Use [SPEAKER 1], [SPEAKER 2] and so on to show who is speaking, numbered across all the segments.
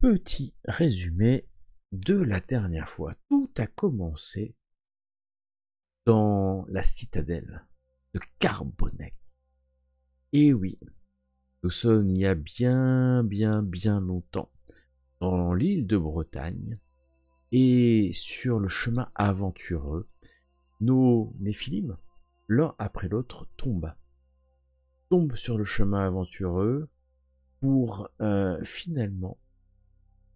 [SPEAKER 1] Petit résumé de la dernière fois. Tout a commencé dans la citadelle de Carbonec. Et oui, nous sommes il y a bien longtemps, dans l'île de Bretagne, et sur le chemin aventureux, nos Néphilim, l'un après l'autre, tombent sur le chemin aventureux pour finalement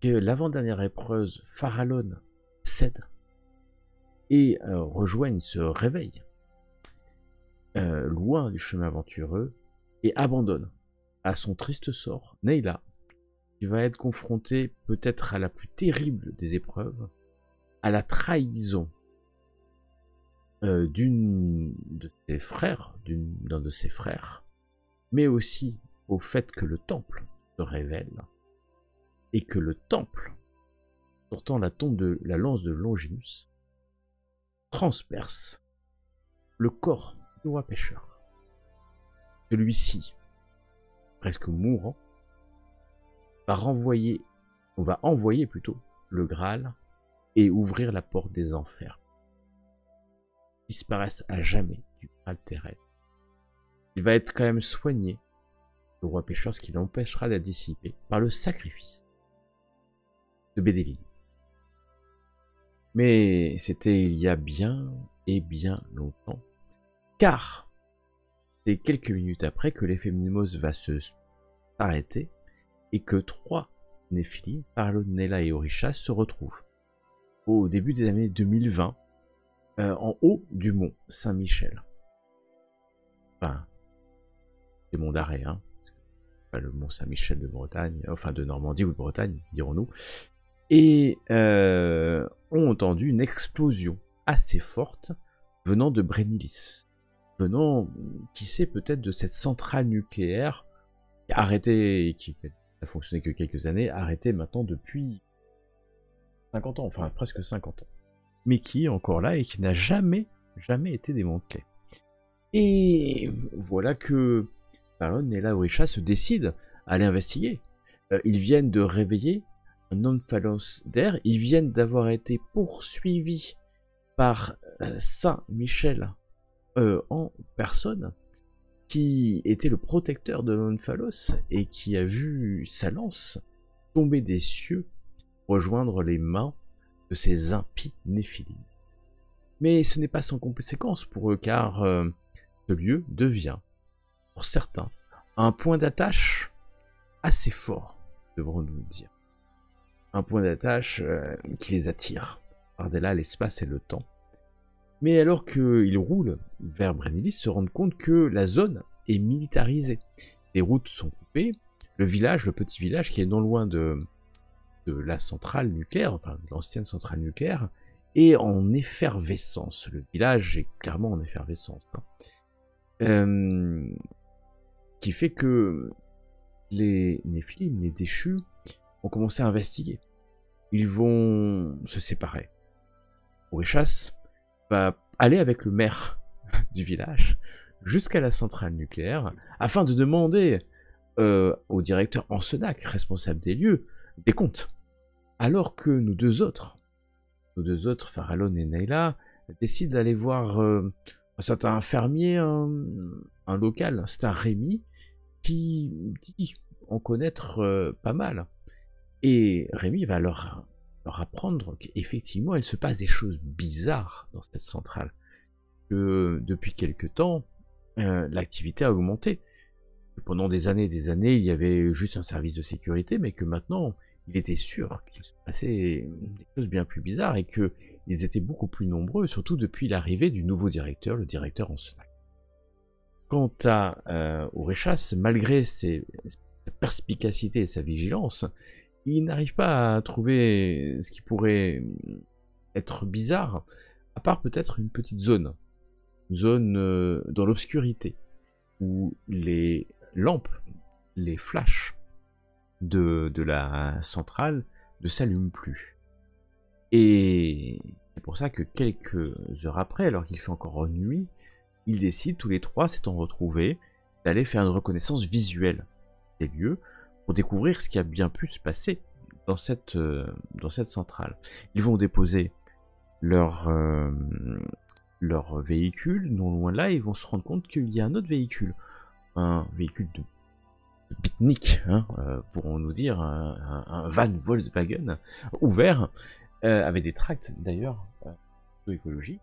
[SPEAKER 1] que l'avant-dernière épreuve, Farallon, cède et rejoigne ce réveil loin du chemin aventureux et abandonne à son triste sort Neyla, qui va être confrontée peut-être à la plus terrible des épreuves, à la trahison d'un de ses frères, mais aussi au fait que le temple se révèle et que le temple, sortant la lance de Longinus, transperce le corps du roi pêcheur. Celui-ci, presque mourant, va envoyer plutôt le Graal et ouvrir la porte des enfers. Disparaissent à jamais du Graal terrestre. Il va être quand même soigné, le roi pêcheur, ce qui l'empêchera d'être dissipé par le sacrifice de Bédéline. Mais c'était il y a bien longtemps, car c'est quelques minutes après que l'Éphémimos va s'arrêter et que trois Néphilim, Farallon, Neyla et Orishas, se retrouvent au début des années 2020 en haut du mont Saint-Michel. Enfin, c'est mont d'arrêt, hein. Pas le mont Saint-Michel de Bretagne, enfin de Normandie ou de Bretagne, dirons-nous. Et ont entendu une explosion assez forte venant de Brennilis, venant, qui sait, peut-être de cette centrale nucléaire qui n'a fonctionné que quelques années, arrêtée maintenant depuis 50 ans, enfin presque 50 ans, mais qui est encore là et qui n'a jamais été démantelée. Et voilà que Farallon et Orishas se décident à aller investiguer. Ils viennent de réveiller un omphalos d'air, ils viennent d'avoir été poursuivis par Saint-Michel en personne, qui était le protecteur de l'omphalos et qui a vu sa lance tomber des cieux, rejoindre les mains de ces impies Néphilim. Mais ce n'est pas sans conséquence pour eux, car ce lieu devient, pour certains, un point d'attache assez fort, devrons-nous le dire. Un point d'attache qui les attire, par-delà l'espace et le temps. Mais alors qu'ils roulent vers Brennilis, se rendent compte que la zone est militarisée. Les routes sont coupées, le petit village qui est non loin de la centrale nucléaire, enfin de l'ancienne centrale nucléaire, est en effervescence. Le village est clairement en effervescence. Qui fait que les Néphilim, les déchus, ont commencé à investiguer. Ils vont se séparer. Orishas va aller avec le maire du village jusqu'à la centrale nucléaire afin de demander au directeur Ansenac, responsable des lieux, des comptes. Alors que nos deux autres, Farallon et Neyla, décident d'aller voir un certain fermier, un local, c'est un Rémi, qui dit en connaître pas mal. Et Rémi va leur apprendre qu'effectivement, il se passe des choses bizarres dans cette centrale. Que depuis quelque temps, l'activité a augmenté. Pendant des années, il y avait juste un service de sécurité, mais que maintenant, il était sûr qu'il se passait des choses bien plus bizarres et qu'ils étaient beaucoup plus nombreux, surtout depuis l'arrivée du nouveau directeur, le directeur Ansenac. Quant à Orishas, malgré sa perspicacité et sa vigilance, il n'arrive pas à trouver ce qui pourrait être bizarre, à part peut-être une petite zone dans l'obscurité, où les lampes, les flashs de la centrale ne s'allument plus. Et c'est pour ça que quelques heures après, alors qu'il fait encore nuit, ils décident tous les trois, s'étant retrouvés, d'aller faire une reconnaissance visuelle des lieux pour découvrir ce qui a bien pu se passer dans cette centrale. Ils vont déposer leur, leur véhicule, non loin de là, ils vont se rendre compte qu'il y a un autre véhicule. Un véhicule de pique-nique, hein, pourrons-nous dire, un van Volkswagen ouvert, avec des tracts d'ailleurs, écologie.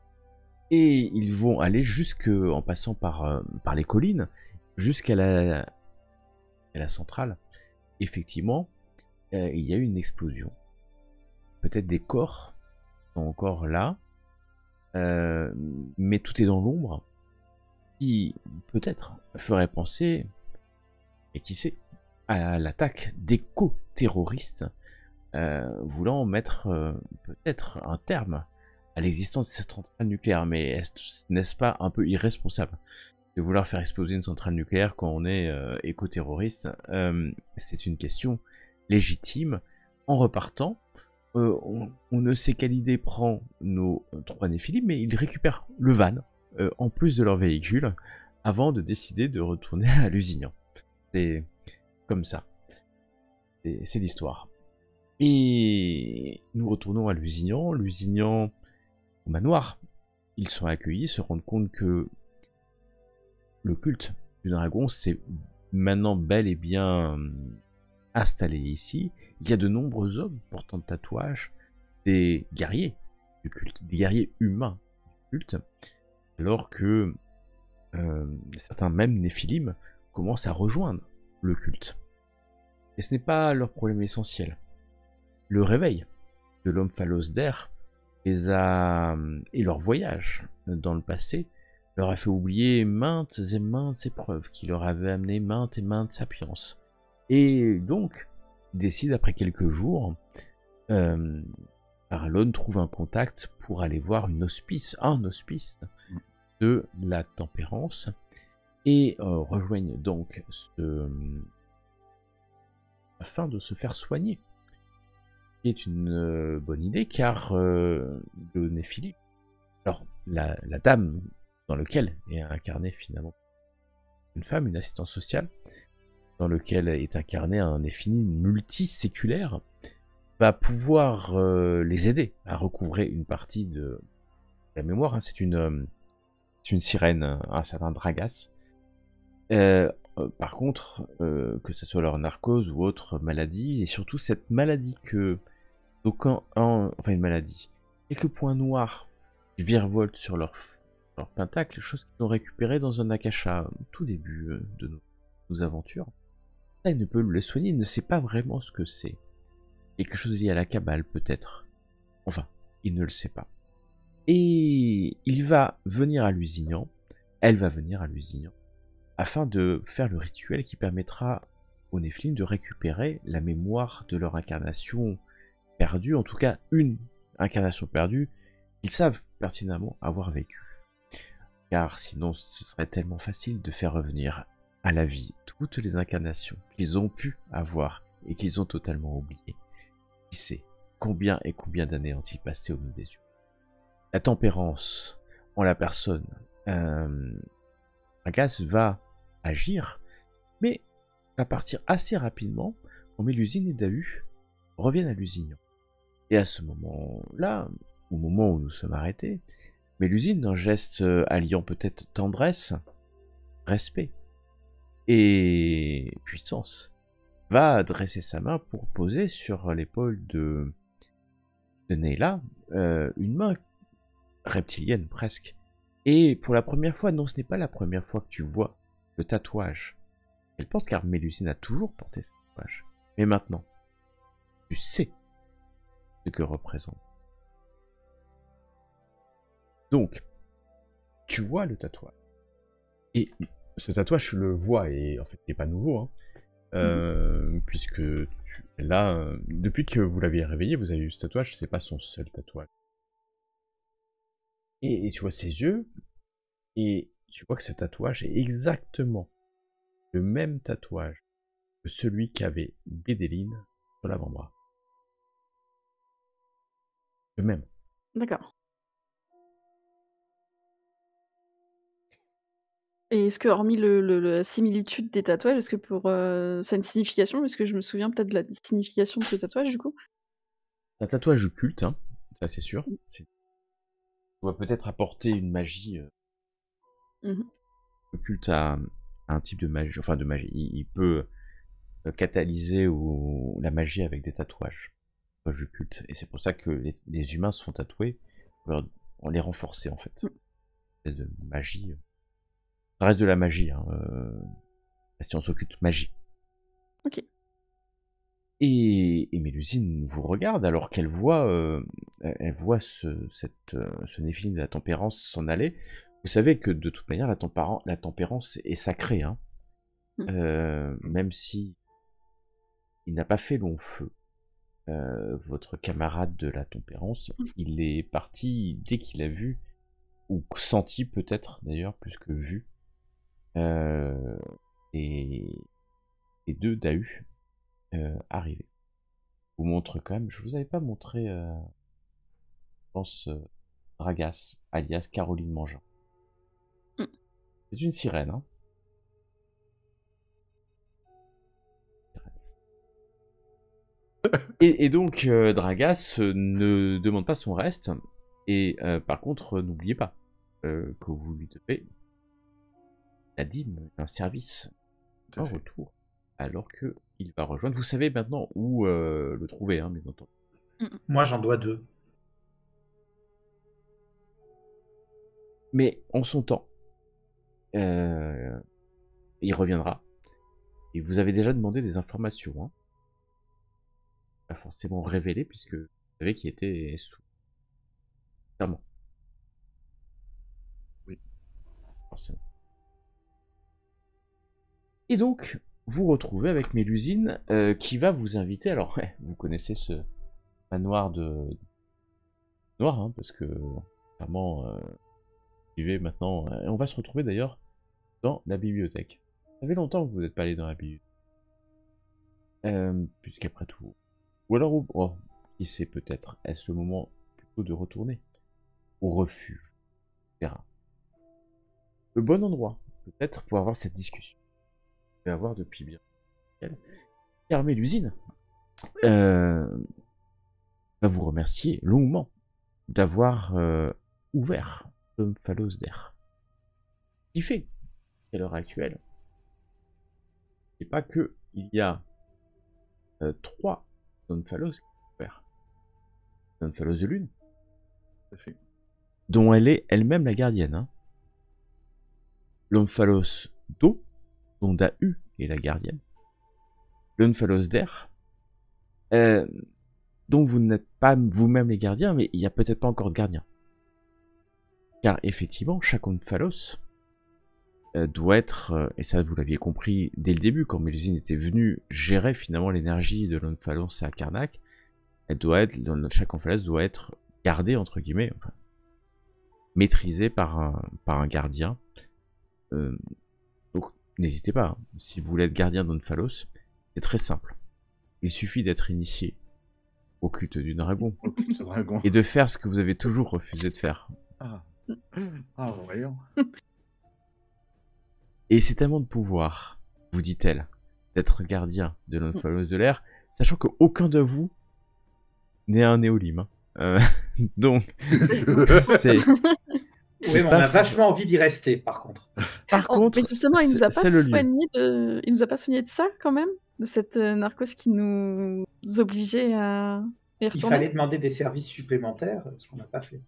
[SPEAKER 1] Et ils vont aller en passant par les collines, jusqu'à la centrale. Effectivement, il y a eu une explosion. Peut-être des corps sont encore là, mais tout est dans l'ombre, qui peut-être ferait penser, et qui sait, à l'attaque d'éco-terroristes voulant mettre peut-être un terme à l'existence de cette centrale nucléaire. Mais n'est-ce pas un peu irresponsable de vouloir faire exploser une centrale nucléaire quand on est éco-terroriste? C'est une question légitime. En repartant, on ne sait quelle idée prend nos 3 néphilim, mais ils récupèrent le van en plus de leur véhicule avant de décider de retourner à Lusignan. C'est comme ça. C'est l'histoire. Et nous retournons à Lusignan. Lusignan, au manoir, ils sont accueillis, se rendent compte que le culte du dragon s'est maintenant bel et bien installé ici. Il y a de nombreux hommes portant de tatouages, des guerriers du culte, des guerriers humains du culte, alors que certains même néphilim commencent à rejoindre le culte. Et ce n'est pas leur problème essentiel. Le réveil de l'homme phallos d'air et leur voyage dans le passé leur a fait oublier maintes et maintes épreuves qui leur avaient amené maintes et maintes sapiences. Et donc, ils décident après quelques jours, Paralon trouve un contact pour aller voir un hospice de la tempérance, et rejoignent donc afin de se faire soigner. Ce qui est une bonne idée, car le néphilim, alors la dame dans lequel est incarnée finalement une femme, une assistante sociale, dans lequel est incarné un néphilim multiséculaire, va pouvoir les aider à recouvrer une partie de la mémoire. Hein. C'est une sirène, un certain Dragas. Par contre, que ce soit leur narcose ou autre maladie, et surtout cette maladie que enfin une maladie, quelques points noirs qui virevoltent sur leur pentacle, chose qu'ils ont récupéré dans un akasha au tout début de nos aventures. Ça, il ne peut les soigner, il ne sait pas vraiment ce que c'est. Quelque chose lié à la Kabbale, peut-être. Enfin, il ne le sait pas. Et il va venir à Lusignan, elle va venir à Lusignan, afin de faire le rituel qui permettra aux Néphilim de récupérer la mémoire de leur incarnation perdue, en tout cas une incarnation perdue qu'ils savent pertinemment avoir vécu. Car sinon ce serait tellement facile de faire revenir à la vie toutes les incarnations qu'ils ont pu avoir et qu'ils ont totalement oubliées. Qui sait combien et combien d'années ont-ils passé au milieu des yeux. La tempérance en la personne Dragas va agir, mais va partir assez rapidement quand Mélusine et Dahu reviennent à Lusignan. Et à ce moment-là, au moment où nous sommes arrêtés, Mélusine, d'un geste alliant peut-être tendresse, respect et puissance, va dresser sa main pour poser sur l'épaule de Neyla une main reptilienne presque. Et pour la première fois, non, ce n'est pas la première fois que tu vois le tatouage qu'elle porte, car Mélusine a toujours porté ce tatouage. Mais maintenant, tu sais ce que représente. Donc, tu vois le tatouage. Et ce tatouage, tu le vois, et en fait, il n'est pas nouveau, hein, puisque là, depuis que vous l'aviez réveillé, vous avez eu ce tatouage, c'est pas son seul tatouage. Et tu vois ses yeux, et tu vois que ce tatouage est exactement le même tatouage que celui qu'avait Bédéline sur l'avant-bras. Le même.
[SPEAKER 2] D'accord. Et est-ce que hormis la similitude des tatouages, est-ce que ça a une signification? Est-ce que je me souviens peut-être de la signification de ce tatouage du coup?
[SPEAKER 1] C'est un tatouage occulte, hein, ça c'est sûr.
[SPEAKER 2] Mmh.
[SPEAKER 1] On va peut-être apporter une magie
[SPEAKER 2] Mmh.
[SPEAKER 1] occulte à un type de magie, enfin de magie. Il peut catalyser la magie avec des tatouages occultes. Et c'est pour ça que les humains se font tatouer, on les renforcer en fait.
[SPEAKER 2] Mmh.
[SPEAKER 1] C'est de magie. Ça reste de la magie, hein, la science occulte magie.
[SPEAKER 2] OK.
[SPEAKER 1] Et Mélusine vous regarde alors qu'elle voit, elle voit ce Néphilim de la tempérance s'en aller. Vous savez que de toute manière, la tempérance est sacrée, hein. Même si il n'a pas fait long feu, votre camarade de la tempérance, il est parti dès qu'il a vu, ou senti peut-être d'ailleurs, plus que vu, et deux Dahu arriver. Je vous montre quand même, je vous avais pas montré, je pense, Dragas, alias Caroline Mangin.
[SPEAKER 2] Mmh.
[SPEAKER 1] C'est une sirène, hein. Et donc, Dragas ne demande pas son reste, et par contre, n'oubliez pas que vous lui devez la dîme d'un service en retour, alors que il va rejoindre. Vous savez maintenant où le trouver, hein, bien entendu.
[SPEAKER 3] Moi, j'en dois 2.
[SPEAKER 1] Mais en son temps, il reviendra. Et vous avez déjà demandé des informations, hein. Pas forcément révélées, puisque vous savez qu'il était sous serment.
[SPEAKER 4] Oui.
[SPEAKER 1] Forcément. Et donc, vous retrouvez avec Mélusine, qui va vous inviter. Alors, ouais, vous connaissez ce manoir de noir, hein, parce que clairement, suivez maintenant. On va se retrouver d'ailleurs dans la bibliothèque. Ça fait longtemps que vous n'êtes pas allé dans la bibliothèque. Puisqu'après tout. Ou alors, oh, qui sait peut-être, est-ce le moment plutôt de retourner au refuge, etc. Le bon endroit, peut-être, pour avoir cette discussion. Je vais avoir depuis bien. Car Mélusine va vous remercier longuement d'avoir ouvert l'Omphalos d'air. Ce qui fait qu'à l'heure actuelle, c'est pas que il y a 3 Omphalos qui sont ouverts. L'Omphalos de lune, dont elle est elle-même la gardienne. Hein. L'Omphalos d'eau, dont Dahu est la gardienne. L'Omphalos d'air, dont vous n'êtes pas vous-même les gardiens, mais il n'y a peut-être pas encore de gardien. Car effectivement, chaque Omphalos doit être, et ça vous l'aviez compris dès le début, quand Mélusine était venue gérer finalement l'énergie de l'Omphalos à Karnak, chaque Omphalos doit être gardé, entre guillemets, enfin, maîtrisé par un gardien. Donc n'hésitez pas, hein, si vous voulez être gardien d'Omphalos, c'est très simple. Il suffit d'être initié au culte du dragon. Et de faire ce que vous avez toujours refusé de faire.
[SPEAKER 4] Voyons.
[SPEAKER 1] Et c'est tellement de pouvoir, vous dit-elle, d'être gardien de l'Omphalos de l'air, sachant qu'aucun de vous n'est un néolyme. Hein. Donc, c'est...
[SPEAKER 3] Oui, mais on a vachement envie d'y rester, par contre.
[SPEAKER 1] Par contre,
[SPEAKER 2] mais justement, il nous a pas soigné de ça, quand même, de cette narcose qui nous obligeait à y retourner.
[SPEAKER 3] Il fallait demander des services supplémentaires, ce qu'on n'a pas fait.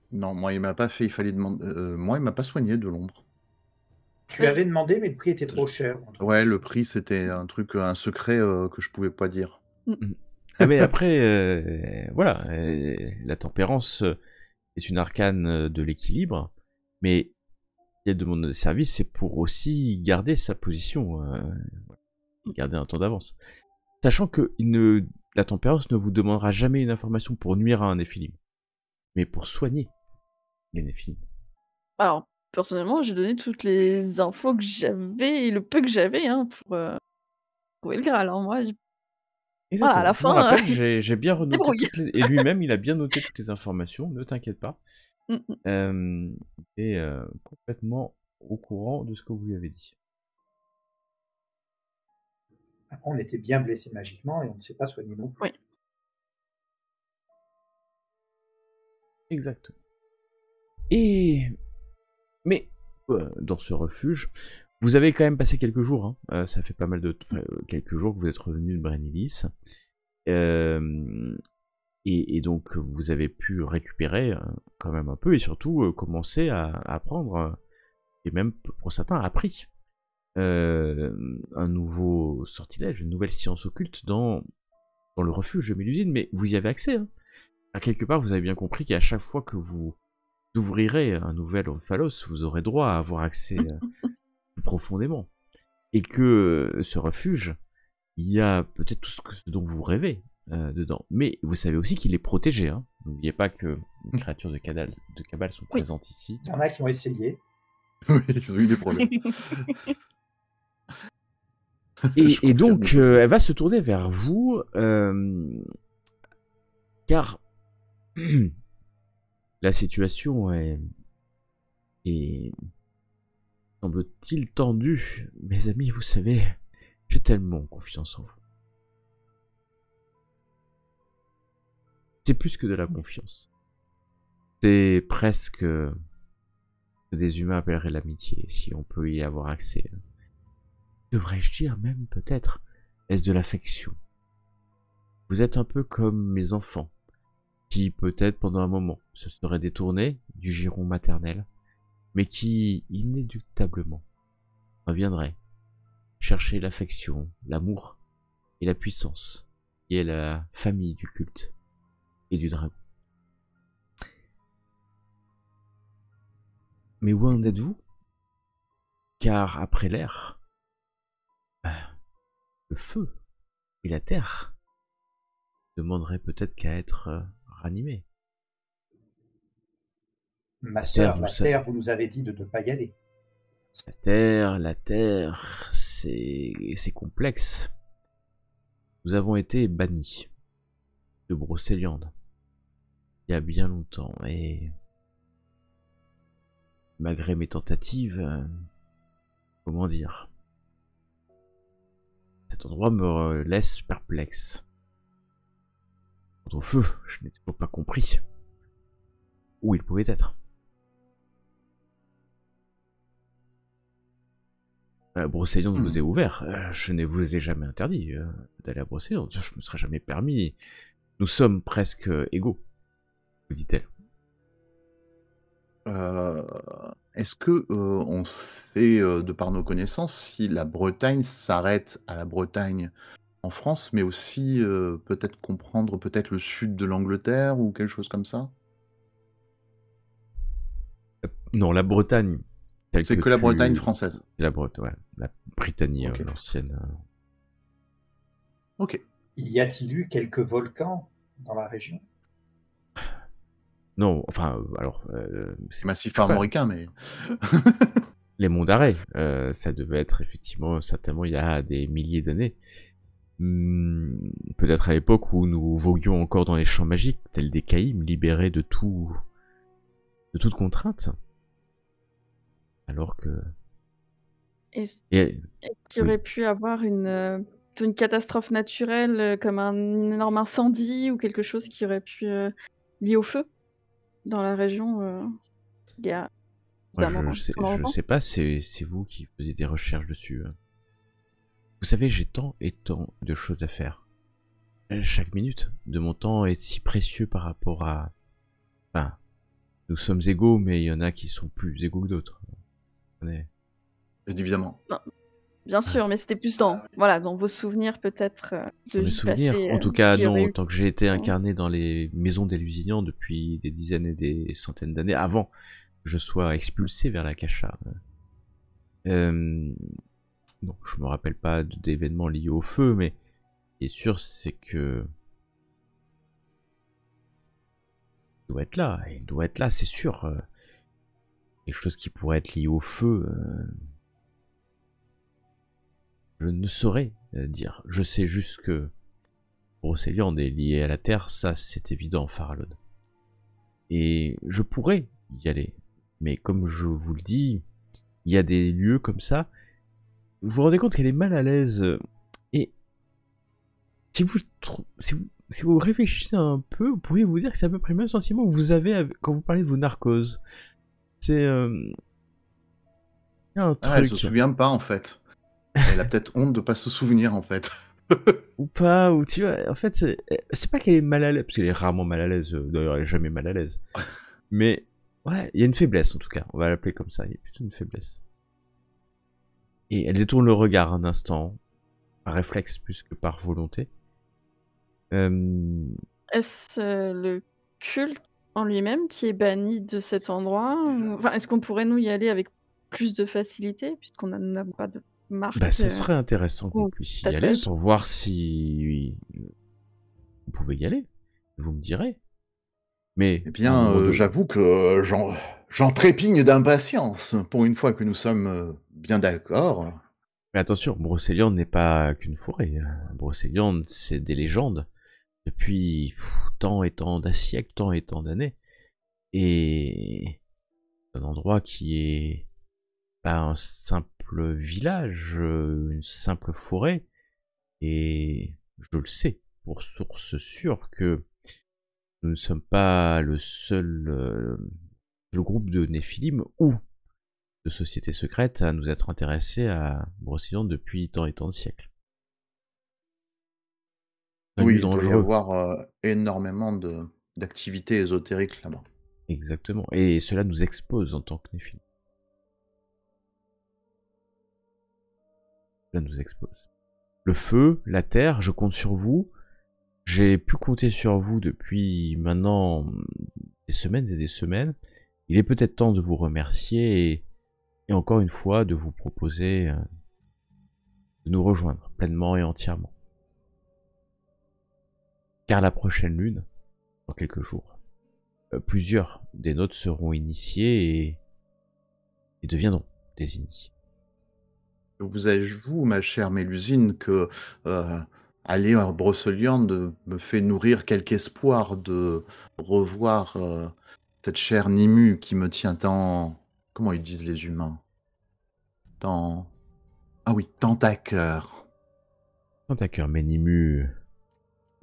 [SPEAKER 4] Non, moi il m'a pas fait. Il fallait demander. Moi il m'a pas soigné de l'ombre.
[SPEAKER 3] Tu avais demandé, mais le prix était trop cher.
[SPEAKER 4] Ouais, le prix c'était un truc, un secret que je pouvais pas dire.
[SPEAKER 1] Ah mais après, voilà, la tempérance est une arcane de l'équilibre, mais si elle demande des services, c'est pour aussi garder sa position, garder un temps d'avance. Sachant que la tempérance ne vous demandera jamais une information pour nuire à un Néphilim, mais pour soigner les Néphilim.
[SPEAKER 2] Alors, personnellement, j'ai donné toutes les infos que j'avais et le peu que j'avais, hein, pour trouver le Graal. Alors moi, voilà, à la fin,
[SPEAKER 1] j'ai bien renoté et lui-même il a bien noté toutes les informations, ne t'inquiète pas. Il est complètement au courant de ce que vous lui avez dit.
[SPEAKER 3] Après, on était bien blessé magiquement et on ne s'est pas soigné non plus.
[SPEAKER 2] Oui.
[SPEAKER 1] Exactement. Mais dans ce refuge, vous avez quand même passé quelques jours. Ça fait pas mal de quelques jours que vous êtes revenu de Brennilis. Et donc vous avez pu récupérer quand même un peu et surtout commencer à apprendre, et même pour certains appris, un nouveau sortilège, une nouvelle science occulte dans le refuge de Mélusine, mais vous y avez accès. À quelque part, vous avez bien compris qu'à chaque fois que vous ouvrirez un nouvel Omphalos, vous aurez droit à avoir accès plus profondément. Et que ce refuge, il y a peut-être tout ce dont vous rêvez dedans. Mais vous savez aussi qu'il est protégé. N'oubliez pas que les créatures de Cabal sont présentes ici.
[SPEAKER 3] Il y en a qui ont essayé.
[SPEAKER 4] Oui, ils ont eu des problèmes.
[SPEAKER 1] Et donc, elle va se tourner vers vous, car la situation est semble-t-il tendue. Mes amis, vous savez, j'ai tellement confiance en vous. C'est plus que de la confiance. C'est presque ce que des humains appelleraient l'amitié, si on peut y avoir accès. Devrais-je dire même peut-être, est-ce de l'affection? Vous êtes un peu comme mes enfants, qui peut-être pendant un moment se seraient détournés du giron maternel, mais qui inéluctablement reviendraient chercher l'affection, l'amour et la puissance, qui est la famille du culte et du dragon. Mais où en êtes-vous? Car après l'air, le feu et la terre demanderaient peut-être qu'à être ranimés.
[SPEAKER 3] Ma sœur, la terre, vous nous avez dit de ne pas y aller.
[SPEAKER 1] La terre, c'est complexe. Nous avons été bannis de Brocéliande il y a bien longtemps, et malgré mes tentatives, comment dire, cet endroit me laisse perplexe. Quant au feu, je n'ai toujours pas compris où il pouvait être. Brocéliande vous est ouvert. Je ne vous ai jamais interdit d'aller à Brocéliande. Je me serais jamais permis. Nous sommes presque égaux, vous dit-elle.
[SPEAKER 4] Est-ce que on sait, de par nos connaissances, si la Bretagne s'arrête à la Bretagne en France, mais aussi peut-être comprendre peut-être le sud de l'Angleterre ou quelque chose comme ça?
[SPEAKER 1] Non, la Bretagne.
[SPEAKER 4] C'est que la Bretagne française.
[SPEAKER 1] C'est la Bretagne, ouais, la Britannie,
[SPEAKER 4] Ok.
[SPEAKER 1] l'ancienne.
[SPEAKER 4] Ok.
[SPEAKER 3] Y a-t-il eu quelques volcans dans la région?
[SPEAKER 1] Non, enfin, alors.
[SPEAKER 4] C'est massif armoricain, mais.
[SPEAKER 1] Les monts d'arrêt, ça devait être effectivement, certainement, il y a des milliers d'années. Peut-être à l'époque où nous voguions encore dans les champs magiques, tels des caïms, libérés de toute contrainte. Alors que...
[SPEAKER 2] Est-ce qu'il y aurait pu avoir une catastrophe naturelle comme un énorme incendie ou quelque chose qui aurait pu lié au feu dans la région il y a
[SPEAKER 1] je sais pas, c'est vous qui faisiez des recherches dessus. Vous savez, j'ai tant et tant de choses à faire. Chaque minute de mon temps est si précieux par rapport à... Enfin, nous sommes égaux, mais il y en a qui sont plus égaux que d'autres.
[SPEAKER 4] Évidemment.
[SPEAKER 2] Non, bien sûr, mais c'était plus dans vos souvenirs peut-être de
[SPEAKER 1] mes
[SPEAKER 2] vie
[SPEAKER 1] souvenirs.
[SPEAKER 2] passée.
[SPEAKER 1] En tout cas, non, tant que j'ai été incarné dans les maisons des Lusignan depuis des dizaines et des centaines d'années, avant que je sois expulsé vers la Cacha. Non, je me rappelle pas d'événements liés au feu, mais ce qui est sûr, c'est que il doit être là, c'est sûr. Quelque chose qui pourrait être lié au feu, je ne saurais dire. Je sais juste que Brocéliande est liée à la terre, ça c'est évident, Farallon. Et je pourrais y aller. Mais comme je vous le dis, il y a des lieux comme ça. Vous vous rendez compte qu'elle est mal à l'aise. Et si vous réfléchissez un peu, vous pourriez vous dire que c'est à peu près le même sentiment que vous avez quand vous parlez de vos narcoses. C'est il y a un truc.
[SPEAKER 4] Elle se souvient pas en fait. Elle a peut-être honte de pas se souvenir en fait.
[SPEAKER 1] Ou pas, ou tu vois, en fait, c'est pas qu'elle est mal à l'aise, parce qu'elle est rarement mal à l'aise, d'ailleurs elle est jamais mal à l'aise. Mais, ouais, il y a une faiblesse en tout cas, on va l'appeler comme ça, il y a plutôt une faiblesse. Et elle détourne le regard un instant, par réflexe plus que par volonté.
[SPEAKER 2] Est-ce le culte en lui-même qui est banni de cet endroit Enfin, est-ce qu'on pourrait nous y aller avec plus de facilité, puisqu'on n'a pas de marque
[SPEAKER 1] Bah, ça serait intéressant que vous puissiez y aller
[SPEAKER 2] tatouage.
[SPEAKER 1] pour voir si vous pouvez y aller. Vous me direz. Mais
[SPEAKER 4] Eh bien, j'avoue que j'en trépigne d'impatience. Pour une fois que nous sommes bien d'accord.
[SPEAKER 1] Mais attention, Brocéliande n'est pas qu'une forêt. Brocéliande, c'est des légendes depuis tant et tant de siècles, tant et tant d'années. Et c'est un endroit qui est pas un simple village, une simple forêt. Et je le sais, pour source sûre, que nous ne sommes pas le seul le groupe de Néphilim ou de sociétés secrètes à nous être intéressés à Brocéliande depuis tant et tant de siècles.
[SPEAKER 4] Oui, il doit y avoir énormément d'activités ésotériques là-bas.
[SPEAKER 1] Exactement. Et cela nous expose en tant que Néphilim. Cela nous expose. Le feu, la terre, je compte sur vous. J'ai pu compter sur vous depuis maintenant des semaines et des semaines. Il est peut-être temps de vous remercier et encore une fois de vous proposer de nous rejoindre pleinement et entièrement. Car la prochaine lune, dans quelques jours, plusieurs des nôtres seront initiés et deviendront des initiés.
[SPEAKER 4] Vous avez-vous, ma chère Mélusine, que aller à Brocéliande me fait nourrir quelque espoir de revoir cette chère Nimue qui me tient tant... Comment ils disent les humains? Tant... Ah oui, tant à cœur.
[SPEAKER 1] Tant à cœur, mais Nimue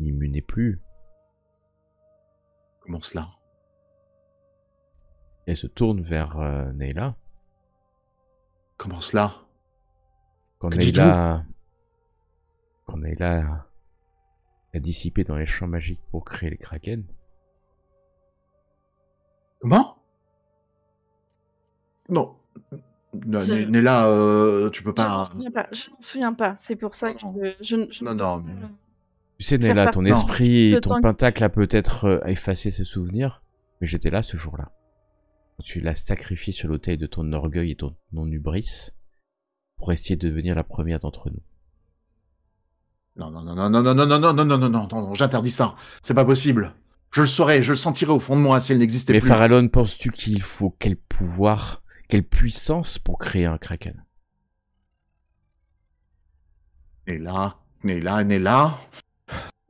[SPEAKER 1] n'est plus.
[SPEAKER 4] Comment cela?
[SPEAKER 1] Elle se tourne vers Neyla.
[SPEAKER 4] Comment cela?
[SPEAKER 1] Quand Neyla a dissipé dans les champs magiques pour créer les kraken.
[SPEAKER 4] Comment? Non. Neyla, tu peux pas...
[SPEAKER 2] Je m'en souviens pas. C'est pour ça que
[SPEAKER 4] Non, mais...
[SPEAKER 1] Tu sais, Neyla, ton esprit et ton
[SPEAKER 2] temps
[SPEAKER 1] pentacle a peut-être effacé ses souvenirs, mais j'étais là ce jour-là. Quand tu l'as sacrifié sur l'autel de ton orgueil et ton hubris pour essayer de devenir la première d'entre nous.
[SPEAKER 4] Non, j'interdis ça. C'est pas possible. Je le saurais, je le sentirais au fond de moi si elle n'existait plus.
[SPEAKER 1] Mais Farallon, penses-tu qu'il faut quel pouvoir, quelle puissance pour créer un kraken?
[SPEAKER 4] Neyla.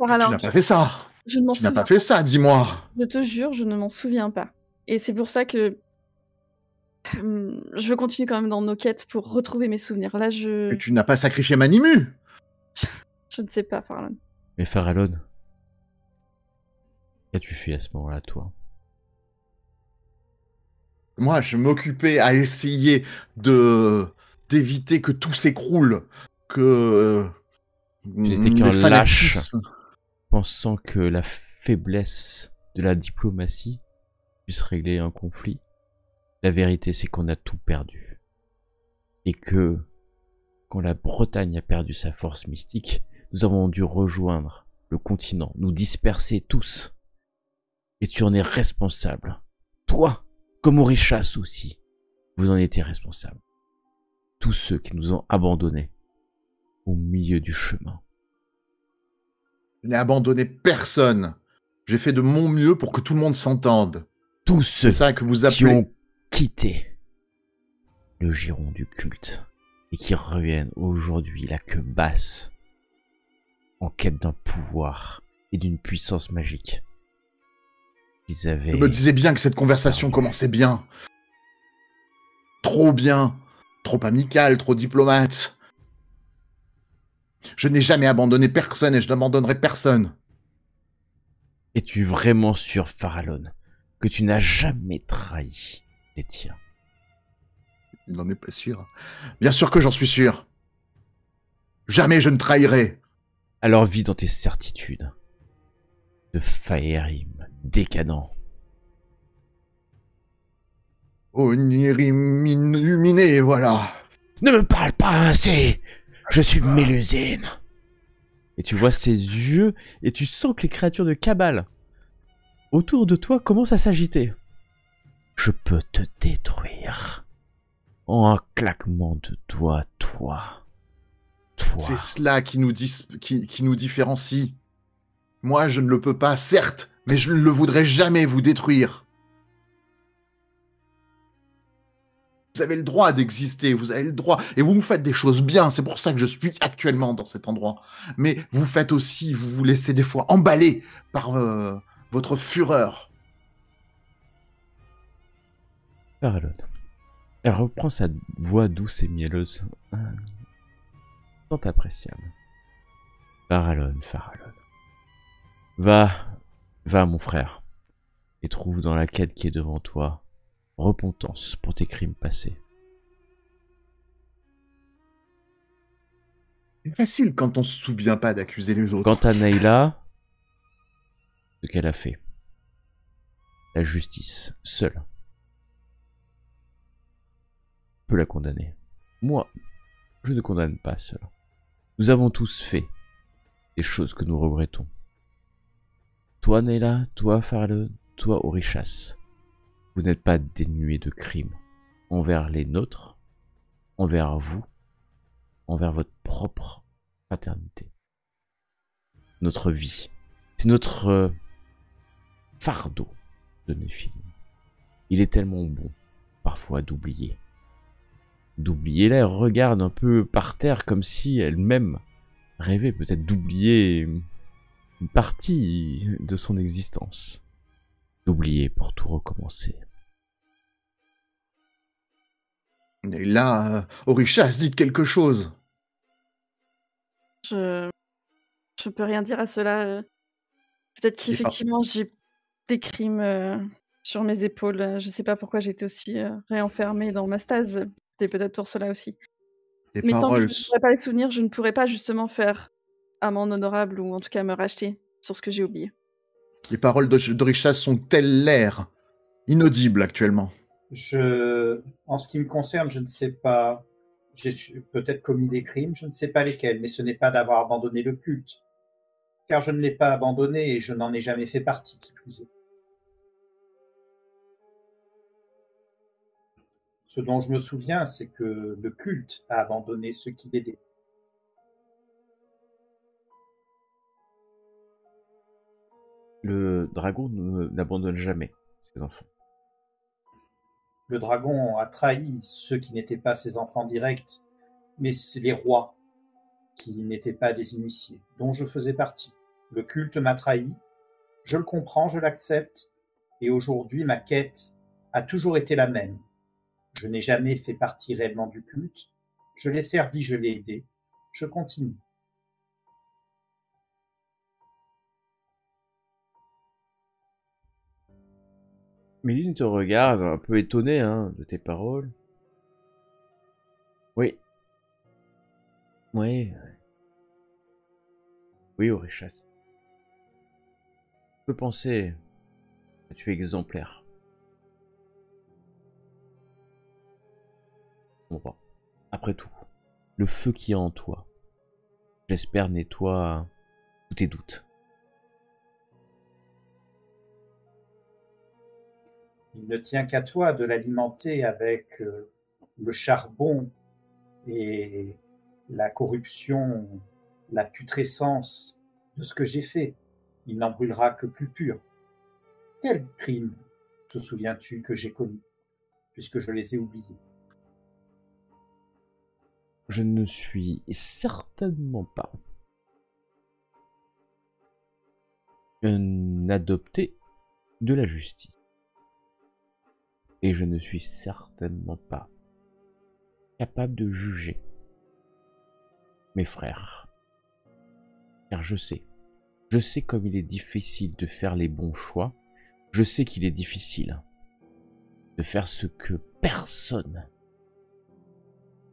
[SPEAKER 2] Alors,
[SPEAKER 4] tu n'as pas fait ça.
[SPEAKER 2] Je ne m'en
[SPEAKER 4] souviens pas. Tu n'as pas fait ça, dis-moi.
[SPEAKER 2] Je te jure, je ne m'en souviens pas. Et c'est pour ça que je veux continuer quand même dans nos quêtes pour retrouver mes souvenirs. Là,
[SPEAKER 4] Mais tu n'as pas sacrifié ma Nimue.
[SPEAKER 2] Je ne sais pas, Farallon.
[SPEAKER 1] Mais Farallon, qu'as-tu fait à ce moment-là, toi?
[SPEAKER 4] Moi, je m'occupais à essayer d'éviter que tout s'écroule, que
[SPEAKER 1] tu n'étais qu'un lâche, pensant que la faiblesse de la diplomatie puisse régler un conflit. La vérité, c'est qu'on a tout perdu. Et que, quand la Bretagne a perdu sa force mystique, nous avons dû rejoindre le continent, nous disperser tous. Et tu en es responsable. Toi, comme Orichas aussi, vous en étiez responsable. Tous ceux qui nous ont abandonnés au milieu du chemin.
[SPEAKER 4] Je n'ai abandonné personne. J'ai fait de mon mieux pour que tout le monde s'entende.
[SPEAKER 1] Tous ceux
[SPEAKER 4] ça que vous appelez...
[SPEAKER 1] qui ont quitté le giron du culte et qui reviennent aujourd'hui la queue basse en quête d'un pouvoir et d'une puissance magique. Ils avaient...
[SPEAKER 4] Je me disais bien que cette conversation commençait bien. Trop bien. Trop amical, trop diplomate. Je n'ai jamais abandonné personne et je n'abandonnerai personne.
[SPEAKER 1] Es-tu vraiment sûr, Farallon, que tu n'as jamais trahi les tiens?
[SPEAKER 4] Il n'en est pas sûr. Bien sûr que j'en suis sûr. Jamais je ne trahirai.
[SPEAKER 1] Alors vis dans tes certitudes. De Faerim décadent.
[SPEAKER 4] Onirim illuminé, voilà.
[SPEAKER 1] Ne me parle pas ainsi! Je suis Mélusine! Et tu vois ses yeux, et tu sens que les créatures de Cabal autour de toi commencent à s'agiter. Je peux te détruire. En un claquement de doigts, toi.
[SPEAKER 4] C'est cela qui nous différencie. Moi, je ne le peux pas, certes, mais je ne le voudrais jamais vous détruire. Vous avez le droit d'exister, vous avez le droit, et vous me faites des choses bien, c'est pour ça que je suis actuellement dans cet endroit. Mais vous faites aussi, vous vous laissez des fois emballer par votre fureur.
[SPEAKER 1] Farallon. Elle reprend sa voix douce et mielleuse. Tant appréciable. Farallon. Va, mon frère, et trouve dans la quête qui est devant toi repentance pour tes crimes passés.
[SPEAKER 4] C'est facile quand on se souvient pas d'accuser les autres.
[SPEAKER 1] Quant à Nayla, ce qu'elle a fait, la justice, seule, peut la condamner. Moi, je ne condamne pas seul. Nous avons tous fait des choses que nous regrettons. Toi, Nayla, toi, Farallon, toi, Orichas, vous n'êtes pas dénués de crimes envers les nôtres, envers vous, envers votre propre fraternité. Notre vie, c'est notre fardeau de Néphilim. Il est tellement bon, parfois, d'oublier. D'oublier, là, elle regarde un peu par terre comme si elle-même rêvait peut-être d'oublier une partie de son existence. D'oublier pour tout recommencer.
[SPEAKER 4] Et là, Orichas, dites quelque chose.
[SPEAKER 2] Je peux rien dire à cela. Peut-être qu'effectivement j'ai des crimes sur mes épaules. Je sais pas pourquoi j'étais aussi réenfermée dans ma stase. C'était peut-être pour cela aussi. Mais tant que je ne pourrais pas les souvenir, je ne pourrais pas justement faire amende honorable ou en tout cas me racheter sur ce que j'ai oublié.
[SPEAKER 4] Les paroles d'Orichas sont-elles l'air inaudibles actuellement?
[SPEAKER 3] En ce qui me concerne, je ne sais pas. J'ai peut-être commis des crimes, je ne sais pas lesquels, mais ce n'est pas d'avoir abandonné le culte. Car je ne l'ai pas abandonné et je n'en ai jamais fait partie, qui plus est. Ce dont je me souviens, c'est que le culte a abandonné ceux qui l'aidaient.
[SPEAKER 1] Le dragon n'abandonne jamais ses enfants.
[SPEAKER 3] Le dragon a trahi ceux qui n'étaient pas ses enfants directs, mais c'est les rois qui n'étaient pas des initiés, dont je faisais partie. Le culte m'a trahi, je le comprends, je l'accepte, et aujourd'hui ma quête a toujours été la même. Je n'ai jamais fait partie réellement du culte, je l'ai servi, je l'ai aidé, je continue.
[SPEAKER 1] Méline te regarde, un peu étonné de tes paroles. Oui. Oui. Oui, Orichas. Je peux penser que tu es exemplaire. Bon, après tout, le feu qui est en toi, j'espère, nettoie tous tes doutes.
[SPEAKER 3] Il ne tient qu'à toi de l'alimenter avec le charbon et la corruption, la putrescence de ce que j'ai fait. Il n'en brûlera que plus pur. Quel crime te souviens-tu que j'ai commis, puisque je les ai oubliés?
[SPEAKER 1] Je ne suis certainement pas un adopté de la justice. Et je ne suis certainement pas capable de juger mes frères. Car je sais comme il est difficile de faire les bons choix. Je sais qu'il est difficile de faire ce que personne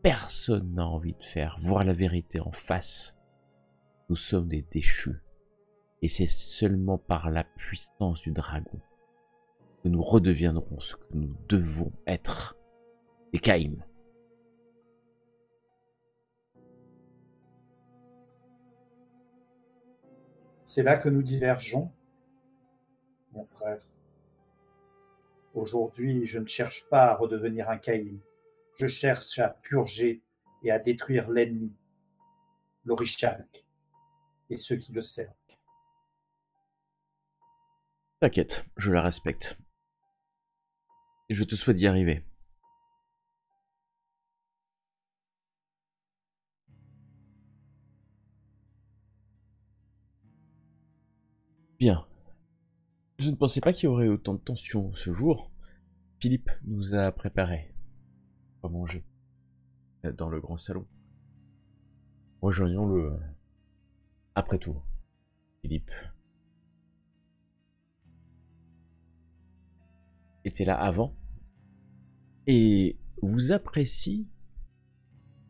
[SPEAKER 1] n'a envie de faire, voir la vérité en face. Nous sommes des déchus. Et c'est seulement par la puissance du dragon que nous redeviendrons ce que nous devons être, des Caïms.
[SPEAKER 3] C'est là que nous divergeons, mon frère. Aujourd'hui, je ne cherche pas à redevenir un Caïm. Je cherche à purger et à détruire l'ennemi, l'Orichalk, et ceux qui le servent.
[SPEAKER 1] T'inquiète, je la respecte. Et je te souhaite d'y arriver. Bien. Je ne pensais pas qu'il y aurait autant de tension ce jour. Philippe nous a préparé à manger dans le grand salon. Rejoignons-le après tout, Philippe était là avant et vous apprécie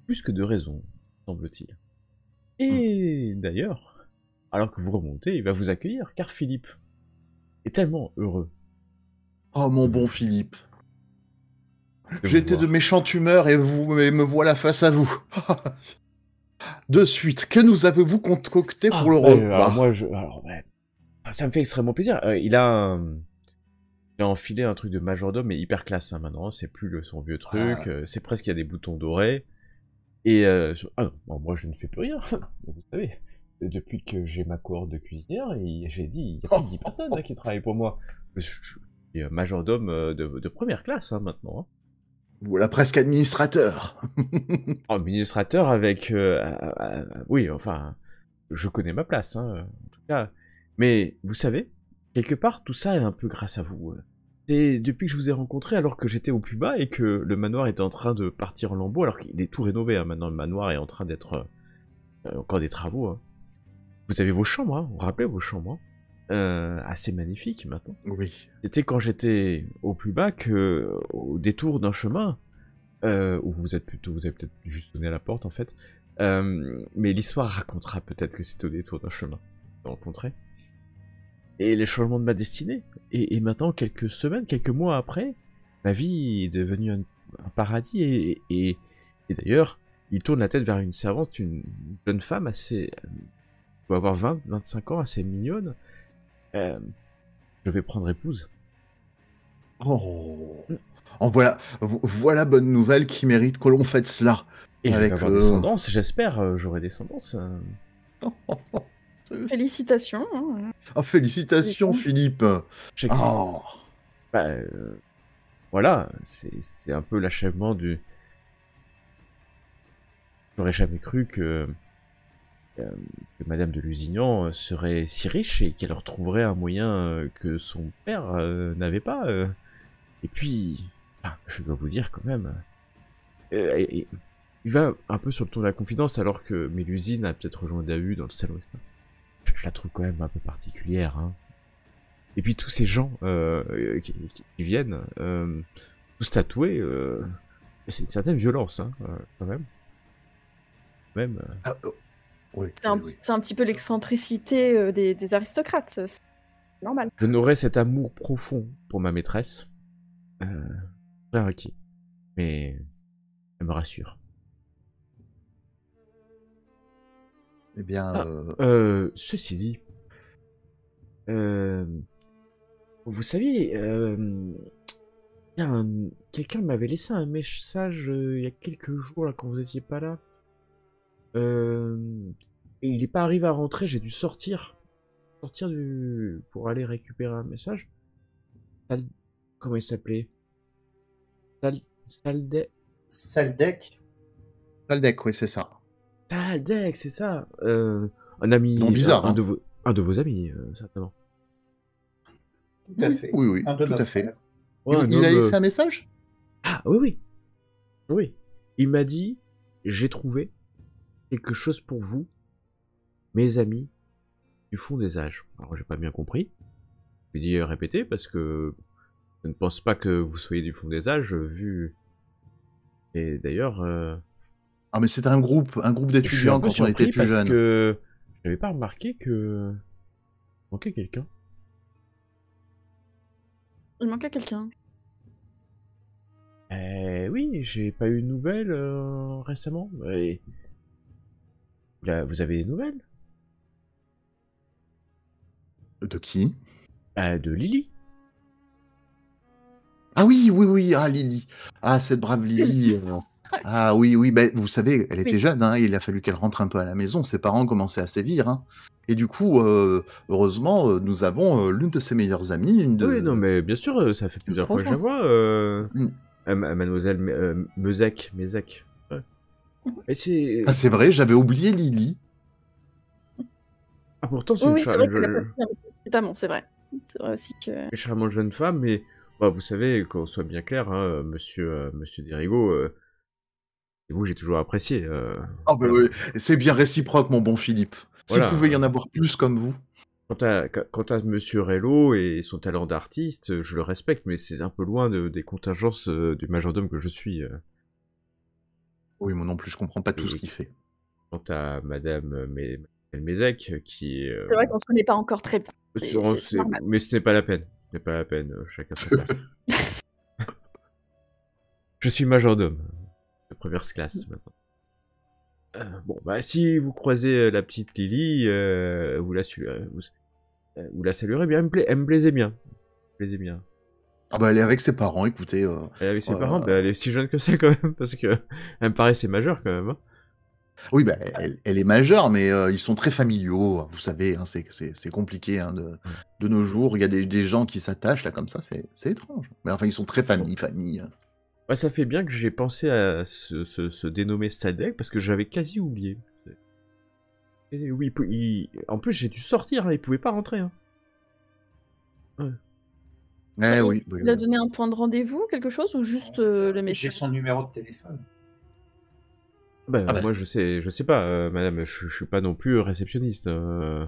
[SPEAKER 1] plus que de raison, semble-t-il. Et d'ailleurs, alors que vous remontez, il va vous accueillir, car Philippe est tellement heureux.
[SPEAKER 4] Oh mon bon Philippe. J'étais de méchante humeur et me voilà face à vous. De suite, que nous avez-vous concocté pour le repas?
[SPEAKER 1] Ça me fait extrêmement plaisir. Il a enfilé un truc de majordome, mais hyper classe maintenant. C'est plus son vieux truc. C'est presque, il y a des boutons dorés. Et moi je ne fais plus rien. Vous savez, depuis que j'ai ma cohorte de cuisinière, j'ai dit, il y a plus de 10 personnes qui travaillent pour moi. Je suis majordome de première classe maintenant.
[SPEAKER 4] Voilà, presque administrateur.
[SPEAKER 1] Administrateur avec... oui, enfin, je connais ma place, en tout cas. Mais vous savez, quelque part, tout ça est un peu grâce à vous. C'est depuis que je vous ai rencontré, alors que j'étais au plus bas et que le manoir était en train de partir en lambeaux, alors qu'il est tout rénové. Maintenant, le manoir est en train d'être... encore des travaux. Vous avez vos chambres, vous vous rappelez vos chambres assez magnifiques maintenant.
[SPEAKER 4] Oui.
[SPEAKER 1] C'était quand j'étais au plus bas que, au détour d'un chemin, où vous avez peut-être juste donné à la porte en fait, mais l'histoire racontera peut-être que c'était au détour d'un chemin que vous rencontrez. Et les changements de ma destinée. Et maintenant, quelques semaines, quelques mois après, ma vie est devenue un paradis. Et d'ailleurs, il tourne la tête vers une servante, une jeune femme assez... doit avoir 20-25 ans, assez mignonne. Je vais prendre épouse.
[SPEAKER 4] Oh, voilà bonne nouvelle qui mérite que l'on fête cela.
[SPEAKER 1] Et je vais avoir descendance, j'espère, j'aurai descendance.
[SPEAKER 2] Félicitations.
[SPEAKER 4] Oh, félicitations, Philippe.
[SPEAKER 1] Voilà, c'est un peu l'achèvement du... J'aurais jamais cru que Madame de Lusignan serait si riche et qu'elle retrouverait un moyen que son père n'avait pas. Et puis, je dois vous dire quand même, il va un peu sur le ton de la confidence alors que Mélusine a peut-être rejoint Dahu dans le salon. Je la trouve quand même un peu particulière. Et puis tous ces gens qui viennent, tous tatoués, c'est une certaine violence quand même.
[SPEAKER 2] Oui, c'est un petit peu l'excentricité des aristocrates, c'est normal.
[SPEAKER 1] Je n'aurais cet amour profond pour ma maîtresse, très inquiet, mais elle me rassure.
[SPEAKER 4] Eh bien...
[SPEAKER 1] ceci dit, vous saviez, quelqu'un m'avait laissé un message il y a quelques jours là, quand vous n'étiez pas là. Et il n'est pas arrivé à rentrer, j'ai dû sortir pour aller récupérer un message. Comment il s'appelait? Saldek,
[SPEAKER 4] oui, c'est ça.
[SPEAKER 1] Saldek, c'est ça. Un ami,
[SPEAKER 4] non, bizarre,
[SPEAKER 1] un de vos amis, certainement.
[SPEAKER 3] Tout à fait.
[SPEAKER 4] Oui,
[SPEAKER 3] Un de
[SPEAKER 4] tout
[SPEAKER 3] nos
[SPEAKER 4] à fait.
[SPEAKER 3] frères.
[SPEAKER 1] Ouais, un
[SPEAKER 4] Il a
[SPEAKER 1] homme,
[SPEAKER 4] laissé un message?
[SPEAKER 1] Ah oui. Oui. Il m'a dit, j'ai trouvé quelque chose pour vous, mes amis du fond des âges. Alors j'ai pas bien compris. Je lui ai dit répétez parce que je ne pense pas que vous soyez du fond des âges vu. Et d'ailleurs,
[SPEAKER 4] Ah, mais c'était un groupe
[SPEAKER 1] je suis un
[SPEAKER 4] d'étudiants
[SPEAKER 1] peu
[SPEAKER 4] quand on était
[SPEAKER 1] surpris
[SPEAKER 4] plus
[SPEAKER 1] parce
[SPEAKER 4] jeunes.
[SPEAKER 1] que je n'avais pas remarqué que il manquait quelqu'un.
[SPEAKER 2] Il manquait quelqu'un.
[SPEAKER 1] Oui, j'ai pas eu de nouvelles récemment. Et là, vous avez des nouvelles
[SPEAKER 4] De qui?
[SPEAKER 1] De Lily.
[SPEAKER 4] Ah oui, ah Lily. Ah, cette brave Lily. Ah oui, ben, vous savez, elle était
[SPEAKER 2] Oui.
[SPEAKER 4] jeune, hein, il a fallu qu'elle rentre un peu à la maison, ses parents commençaient à sévir, hein. Et du coup, heureusement, nous avons l'une de ses meilleures amies,
[SPEAKER 1] Oui, non, mais bien sûr, ça fait
[SPEAKER 4] nous
[SPEAKER 1] plusieurs
[SPEAKER 4] a
[SPEAKER 1] fois que je la
[SPEAKER 4] rejoint.
[SPEAKER 1] vois.
[SPEAKER 4] Mm.
[SPEAKER 1] Mademoiselle Mezek. Ouais. Et c'est.
[SPEAKER 4] Ah, c'est vrai, j'avais oublié Lily.
[SPEAKER 1] Ah, pourtant, c'est
[SPEAKER 2] Oui, c'est vrai qu'elle a passé un peu précipitamment, c'est vrai. C'est vrai aussi que...
[SPEAKER 1] une charmante jeune femme, mais bah, vous savez, qu'on soit bien clair, hein, monsieur Derigo, c'est vous que j'ai toujours apprécié.
[SPEAKER 4] Ah ben
[SPEAKER 1] Voilà.
[SPEAKER 4] oui, c'est bien réciproque, mon bon Philippe. S'il
[SPEAKER 1] Voilà.
[SPEAKER 4] pouvait y en avoir plus comme vous.
[SPEAKER 1] Quant à monsieur Rello et son talent d'artiste, je le respecte, mais c'est un peu loin des contingences du majordome que je suis.
[SPEAKER 4] Oui, moi non plus, je comprends pas tout ce
[SPEAKER 1] Et
[SPEAKER 4] qu'il fait.
[SPEAKER 1] quant à madame Mezek, qui est...
[SPEAKER 2] C'est vrai qu'on se connaît pas encore très bien. C'est normal.
[SPEAKER 1] Mais ce n'est pas la peine. Ce n'est pas la peine, chacun sa place. Je suis majordome de première classe maintenant. Bon, bah si vous croisez la petite Lily, vous la saluerez bien. Elle me plaisait bien. Elle me plaisait bien.
[SPEAKER 4] Ah bah elle est avec ses parents, écoutez.
[SPEAKER 1] Elle est avec ses parents, bah, elle est si jeune que ça quand même, parce que elle me paraissait majeure quand même. Hein.
[SPEAKER 4] Oui, bah, elle est majeure, mais ils sont très familiaux. Vous savez, hein, c'est compliqué hein, de nos jours. Il y a des gens qui s'attachent là comme ça, c'est étrange. Mais enfin, ils sont très famille.
[SPEAKER 1] Ouais, ça fait bien que j'ai pensé à se dénommer Sadek, parce que j'avais quasi oublié. Et oui, en plus j'ai dû sortir, hein, il pouvait pas rentrer. Hein. Ouais.
[SPEAKER 4] Oui.
[SPEAKER 2] Il a donné un point de rendez-vous, quelque chose, ou juste le message?
[SPEAKER 3] J'ai son numéro de téléphone.
[SPEAKER 1] Moi je sais pas, madame, je suis pas non plus réceptionniste. Je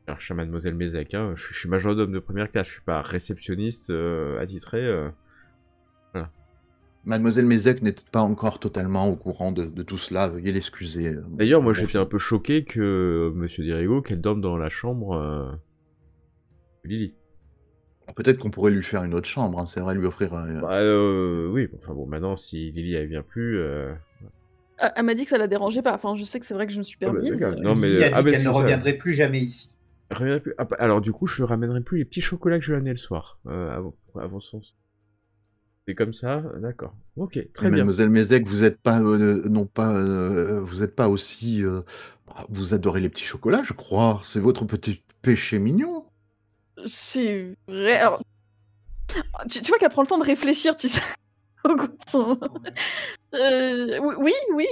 [SPEAKER 1] cherche à mademoiselle Mézec, hein. Je suis majordome de première classe, je suis pas réceptionniste attitré. Voilà.
[SPEAKER 4] Mademoiselle Mézec n'était pas encore totalement au courant de tout cela, veuillez l'excuser.
[SPEAKER 1] D'ailleurs, moi j'étais un peu choqué que monsieur Dirigo, qu'elle dorme dans la chambre de Lily.
[SPEAKER 4] Peut-être qu'on pourrait lui faire une autre chambre, hein, c'est vrai, lui offrir...
[SPEAKER 1] Oui, enfin bon, maintenant si Lily elle vient plus...
[SPEAKER 2] Elle m'a dit que ça la dérangeait pas. Enfin, je sais que c'est vrai que je me suis permise.
[SPEAKER 1] Non, mais
[SPEAKER 3] Lily a dit qu'elle ne reviendrait plus jamais ici.
[SPEAKER 1] Plus. Alors du coup, je lui ramènerai plus les petits chocolats que je lui ai amenés le soir, avant son... C'est comme ça, d'accord. Ok, très bien.
[SPEAKER 4] Mademoiselle Mézec, vous êtes pas, vous êtes pas aussi... vous adorez les petits chocolats, je crois. C'est votre petit péché mignon.
[SPEAKER 2] C'est vrai. Alors, tu vois qu'elle prend le temps de réfléchir, tu sais. Au goût de son... oui,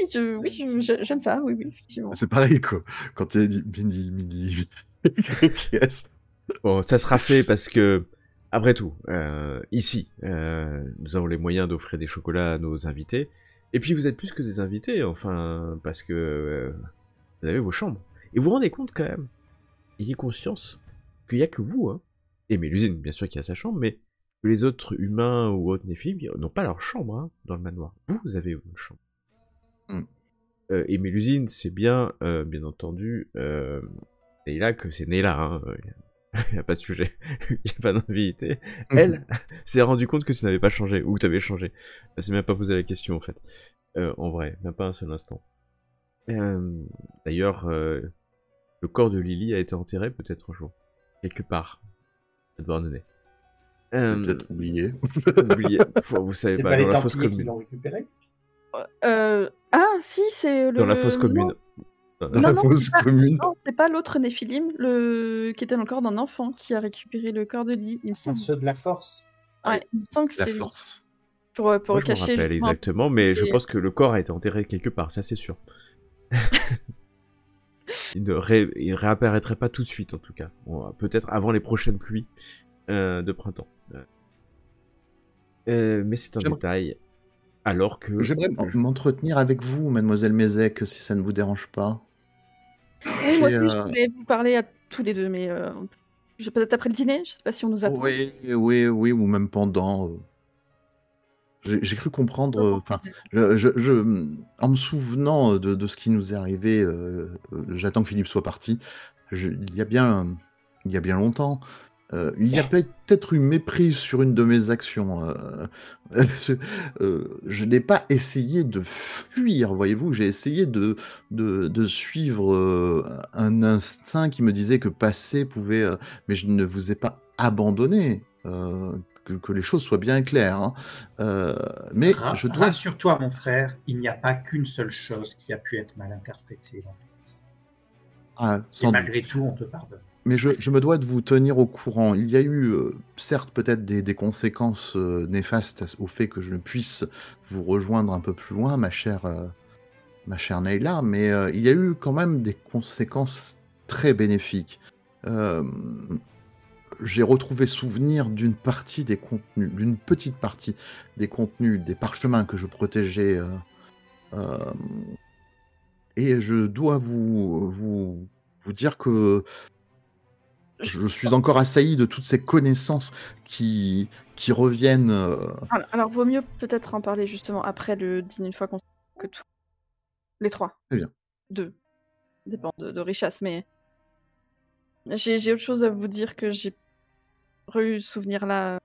[SPEAKER 2] j'aime ça, oui, effectivement.
[SPEAKER 4] C'est pareil, quoi. Quand il dit mini. Yes.
[SPEAKER 1] Bon, ça sera fait parce que, après tout, ici, nous avons les moyens d'offrir des chocolats à nos invités. Et puis vous êtes plus que des invités, enfin, parce que vous avez vos chambres. Et vous vous rendez compte quand même, ayez conscience qu'il n'y a que vous, hein. Et Mélusine, bien sûr, qui a sa chambre, mais que les autres humains ou autres Néphilim n'ont pas leur chambre hein, dans le manoir. Vous avez une chambre. Et Mélusine, c'est bien entendu, Neyla, que c'est Neyla, hein. Il n'y a pas de sujet, il n'y a pas d'invité. Elle s'est rendu compte que tu n'avais pas changé, ou que tu avais changé. Elle s'est même pas posé la question en fait. En vrai, même pas un seul instant. D'ailleurs, le corps de Lily a été enterré peut-être un jour. Quelque part. À Douarnenez.
[SPEAKER 4] Peut-être oublié.
[SPEAKER 1] Vous savez
[SPEAKER 3] pas,
[SPEAKER 1] pas,
[SPEAKER 3] les
[SPEAKER 1] dans la fosse
[SPEAKER 3] Templiers qui
[SPEAKER 1] commune.
[SPEAKER 3] l'ont récupéré
[SPEAKER 2] Ah, si, c'est le...
[SPEAKER 1] Dans la fosse commune.
[SPEAKER 4] Dans la fosse commune.
[SPEAKER 2] Non, c'est pas l'autre Néphilim, qui était dans le corps d'un enfant qui a récupéré le corps de Lily, il me semble.
[SPEAKER 3] Ceux de la force.
[SPEAKER 2] Ouais, il me semble que
[SPEAKER 4] La
[SPEAKER 2] c'est
[SPEAKER 4] force.
[SPEAKER 2] pour
[SPEAKER 1] Moi,
[SPEAKER 2] cacher.
[SPEAKER 1] je me rappelle exactement, mais je pense que le corps a été enterré quelque part, ça c'est sûr. Il ne réapparaîtrait pas tout de suite en tout cas. Peut-être avant les prochaines pluies. de printemps. Mais c'est un
[SPEAKER 4] J'aimerais
[SPEAKER 1] détail. Alors que
[SPEAKER 4] j'aimerais m'entretenir avec vous, mademoiselle Mézec, si ça ne vous dérange pas.
[SPEAKER 2] Oui, moi
[SPEAKER 4] J'ai,
[SPEAKER 2] aussi, je voulais vous parler à tous les deux, mais peut-être après le dîner, je sais pas si on nous attend.
[SPEAKER 4] oui, oui, oui, ou même pendant. J'ai cru comprendre, enfin, en me souvenant de ce qui nous est arrivé, j'attends que Philippe soit parti, il y a bien longtemps, il y a peut-être eu méprise sur une de mes actions. Je n'ai pas essayé de fuir, voyez-vous, j'ai essayé de suivre un instinct qui me disait que passer pouvait, mais je ne vous ai pas abandonné. Que les choses soient bien claires, hein. Mais je dois...
[SPEAKER 3] Rassure-toi, mon frère, il n'y a pas qu'une seule chose qui a pu être mal interprétée dans ton récit.
[SPEAKER 4] Ah,
[SPEAKER 3] Et
[SPEAKER 4] sans
[SPEAKER 3] malgré
[SPEAKER 4] doute.
[SPEAKER 3] tout, on te pardonne.
[SPEAKER 4] Mais je me dois de vous tenir au courant. Il y a eu, certes, peut-être des conséquences néfastes au fait que je ne puisse vous rejoindre un peu plus loin, ma chère Nayla, mais il y a eu quand même des conséquences très bénéfiques. J'ai retrouvé souvenir d'une partie des contenus, d'une petite partie des contenus, des parchemins que je protégeais, euh, et je dois vous dire que je suis encore assailli de toutes ces connaissances qui reviennent.
[SPEAKER 2] Alors, vaut mieux peut-être en parler justement après le dîner, une fois qu'on que tout. Les trois.
[SPEAKER 4] Très bien.
[SPEAKER 2] Deux. Dépend de richesse, mais j'ai autre chose à vous dire que j'ai eu souvenir là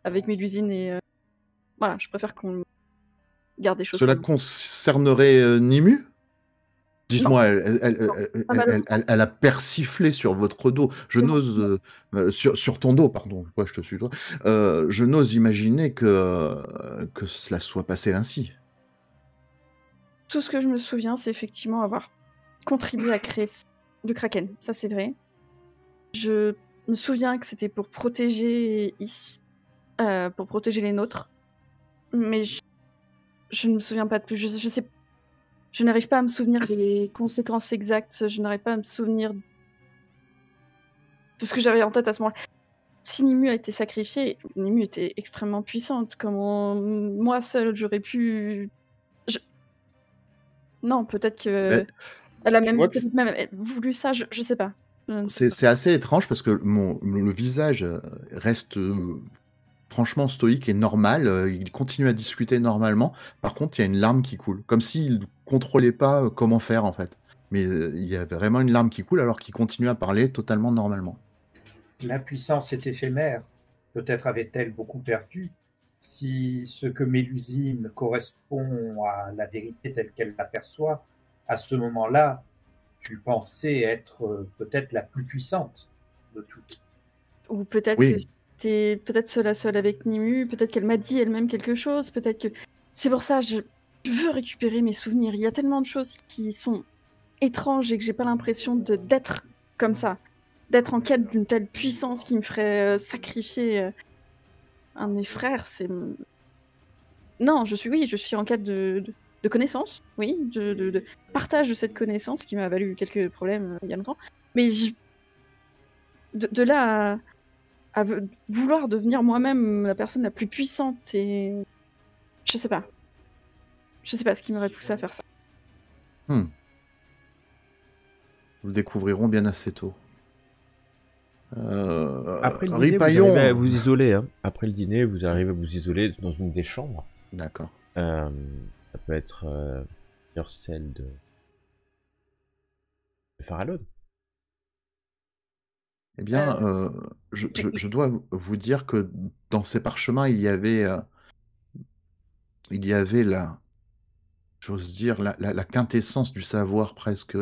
[SPEAKER 2] avec Mélusine et voilà, je préfère qu'on garde des choses
[SPEAKER 4] Cela
[SPEAKER 2] pour nous.
[SPEAKER 4] concernerait Nimu?
[SPEAKER 2] Non,
[SPEAKER 4] Dites-moi,
[SPEAKER 2] pas mal.
[SPEAKER 4] elle a persiflé sur votre dos. Je n'ose sur ton dos, pardon. Ouais, je te suis toi. Je n'ose imaginer que cela soit passé ainsi.
[SPEAKER 2] Tout ce que je me souviens, c'est effectivement avoir contribué à créer le Kraken. Ça, c'est vrai. Je me souviens que c'était pour protéger Is, pour protéger les nôtres. Mais je ne me souviens pas de plus. Je sais, je n'arrive pas à me souvenir des conséquences exactes. Je n'arrive pas à me souvenir de ce que j'avais en tête à ce moment-là. Si Nimue a été sacrifiée, Nimue était extrêmement puissante. Comment moi seule j'aurais pu... Non, peut-être que... Elle a
[SPEAKER 4] Tu
[SPEAKER 2] même
[SPEAKER 4] vois que
[SPEAKER 2] peut-être même voulu ça, je sais pas. Je ne sais pas.
[SPEAKER 4] c'est assez étrange parce que le visage reste franchement stoïque et normal. Il continue à discuter normalement. Par contre, il y a une larme qui coule, comme s'il ne contrôlait pas comment faire en fait. Mais il y a vraiment une larme qui coule alors qu'il continue à parler totalement normalement.
[SPEAKER 3] La puissance est éphémère. Peut-être avait-elle beaucoup perdu. Si ce que Mélusine correspond à la vérité telle qu'elle l'aperçoit, à ce moment-là, tu pensais être peut-être la plus puissante de toutes.
[SPEAKER 2] Ou peut-être que
[SPEAKER 4] Oui,
[SPEAKER 2] c'était peut-être seule à seule avec Nimue, peut-être qu'elle m'a dit elle-même quelque chose, peut-être que... C'est pour ça, je veux récupérer mes souvenirs. Il y a tellement de choses qui sont étranges et que j'ai pas l'impression d'être comme ça. D'être en quête d'une telle puissance qui me ferait sacrifier un de mes frères, c'est... Non, je suis en quête de connaissances, oui, de partage de cette connaissance qui m'a valu quelques problèmes il y a longtemps. Mais de là à vouloir devenir moi-même la personne la plus puissante et... Je sais pas. Je sais pas ce qui m'aurait poussé à faire ça.
[SPEAKER 4] nous le découvrirons bien assez tôt.
[SPEAKER 1] après le dîner, vous
[SPEAKER 4] Ripaillon.
[SPEAKER 1] arrivez à vous isoler. Hein. Après le dîner, vous arrivez à vous isoler dans une des chambres.
[SPEAKER 4] D'accord.
[SPEAKER 1] Ça peut être celle de Farallon.
[SPEAKER 4] Eh bien, je dois vous dire que dans ces parchemins, il y avait j'ose dire, la quintessence du savoir presque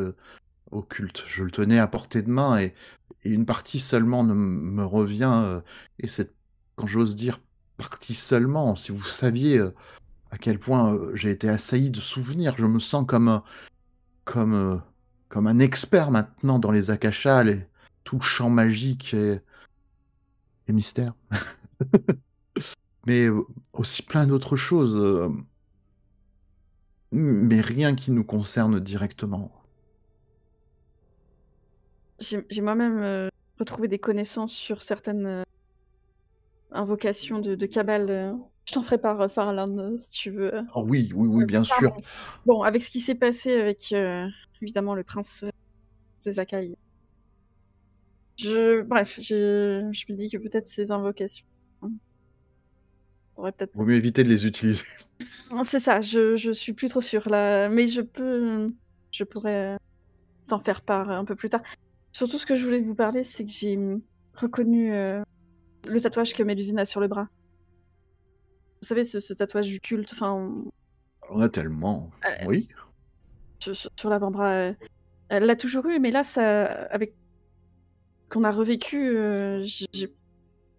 [SPEAKER 4] occulte. Je le tenais à portée de main et une partie seulement me revient. Et cette, quand j'ose dire partie seulement, si vous saviez à quel point j'ai été assailli de souvenirs, je me sens comme un expert maintenant dans les akashas, tout le champ magique et mystère. Mais aussi plein d'autres choses, mais rien qui nous concerne directement.
[SPEAKER 2] J'ai moi-même retrouvé des connaissances sur certaines invocation de cabale. Je t'en ferai part, Farland, si tu veux.
[SPEAKER 4] Oh oui, bien
[SPEAKER 2] Pardon.
[SPEAKER 4] sûr.
[SPEAKER 2] Bon, avec ce qui s'est passé avec, évidemment, le prince de Zakai. Bref, je me dis que peut-être ces invocations. Faudrait peut-être.
[SPEAKER 4] Vaut mieux éviter de les utiliser.
[SPEAKER 2] C'est ça, je suis plus trop sûre là. Mais je pourrais t'en faire part un peu plus tard. Surtout, ce que je voulais vous parler, c'est que j'ai reconnu le tatouage que Mélusine a sur le bras. Vous savez, ce tatouage du culte, enfin,
[SPEAKER 4] On a tellement. Oui.
[SPEAKER 2] sur l'avant-bras. Elle l'a toujours eu, mais là, ça, avec qu'on a revécu,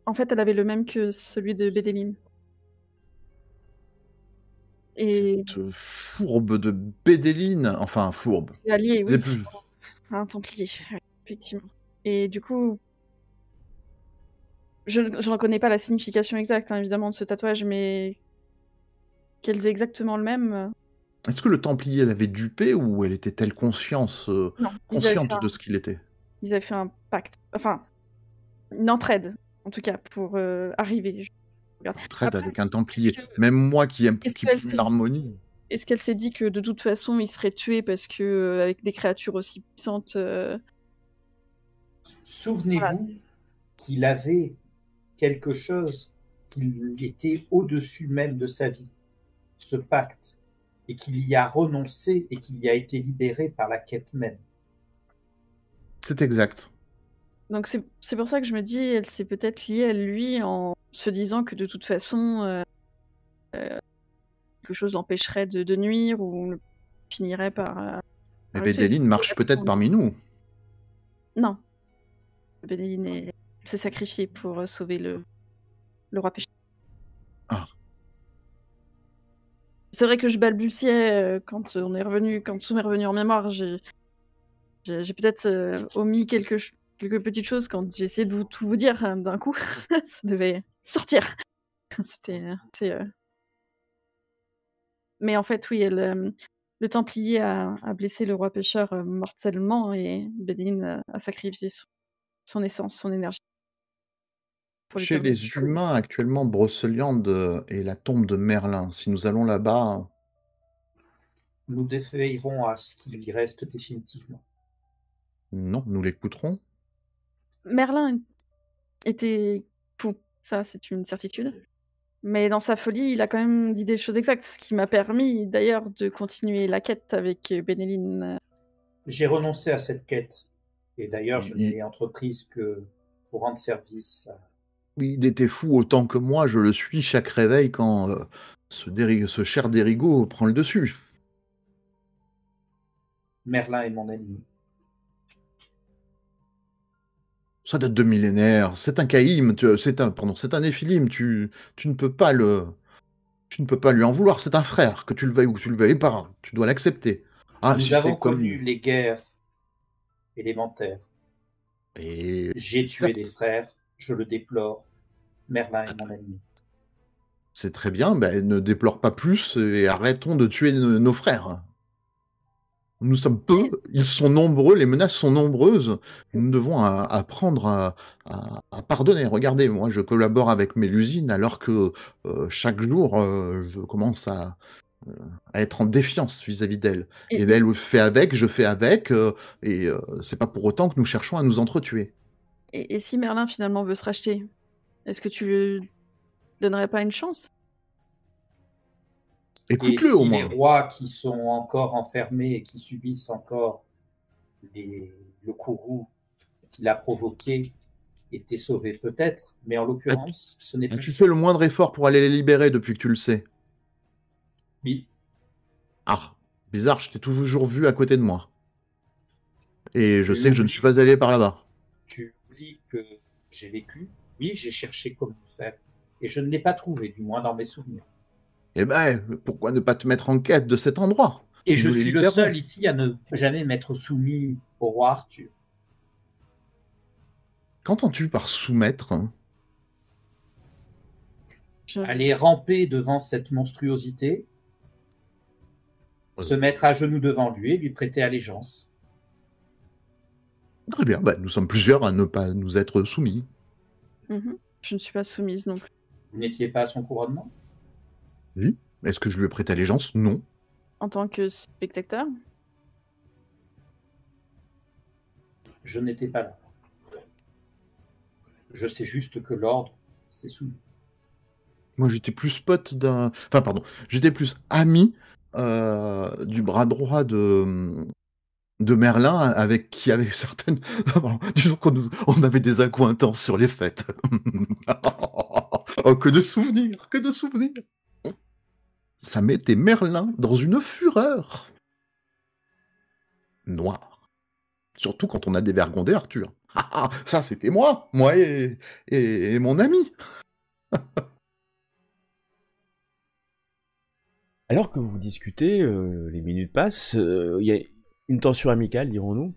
[SPEAKER 2] en fait, elle avait le même que celui de Bédéline. Et
[SPEAKER 4] Cette fourbe de Bédéline. Enfin, fourbe.
[SPEAKER 2] c'est allié,
[SPEAKER 4] C'est
[SPEAKER 2] oui,
[SPEAKER 4] plus-
[SPEAKER 2] à un templier, ouais, effectivement. Et du coup, je n'en connais pas la signification exacte, hein, évidemment, de ce tatouage, mais qu'elles aient exactement le même.
[SPEAKER 4] Est-ce que le Templier l'avait dupé ou elle était-elle
[SPEAKER 2] Non,
[SPEAKER 4] consciente de ce qu'il était?
[SPEAKER 2] ils avaient fait un pacte, enfin, une entraide, en tout cas, pour arriver.
[SPEAKER 4] Traite
[SPEAKER 2] Après,
[SPEAKER 4] avec un Templier.
[SPEAKER 2] est-ce que-
[SPEAKER 4] Même moi qui aime
[SPEAKER 2] est-ce
[SPEAKER 4] qui
[SPEAKER 2] qu'elle
[SPEAKER 4] prime
[SPEAKER 2] s'est
[SPEAKER 4] l'harmonie.
[SPEAKER 2] Est-ce qu'elle s'est dit que de toute façon, il serait tué parce que avec des créatures aussi puissantes,
[SPEAKER 3] Souvenez-vous qu'il avait quelque chose qui était au-dessus même de sa vie, ce pacte, et qu'il y a renoncé et qu'il y a été libéré par la quête même.
[SPEAKER 4] C'est exact.
[SPEAKER 2] Donc c'est pour ça que je me dis, elle s'est peut-être liée à lui en se disant que de toute façon, quelque chose l'empêcherait de nuire ou finirait par.
[SPEAKER 4] Mais
[SPEAKER 2] par le tuer.
[SPEAKER 4] Bédéline marche peut-être parmi nous.
[SPEAKER 2] Non. Bénéline s'est sacrifié pour sauver le roi péché.
[SPEAKER 4] Ah.
[SPEAKER 2] C'est vrai que je balbutiais quand Soum est revenu en mémoire. J'ai peut-être omis quelques petites choses quand j'ai essayé de tout vous dire d'un coup. Ça devait sortir. Mais en fait, oui, le Templier a blessé le roi pêcheur mortellement et Bédéline a sacrifié son essence, son énergie. Pour lui
[SPEAKER 4] Chez
[SPEAKER 2] permettre.
[SPEAKER 4] les humains, actuellement, Broceliande est la tombe de Merlin. Si nous allons là-bas,
[SPEAKER 3] Nous défaillerons à ce qu'il y reste définitivement.
[SPEAKER 4] non, nous l'écouterons.
[SPEAKER 2] Merlin était fou, ça c'est une certitude. Mais dans sa folie, il a quand même dit des choses exactes, ce qui m'a permis d'ailleurs de continuer la quête avec Bénéline.
[SPEAKER 3] J'ai renoncé à cette quête, et d'ailleurs je ne
[SPEAKER 4] Il-
[SPEAKER 3] l'ai entreprise que pour rendre service à...
[SPEAKER 4] Il était fou autant que moi, je le suis chaque réveil quand ce cher Dérigo prend le dessus.
[SPEAKER 3] Merlin est mon ennemi.
[SPEAKER 4] Ça date de millénaires. C'est un caïm, c'est un éphilim. Tu ne peux pas lui en vouloir. C'est un frère, que tu le veuilles ou que tu le veuilles pas. Tu dois l'accepter. Ah,
[SPEAKER 3] Nous
[SPEAKER 4] si
[SPEAKER 3] avons
[SPEAKER 4] c'est comme
[SPEAKER 3] connu les guerres élémentaires.
[SPEAKER 4] et
[SPEAKER 3] J'ai
[SPEAKER 4] ça,
[SPEAKER 3] tué des frères, je le déplore. Merlin est mon ennemi.
[SPEAKER 4] c'est très bien. Ben, ne déplore pas plus et arrêtons de tuer nos frères. Nous sommes peu, ils sont nombreux, les menaces sont nombreuses. Nous devons apprendre à pardonner. Regardez, moi, je collabore avec Mélusine alors que chaque jour, je commence à être en défiance vis-à-vis d'elle. Et elle fait avec, je fais avec, et c'est pas pour autant que nous cherchons à nous entretuer.
[SPEAKER 2] Et si Merlin finalement veut se racheter, est-ce que tu lui donnerais pas une chance?
[SPEAKER 4] Écoute-le
[SPEAKER 3] Et
[SPEAKER 4] au
[SPEAKER 3] si
[SPEAKER 4] moins.
[SPEAKER 3] les rois qui sont encore enfermés et qui subissent encore le courroux qu'il a provoqué étaient sauvés peut-être, mais en l'occurrence, ce n'est plus...
[SPEAKER 4] As-tu fait le moindre effort pour aller les libérer depuis que tu le sais?
[SPEAKER 3] Oui.
[SPEAKER 4] Ah, bizarre, je t'ai toujours vu à côté de moi. Et je sais que je ne suis pas allé par là-bas.
[SPEAKER 3] Tu oublies que j'ai vécu. Oui, j'ai cherché comment faire. Et je ne l'ai pas trouvé, du moins dans mes souvenirs.
[SPEAKER 4] Eh ben, pourquoi ne pas te mettre en quête de cet endroit?
[SPEAKER 3] Et je
[SPEAKER 4] Nous les
[SPEAKER 3] suis le
[SPEAKER 4] libérons.
[SPEAKER 3] seul ici à ne jamais m'être soumis au roi Arthur.
[SPEAKER 4] Qu'entends-tu par soumettre?
[SPEAKER 3] Aller ramper devant cette monstruosité, se mettre à genoux devant lui et lui prêter allégeance.
[SPEAKER 4] Très bien, bah, nous sommes plusieurs à ne pas nous être soumis.
[SPEAKER 2] Mhm. Je ne suis pas soumise non plus.
[SPEAKER 3] Vous n'étiez pas à son couronnement?
[SPEAKER 4] Oui. Est-ce que je lui ai prêté allégeance? Non.
[SPEAKER 2] En tant que spectateur?
[SPEAKER 3] Je n'étais pas là. Je sais juste que l'ordre s'est soumis.
[SPEAKER 4] Moi, j'étais plus pote d'un... Enfin, pardon. J'étais plus ami du bras droit de Merlin, avec qui avait certaines... Disons on avait des accointances sur les fêtes. Oh, que de souvenirs, que de souvenirs. Ça mettait Merlin dans une fureur noire. Surtout quand on a dévergondé Arthur. Ça, c'était moi et mon ami.
[SPEAKER 1] Alors que vous discutez, les minutes passent, il y a une tension amicale, dirons-nous.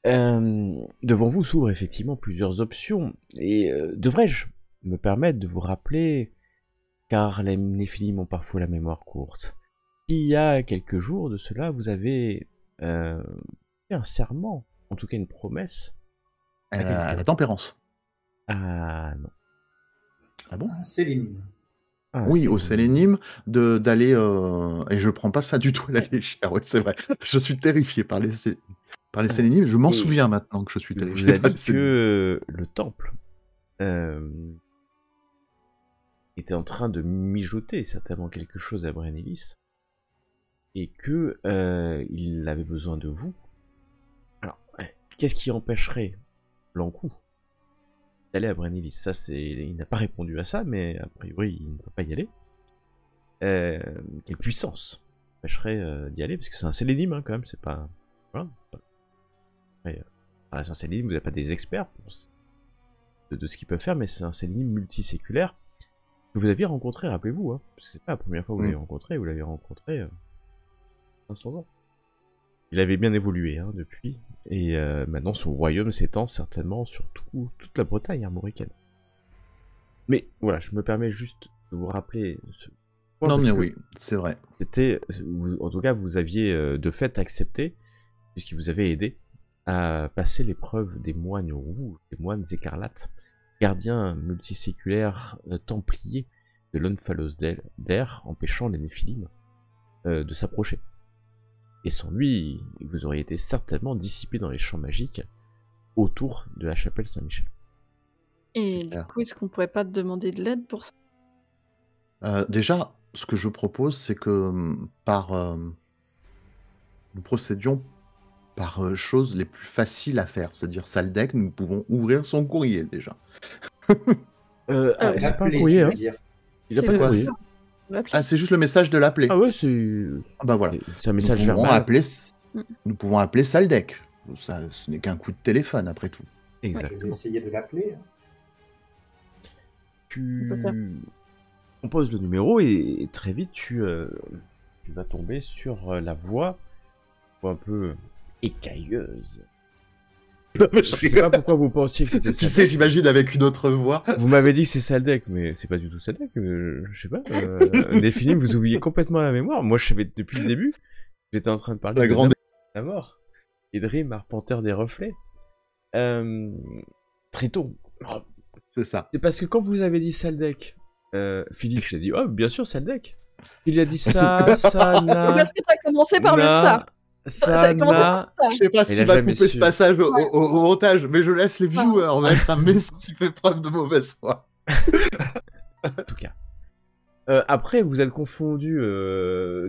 [SPEAKER 1] Devant vous s'ouvrent effectivement plusieurs options, et devrais-je me permettre de vous rappeler, car les Néphilim ont parfois la mémoire courte, qu'il y a quelques jours de cela, vous avez fait un serment, en tout cas une promesse.
[SPEAKER 4] À la tempérance.
[SPEAKER 1] Ah non.
[SPEAKER 4] Ah bon?
[SPEAKER 3] C'est l'énigme.
[SPEAKER 4] Oui, au Sélénime, d'aller... Et je prends pas ça du tout à la légère, oui, c'est vrai. Je suis terrifié par les Sélénimes. Je m'en souviens maintenant que je suis terrifié
[SPEAKER 1] par les Sélénimes. Que le temple était en train de mijoter certainement quelque chose à Brennilis, et que il avait besoin de vous. Alors, qu'est-ce qui empêcherait Blancoux d'aller à Brennilis? Ça, il n'a pas répondu à ça, mais a priori, il ne peut pas y aller. Quelle puissance empêcherait d'y aller? Parce que c'est un Sélénime, hein, quand même, c'est pas... Voilà. Après, c'est un Sélénime, vous n'avez pas des experts de ce qu'ils peuvent faire, mais c'est un Sélénime multiséculaire que vous aviez rencontré, rappelez-vous, hein, parce que c'est pas la première fois que vous l'avez rencontré 500 ans. Il avait bien évolué depuis, et maintenant son royaume s'étend certainement sur toute la Bretagne armoricaine. Mais voilà, je me permets juste de vous rappeler ce point.
[SPEAKER 4] Non mais oui, c'est vrai.
[SPEAKER 1] En tout cas, vous aviez de fait accepté, puisqu'il vous avait aidé à passer l'épreuve des moines rouges, des moines écarlates, gardiens multiséculaires templiers de l'Onphalos d'air, empêchant les Néphilim de s'approcher. Et sans lui, vous auriez été certainement dissipé dans les champs magiques autour de la chapelle Saint-Michel.
[SPEAKER 2] Et du coup, est-ce qu'on pourrait pas te demander de l'aide pour ça?
[SPEAKER 4] Déjà, ce que je propose, c'est que nous procédions par choses les plus faciles à faire. C'est-à-dire, Saldek, nous pouvons ouvrir son courrier, déjà.
[SPEAKER 1] C'est pas un courrier, hein. Il a pas de courrier.
[SPEAKER 4] Ah, c'est juste le message de l'appeler.
[SPEAKER 1] Ah ouais, c'est...
[SPEAKER 4] Ah bah voilà.
[SPEAKER 1] C'est un message verbal.
[SPEAKER 4] Nous pouvons appeler Saldek. Ça, ce n'est qu'un coup de téléphone, après tout.
[SPEAKER 1] Exactement.
[SPEAKER 3] Je vais essayer de l'appeler.
[SPEAKER 1] Tu composes le numéro et très vite tu vas tomber sur la voix un peu écailleuse. Je sais pas pourquoi vous pensiez que c'était Saldek.
[SPEAKER 4] Tu sais, j'imagine avec une autre voix.
[SPEAKER 1] Vous m'avez dit que c'est Saldek, mais c'est pas du tout Saldek. Je sais pas. Néphilim, vous oubliez complètement la mémoire. Moi, je savais depuis le début. J'étais en train de parler de la mort. Idrim, arpenteur des reflets. Triton.
[SPEAKER 4] C'est ça.
[SPEAKER 1] C'est parce que quand vous avez dit Saldek, Philippe s'est dit, oh, bien sûr, Saldek. Il a dit ça, na...
[SPEAKER 2] C'est parce que t'as commencé par le ça.
[SPEAKER 1] Ça, na...
[SPEAKER 4] Je sais pas s'il va couper ce passage au montage, mais je laisse les viewers mettre un message s'il fait preuve de mauvaise foi.
[SPEAKER 1] En tout cas. Après, vous êtes confondus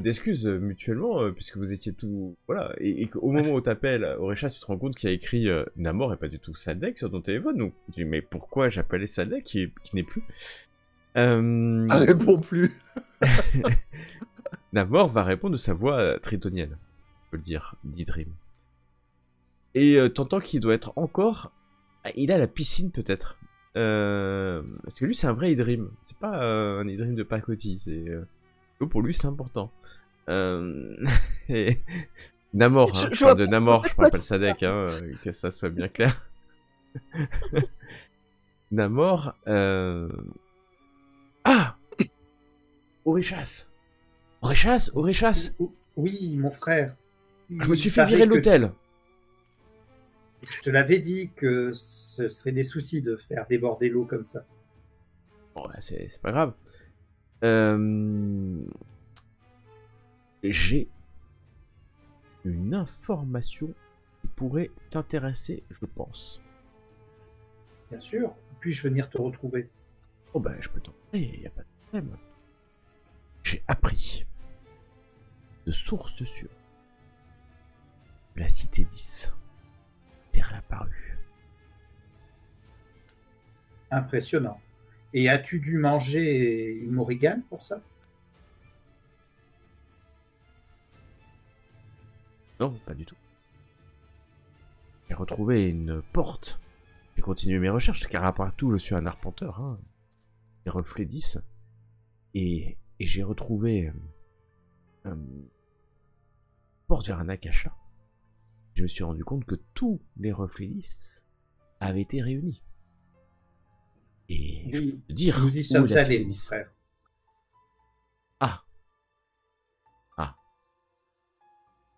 [SPEAKER 1] d'excuses mutuellement, puisque vous étiez tout... Voilà, et au moment où t'appelles Oréchas, tu te rends compte qu'il y a écrit Namor et pas du tout Saldek sur ton téléphone. Donc, tu dis, mais pourquoi j'appelais Saldek qui n'est plus
[SPEAKER 4] Elle répond plus.
[SPEAKER 1] Namor va répondre de sa voix tritonienne, on peut le dire, d'Idrim. Et t'entends qu'il doit être encore... Il a la piscine peut-être. Parce que lui c'est un vrai Idrim, c'est pas un Idrim de pacotille, pour lui c'est important. Et... Namor, hein, je parle de Namor, je parle pas de Sadek, hein, que ça soit bien clair. Namor, Ah, Oréchas.
[SPEAKER 3] Oui, mon frère.
[SPEAKER 1] Je me suis fait virer de l'hôtel.
[SPEAKER 3] Je te l'avais dit que ce serait des soucis de faire déborder l'eau comme ça.
[SPEAKER 1] Bon, bah, c'est pas grave. J'ai une information qui pourrait t'intéresser, je pense.
[SPEAKER 3] Bien sûr. Puis-je venir te retrouver?
[SPEAKER 1] Oh bah je peux t'en parler, il n'y a pas de problème. J'ai appris de sources sûres que la cité 10 était réapparue.
[SPEAKER 3] Impressionnant. Et as-tu dû manger une morrigane pour ça?
[SPEAKER 1] Non, pas du tout. J'ai retrouvé une porte. J'ai continué mes recherches, car après tout, je suis un arpenteur. Hein. Les reflets 10. Et j'ai retrouvé une porte vers un akasha. Je me suis rendu compte que tous les reflets 10 avaient été réunis. Et
[SPEAKER 3] Oui,
[SPEAKER 1] je peux te dire
[SPEAKER 3] nous y
[SPEAKER 1] où
[SPEAKER 3] sommes
[SPEAKER 1] est la
[SPEAKER 3] allés,
[SPEAKER 1] cité
[SPEAKER 3] mon
[SPEAKER 1] 10.
[SPEAKER 3] frère.
[SPEAKER 1] Ah. Ah.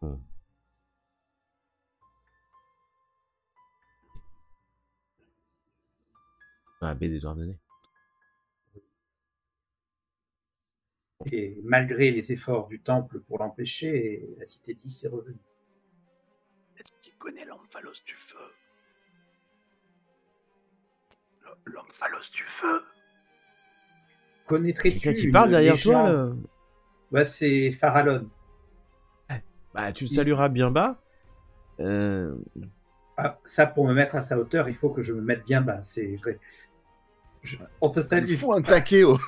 [SPEAKER 1] Bon. Dans la baie des Douarnenez.
[SPEAKER 3] Et malgré les efforts du temple pour l'empêcher, la cité 10 est revenue.
[SPEAKER 5] Est-ce qu'il connaît l'omphalos du feu? L'omphalos du feu?
[SPEAKER 3] Connaîtrais-tu
[SPEAKER 1] Quelqu'un qui parle derrière toi
[SPEAKER 3] légende...
[SPEAKER 1] là.
[SPEAKER 3] Bah, c'est Farallon.
[SPEAKER 1] Bah tu le salueras bien bas.
[SPEAKER 3] Ah, ça, pour me mettre à sa hauteur, il faut que je me mette bien bas, c'est vrai. On te
[SPEAKER 4] Il
[SPEAKER 3] salue.
[SPEAKER 4] faut un taquet. Oh.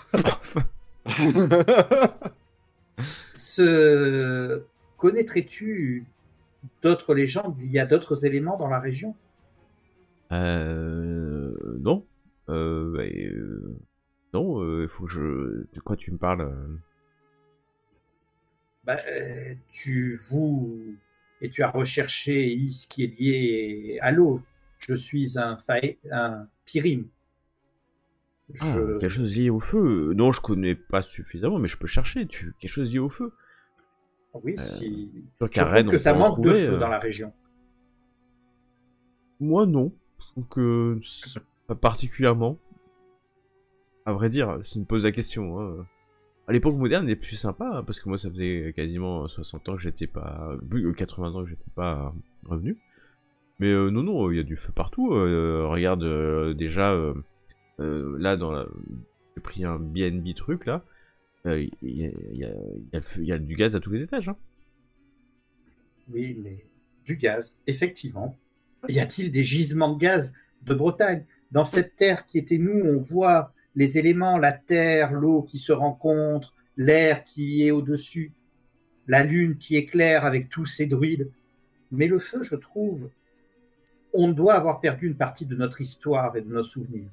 [SPEAKER 3] Connaîtrais-tu d'autres légendes? Il y a d'autres éléments dans la région?
[SPEAKER 1] Non. Non, il faut que je... De quoi tu me parles
[SPEAKER 3] Bah, tu as recherché ce qui est lié à l'eau. Je suis un Pyrim.
[SPEAKER 1] Quelque chose lié au feu. Non, je connais pas suffisamment, mais je peux chercher. Quelque chose lié au feu.
[SPEAKER 3] Oui, si.
[SPEAKER 1] Je
[SPEAKER 3] trouve que ça manque de feu dans la région.
[SPEAKER 1] Moi, non. Je trouve que pas particulièrement. À vrai dire, si tu me poses la question. Hein. À l'époque moderne, il est plus sympa, hein, parce que moi, ça faisait quasiment 60 ans que j'étais pas... 80 ans que j'étais pas revenu. Mais non, il y a du feu partout. Regarde, déjà, là, j'ai pris un BNB truc, là. Il y a du gaz à tous les étages. Hein.
[SPEAKER 3] Oui, mais du gaz, effectivement. Y a-t-il des gisements de gaz de Bretagne? Dans cette terre qui était nous, on voit les éléments, la terre, l'eau qui se rencontrent, l'air qui est au-dessus, la lune qui éclaire avec tous ces druides. Mais le feu, je trouve, on doit avoir perdu une partie de notre histoire et de nos souvenirs.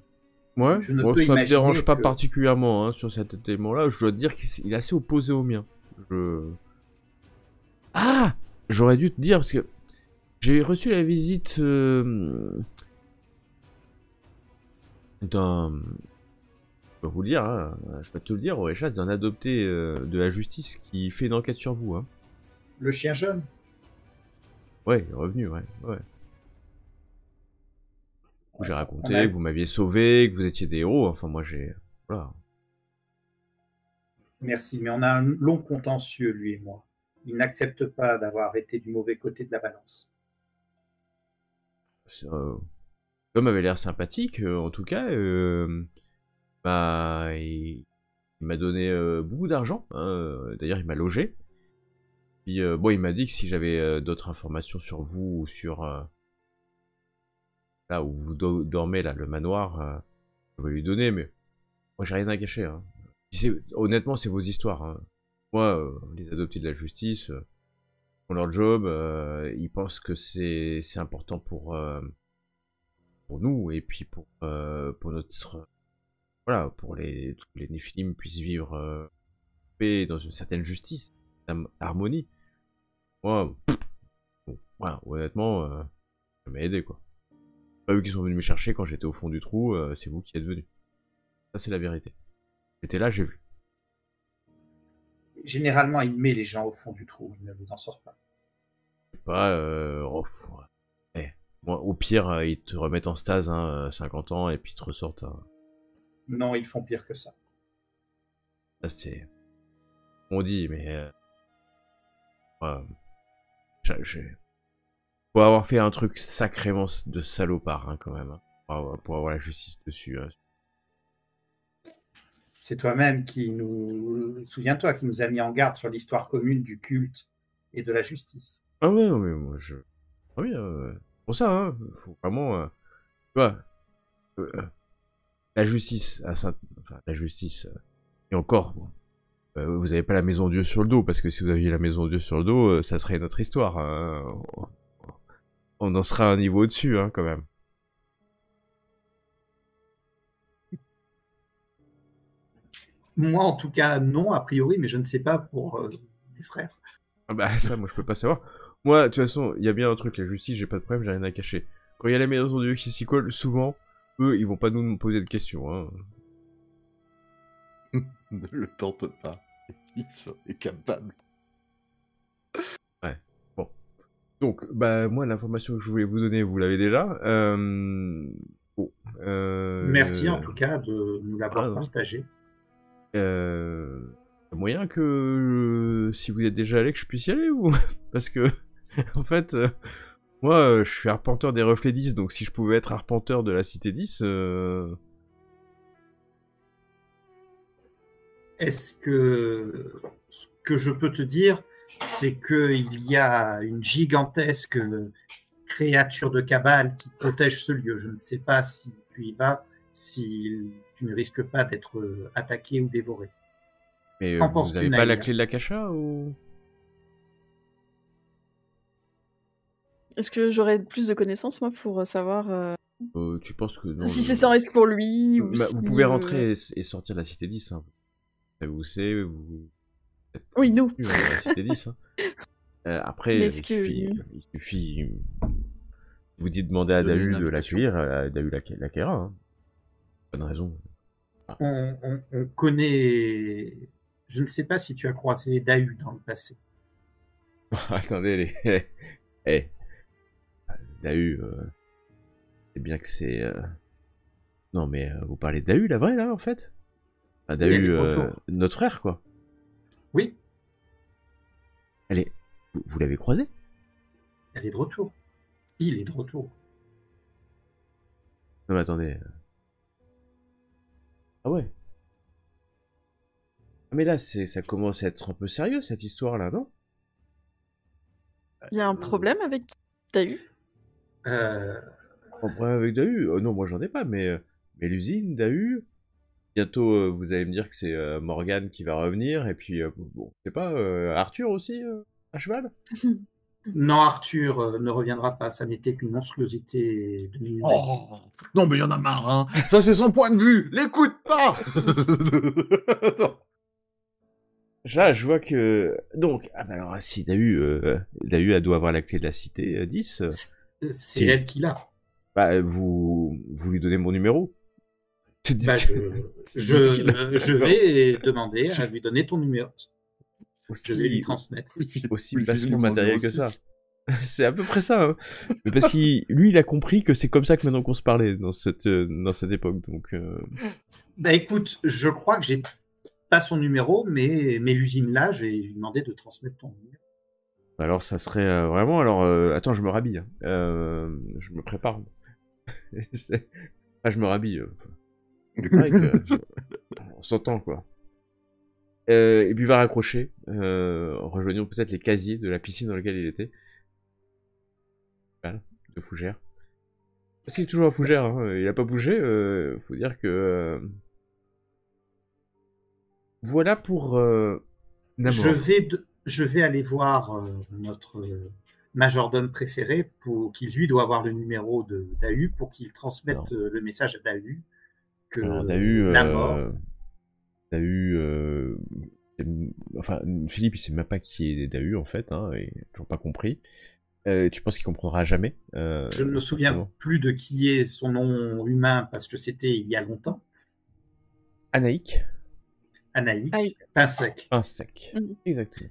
[SPEAKER 1] Ouais,
[SPEAKER 3] je ne
[SPEAKER 1] bon,
[SPEAKER 3] peux
[SPEAKER 1] ça me
[SPEAKER 3] imaginer
[SPEAKER 1] dérange pas
[SPEAKER 3] que...
[SPEAKER 1] particulièrement hein, sur cet élément-là. Je dois te dire qu'il est assez opposé au mien. Ah! J'aurais dû te dire, parce que j'ai reçu la visite d'un... Je peux vous le dire, hein, je peux te le dire, Oréchat, d'un adopté de la justice qui fait une enquête sur vous. Hein.
[SPEAKER 3] Le chien jaune?
[SPEAKER 1] Ouais, il est revenu, ouais. J'ai raconté que vous m'aviez sauvé, que vous étiez des héros, enfin moi j'ai... Voilà.
[SPEAKER 3] Merci, mais on a un long contentieux, lui et moi. Il n'accepte pas d'avoir été du mauvais côté de la balance.
[SPEAKER 1] L'homme avait l'air sympathique, en tout cas. Bah, il m'a donné beaucoup d'argent. Hein, d'ailleurs, il m'a logé. Puis, bon, il m'a dit que si j'avais d'autres informations sur vous ou sur là où vous dormez, là, le manoir, je vais lui donner. Mais moi, j'ai rien à cacher. Hein. Honnêtement, c'est vos histoires. Hein. Moi, les adoptés de la justice font leur job. Ils pensent que c'est important pour nous et puis pour notre voilà, pour tous les Néphilim puissent vivre paix dans une certaine justice, harmonie. Moi, bon, voilà, honnêtement, ça m'a aidé quoi. Pas eux qui sont venus me chercher quand j'étais au fond du trou, c'est vous qui êtes venus. Ça c'est la vérité. J'étais là, j'ai vu.
[SPEAKER 3] Généralement, il met les gens au fond du trou, il ne les en sort pas.
[SPEAKER 1] Je sais pas, moi, au pire, ils te remettent en stase 50 ans et puis ils te ressortent. Hein.
[SPEAKER 3] Non, ils font pire que ça.
[SPEAKER 1] Ça, c'est... On dit, mais... Faut avoir fait un truc sacrément de salopard, hein, quand même, hein, pour avoir la justice dessus.
[SPEAKER 3] C'est toi-même qui nous... Souviens-toi, qui nous a mis en garde sur l'histoire commune du culte et de la justice.
[SPEAKER 1] Ah ouais, non, mais moi, je... Ah oui, pour ça, hein, faut vraiment... tu vois, la justice, enfin, la justice... et encore... vous avez pas la maison Dieu sur le dos, parce que si vous aviez la maison Dieu sur le dos, ça serait notre histoire. Hein. On en sera un niveau au-dessus, hein, quand même.
[SPEAKER 3] Moi, en tout cas, non, a priori, mais je ne sais pas pour mes frères.
[SPEAKER 1] Ah bah ça, moi, je peux pas savoir. Moi, de toute façon, il y a bien un truc, la justice, j'ai pas de problème, j'ai rien à cacher. Quand il y a la maison Dieu qui s'y colle, souvent, eux, ils vont pas nous poser de questions. Hein.
[SPEAKER 4] Ne le tente pas. Il serait capable.
[SPEAKER 1] Ouais, bon. Donc, bah, moi, l'information que je voulais vous donner, vous l'avez déjà. Bon,
[SPEAKER 3] Merci en tout cas de nous l'avoir partagé.
[SPEAKER 1] Moyen que si vous êtes déjà allé, que je puisse y aller ou parce que en fait, moi, je suis arpenteur des reflets 10, donc si je pouvais être arpenteur de la cité 10,
[SPEAKER 3] Est-ce que ce que je peux te dire, c'est qu'il y a une gigantesque créature de cabale qui protège ce lieu. Je ne sais pas si tu y vas, si tu ne risques pas d'être attaqué ou dévoré.
[SPEAKER 1] Mais vous n'avez pas la clé de l'Akasha ou...
[SPEAKER 2] Est-ce que j'aurais plus de connaissances, moi, pour savoir
[SPEAKER 1] tu penses que non,
[SPEAKER 2] si c'est sans risque pour lui ou
[SPEAKER 1] bah,
[SPEAKER 2] si...
[SPEAKER 1] Vous pouvez rentrer et sortir de la cité 10. Hein. Vous savez, vous...
[SPEAKER 2] Oui, nous.
[SPEAKER 1] La cité 10. Hein. Après, il suffit... Vous dites demander à Dahu de l'accueillir, Dahu l'accueillera. Hein. Pas de raison.
[SPEAKER 3] Ah. On connaît... Je ne sais pas si tu as croisé Dahu dans le passé.
[SPEAKER 1] Attendez, Dahu, c'est bien que c'est... Non, mais vous parlez de Dahu, la vraie, là, en fait? Dahu, notre frère, quoi.
[SPEAKER 3] Oui.
[SPEAKER 1] Elle est... Vous l'avez croisée?
[SPEAKER 3] Elle est de retour. Il est de retour.
[SPEAKER 1] Non, mais attendez... Ah ouais. Mais là, ça commence à être un peu sérieux, cette histoire-là, non?
[SPEAKER 2] Il y a un problème avec Dahu?
[SPEAKER 1] Un problème avec Dahu? Non, moi j'en ai pas, mais l'usine, Dahu... Bientôt, vous allez me dire que c'est Morgane qui va revenir, et puis, bon, je sais pas, Arthur aussi, à cheval?
[SPEAKER 3] Non, Arthur ne reviendra pas, ça n'était qu'une monstruosité de minuit.
[SPEAKER 4] Oh, non, mais il y en a marre, hein. Ça, c'est son point de vue. L'écoute pas.
[SPEAKER 1] Là, je vois que... Donc, ah bah alors, si Dahu, elle doit avoir la clé de la cité 10.
[SPEAKER 3] C'est elle qui l'a.
[SPEAKER 1] Bah, vous lui donnez mon numéro.
[SPEAKER 3] Bah, je vais demander à lui donner ton numéro. Je vais lui transmettre.
[SPEAKER 1] Aussi facilement matériel que ça. C'est à peu près ça. Hein. Mais parce qu'il, lui, il a compris que c'est comme ça que maintenant qu'on se parlait dans cette époque. Donc.
[SPEAKER 3] Bah écoute, je crois que j'ai pas son numéro, mais l'usine là, je vais lui demander de transmettre ton numéro.
[SPEAKER 1] Alors ça serait vraiment. Alors attends, je me rhabille. Hein. Je me prépare. Je me rhabille. On s'entend quoi. Et puis il va raccrocher, en rejoignant peut-être les casiers de la piscine dans laquelle il était. Voilà, de Fougères. Parce qu'il est toujours à Fougères, hein. Il a pas bougé, faut dire que... Voilà pour Namor.
[SPEAKER 3] Je vais aller voir notre majordome préféré, qui lui doit avoir le numéro de Dahu, pour qu'il transmette le message à Dahu.
[SPEAKER 1] Alors Dahu, enfin, Philippe, il sait même pas qui est Dahu en fait, hein, il n'a toujours pas compris. Tu penses qu'il comprendra jamais?
[SPEAKER 3] Je ne me souviens plus de qui est son nom humain parce que c'était il y a longtemps.
[SPEAKER 1] Anaïk.
[SPEAKER 3] Pinsec.
[SPEAKER 1] Pinsec, exactement.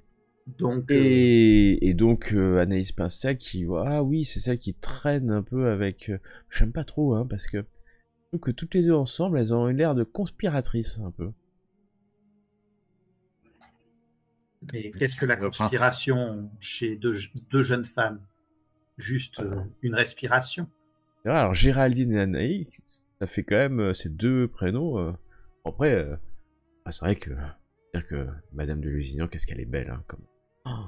[SPEAKER 3] Donc,
[SPEAKER 1] et donc Anaïs Pinsec, ah oui, c'est celle qui traîne un peu avec... J'aime pas trop, hein, parce que trouve que toutes les deux ensemble, elles ont eu l'air de conspiratrices un peu.
[SPEAKER 3] Mais qu'est-ce que la conspiration chez deux jeunes femmes? Juste une respiration.
[SPEAKER 1] C'est vrai, alors Géraldine et Anaïs, ça fait quand même ces deux prénoms. Après, c'est vrai que dire que Madame de Lusignan, qu'est-ce qu'elle est belle, hein, comme. Oh.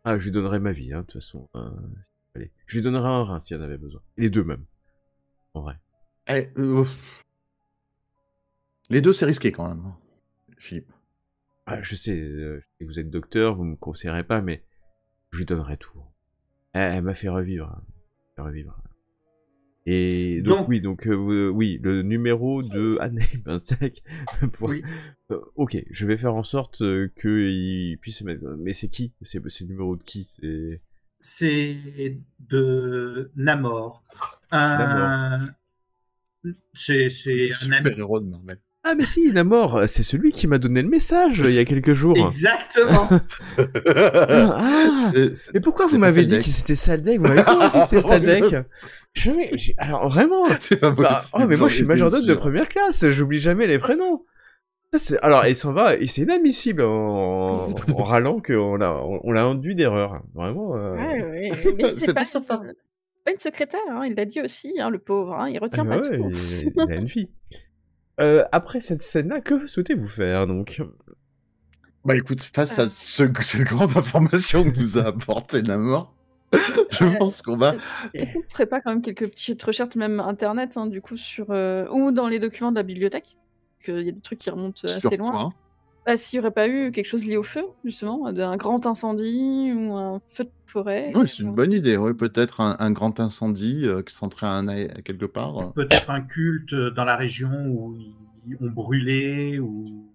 [SPEAKER 1] Ah, je lui donnerais ma vie, hein, de toute façon. Allez, je lui donnerais un rein si elle en avait besoin. Les deux même, en vrai.
[SPEAKER 4] Les deux, c'est risqué quand même, hein, Philippe.
[SPEAKER 1] Ah, je sais que vous êtes docteur, vous me conseillerez pas, mais je lui donnerais tout. Elle m'a fait revivre. Hein. Fait revivre. Et donc oui, oui, le numéro de Anaïs Binsec.
[SPEAKER 3] Oui.
[SPEAKER 1] Ok, je vais faire en sorte qu'il puisse se mettre. Mais c'est qui? C'est le numéro de qui?
[SPEAKER 3] C'est de Namor.
[SPEAKER 1] Namor.
[SPEAKER 3] C'est un ami.
[SPEAKER 4] Héros de Marvel.
[SPEAKER 1] Ah mais si, Namor, c'est celui qui m'a donné le message il y a quelques jours.
[SPEAKER 3] Exactement.
[SPEAKER 1] Mais pourquoi vous m'avez dit que c'était Saldek? Vous m'avez pas dit que c'était Saldek? Alors vraiment.
[SPEAKER 4] C'est pas possible.
[SPEAKER 1] Oh mais moi je suis majordome de première classe, j'oublie jamais les prénoms. Alors il s'en va, et c'est inadmissible en râlant qu'on l'a induit d'erreur. Vraiment.
[SPEAKER 2] Ouais, mais c'est pas une secrétaire, hein, il l'a dit aussi, hein, le pauvre, hein, il retient pas tout.
[SPEAKER 1] Il a une fille. Après cette scène-là, que souhaitez-vous faire donc?
[SPEAKER 4] Bah écoute, face à cette grande information que nous a apporté Namor, je pense qu'on va...
[SPEAKER 2] Est-ce qu'on ne ferait pas quand même quelques petites recherches, même internet, hein, du coup, sur ou dans les documents de la bibliothèque? Il y a des trucs qui remontent assez loin. S'il n'y aurait pas eu quelque chose lié au feu, justement, d'un grand incendie ou un feu de forêt.
[SPEAKER 4] Oui, c'est une bonne idée. Oui, peut-être un grand incendie qui s'entraîne quelque part.
[SPEAKER 3] Peut-être un culte dans la région où ils ont brûlé ou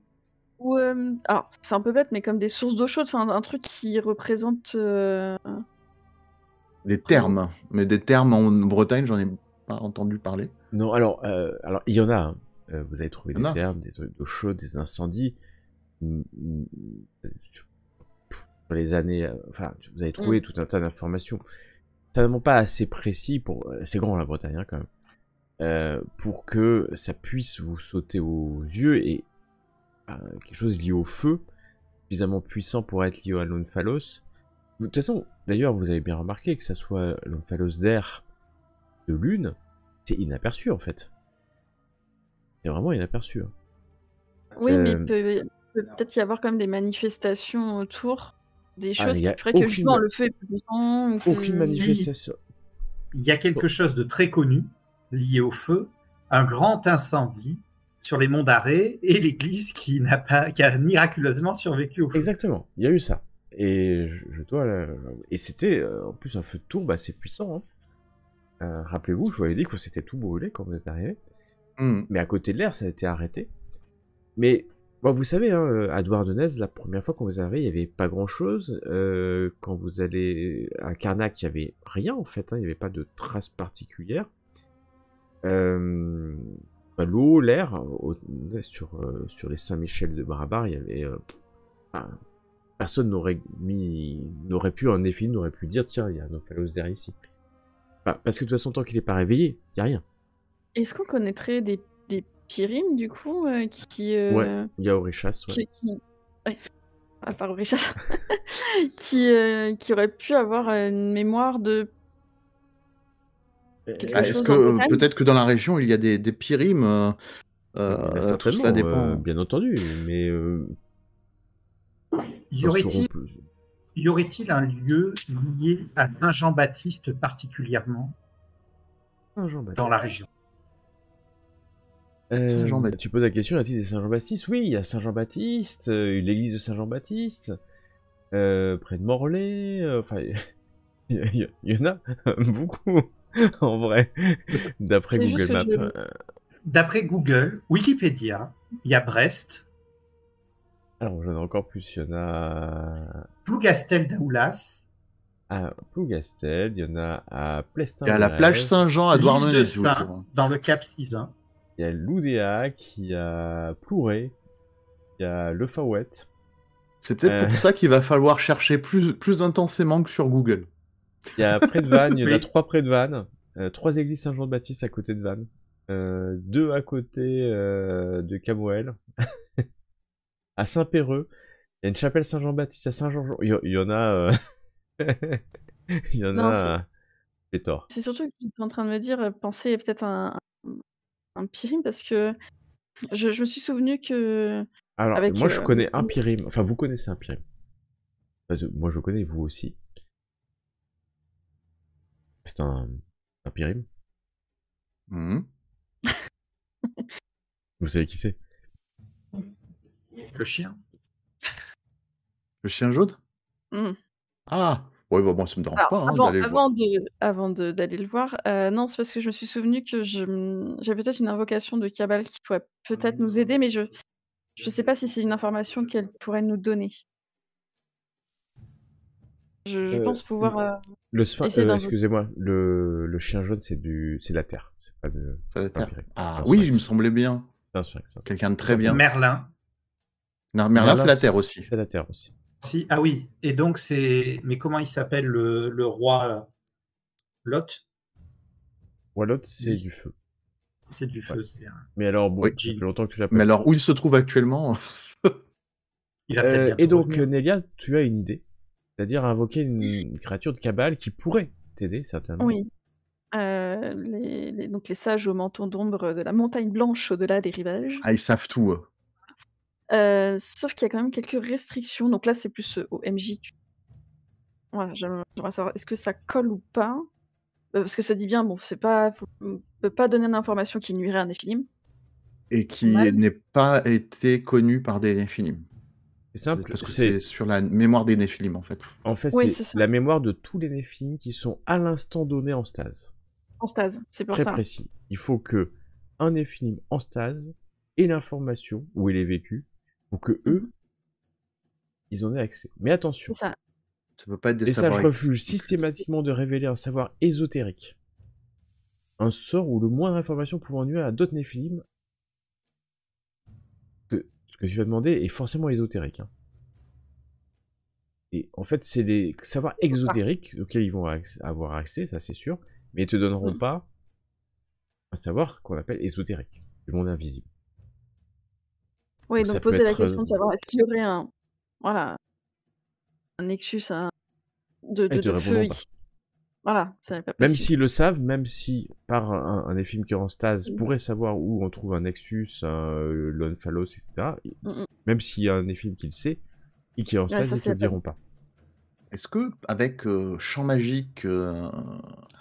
[SPEAKER 2] alors, c'est un peu bête, mais comme des sources d'eau chaude, enfin un truc qui représente.
[SPEAKER 4] Des thermes, mais des thermes en Bretagne, j'en ai pas entendu parler.
[SPEAKER 1] Non, alors il y en a. Hein. Vous avez trouvé des thermes, des trucs d'eau chaude, des incendies. Sur les années, enfin, vous avez trouvé tout un tas d'informations. Certainement pas assez précis pour. C'est grand la Bretagne, hein, quand même. Pour que ça puisse vous sauter aux yeux et quelque chose lié au feu, suffisamment puissant pour être lié à l'omphalos. De toute façon, d'ailleurs, vous avez bien remarqué que ça soit l'omphalos d'air, de lune, c'est inaperçu en fait. C'est vraiment inaperçu. Hein.
[SPEAKER 2] Oui, mais il peut peut-être y avoir quand même des manifestations autour, des choses qui feraient que justement le feu est plus puissant.
[SPEAKER 1] Aucune manifestation.
[SPEAKER 3] Il y a quelque chose de très connu lié au feu, un grand incendie sur les monts d'Arrée et l'église qui a miraculeusement survécu au feu.
[SPEAKER 1] Exactement, il y a eu ça. Et je dois et c'était en plus un feu de tourbe assez puissant. Hein. Rappelez-vous, je vous avais dit que c'était tout brûlé quand vous êtes arrivé. Mais à côté de l'air, ça a été arrêté. Mais bon, vous savez, hein, à Douarnenez, la première fois quand vous arrivez, il n'y avait pas grand-chose. Quand vous allez à Carnac, il n'y avait rien en fait. Hein, il n'y avait pas de traces particulières. L'eau, l'air, sur les Saint-Michel de Barabar, il y avait... personne n'aurait pu, en effet, n'aurait pu dire, tiens, il y a un omphalos d'air ici. Parce que de toute façon, tant qu'il n'est pas réveillé, il n'y a rien.
[SPEAKER 2] Est-ce qu'on connaîtrait des Pyrimes, du coup, qui...
[SPEAKER 1] Ouais, il y a Aurichas, ouais.
[SPEAKER 2] Ouais, à part Aurichas. qui aurait pu avoir une mémoire de...
[SPEAKER 4] Est-ce que peut-être que dans la région, il y a des Pyrimes tout cela dépend.
[SPEAKER 1] Bien entendu, mais...
[SPEAKER 3] Y aurait-il un lieu lié à Saint-Jean-Baptiste particulièrement dans la région?
[SPEAKER 1] Tu poses la question, a-t-il des Saint-Jean-Baptiste? Oui, il y a Saint-Jean-Baptiste, l'église de Saint-Jean-Baptiste, près de Morlaix, enfin, il y en a beaucoup, en vrai, d'après Google Maps.
[SPEAKER 3] D'après Google, Wikipédia, il y a Brest.
[SPEAKER 1] Alors, j'en ai encore plus, il y en a...
[SPEAKER 3] Plougastel d'Aoulas.
[SPEAKER 1] À Plougastel, il y en a à Plestin.
[SPEAKER 4] Il y a la plage Saint-Jean à Douarnenez,
[SPEAKER 3] dans le Cap Sizun.
[SPEAKER 1] Il y a Loudéac, il y a Plouray, il y a Le Fauette.
[SPEAKER 4] C'est peut-être pour ça qu'il va falloir chercher plus intensément que sur Google.
[SPEAKER 1] Il y a près de Vannes, il y en a 3 près de Vannes. 3 églises Saint-Jean-de-Baptiste à côté de Vannes. 2 à côté de Camoël. À Saint-Péreux, il y a une chapelle Saint-Jean-Baptiste à Saint-Jean. Il y en a. Il y en
[SPEAKER 2] Non, c'est
[SPEAKER 1] a. Pléthore.
[SPEAKER 2] c'est surtout que j'étais en train de me dire, penser peut-être à un Pyrim parce que je me suis souvenu que
[SPEAKER 1] Alors,
[SPEAKER 2] avec
[SPEAKER 1] moi je connais un Pyrim. Enfin, vous connaissez un Pyrim. Moi je connais, vous aussi. C'est un Pyrim.
[SPEAKER 4] Mhm.
[SPEAKER 1] Vous savez qui c'est?
[SPEAKER 3] Le chien.
[SPEAKER 4] Le chien jaune?
[SPEAKER 2] Mmh.
[SPEAKER 4] Ah! Ouais, bah, moi, ça me dérange
[SPEAKER 2] Alors
[SPEAKER 4] pas, hein, d'aller le voir.
[SPEAKER 2] avant d'aller le voir, non, c'est parce que je me suis souvenu que j'ai peut-être une invocation de Cabal qui pourrait peut-être nous aider, mais je sais pas si c'est une information qu'elle pourrait nous donner. Je pense pouvoir,
[SPEAKER 1] Le sphinx,
[SPEAKER 2] essayer d'invoquer.
[SPEAKER 1] excusez-moi, le chien jaune c'est la terre, c'est pas
[SPEAKER 4] Ça va
[SPEAKER 1] pas un
[SPEAKER 4] être-
[SPEAKER 1] Pyrim.
[SPEAKER 4] Ah
[SPEAKER 1] C'est un
[SPEAKER 4] oui,
[SPEAKER 1] sphinx.
[SPEAKER 4] il me semblait bien.
[SPEAKER 1] C'est un sphinx.
[SPEAKER 4] Quelqu'un de très bien.
[SPEAKER 3] Merlin.
[SPEAKER 4] Non, Merlin, c'est la terre aussi.
[SPEAKER 1] C'est la terre aussi.
[SPEAKER 3] Si, ah oui, et donc c'est. Mais comment il s'appelle le roi Lot?
[SPEAKER 1] Walot, c'est
[SPEAKER 3] Oui.
[SPEAKER 1] du feu.
[SPEAKER 3] C'est du feu,
[SPEAKER 1] Ouais.
[SPEAKER 3] c'est un.
[SPEAKER 1] Mais alors, bon,
[SPEAKER 4] Oui.
[SPEAKER 1] ça fait longtemps que tu l'as pas
[SPEAKER 4] Mais
[SPEAKER 1] vu.
[SPEAKER 4] alors, où il se trouve actuellement?
[SPEAKER 3] Il va peut-être bientôt
[SPEAKER 1] Et donc,
[SPEAKER 3] revenir.
[SPEAKER 1] Nelia, tu as une idée. C'est-à-dire invoquer une créature de Cabal qui pourrait t'aider, certainement.
[SPEAKER 2] Oui. Donc les sages au menton d'ombre de la montagne blanche au-delà des rivages.
[SPEAKER 4] Ah, ils savent tout.
[SPEAKER 2] Sauf qu'il y a quand même quelques restrictions. Donc là, c'est plus au MJ. Voilà, j'aimerais savoir, est-ce que ça colle ou pas? Parce que ça dit bien, bon, on peut pas donner une information qui nuirait à un Néphilim.
[SPEAKER 4] Et qui
[SPEAKER 2] Mal.
[SPEAKER 4] n'est pas été connu par des Néphilim.
[SPEAKER 1] C'est simple,
[SPEAKER 4] Parce que c'est sur la mémoire des Néphilim, en fait.
[SPEAKER 1] En fait,
[SPEAKER 2] Oui,
[SPEAKER 1] c'est
[SPEAKER 2] c'est ça.
[SPEAKER 1] la mémoire de tous les Néphilim qui sont à l'instant donné en stase.
[SPEAKER 2] En stase, c'est pour
[SPEAKER 1] Très
[SPEAKER 2] ça.
[SPEAKER 1] précis. Il faut que un Néphilim en stase ait l'information où il est vécu pour que eux, ils en aient accès. Mais attention,
[SPEAKER 2] C'est ça.
[SPEAKER 4] Ça peut pas être des
[SPEAKER 1] les sages
[SPEAKER 4] savoirs
[SPEAKER 1] refusent systématiquement de révéler un savoir ésotérique. Un sort où le moindre information pouvant nuire à d'autres Néphilim que ce que tu vas demander est forcément ésotérique. Hein. Et en fait, c'est des savoirs exotériques auxquels ils vont avoir accès, ça c'est sûr, mais ils te donneront pas un savoir qu'on appelle ésotérique, du monde invisible.
[SPEAKER 2] Oui,
[SPEAKER 1] ça
[SPEAKER 2] donc
[SPEAKER 1] peut
[SPEAKER 2] poser la
[SPEAKER 1] être,
[SPEAKER 2] question de savoir est-ce qu'il y aurait un nexus
[SPEAKER 1] ils te
[SPEAKER 2] de feu
[SPEAKER 1] répondront pas.
[SPEAKER 2] ici. Voilà, c'est pas
[SPEAKER 1] Même
[SPEAKER 2] possible.
[SPEAKER 1] s'ils le savent, même si par un Néphilim qui est en stase pourrait savoir où on trouve un Nexus, un l'Omphalos, etc., même s'il y a un Néphilim qui le sait, et qui est en stase,
[SPEAKER 2] ça,
[SPEAKER 1] ils te
[SPEAKER 2] c'est
[SPEAKER 1] le
[SPEAKER 2] pas
[SPEAKER 1] diront pas.
[SPEAKER 4] Est-ce que avec champ magique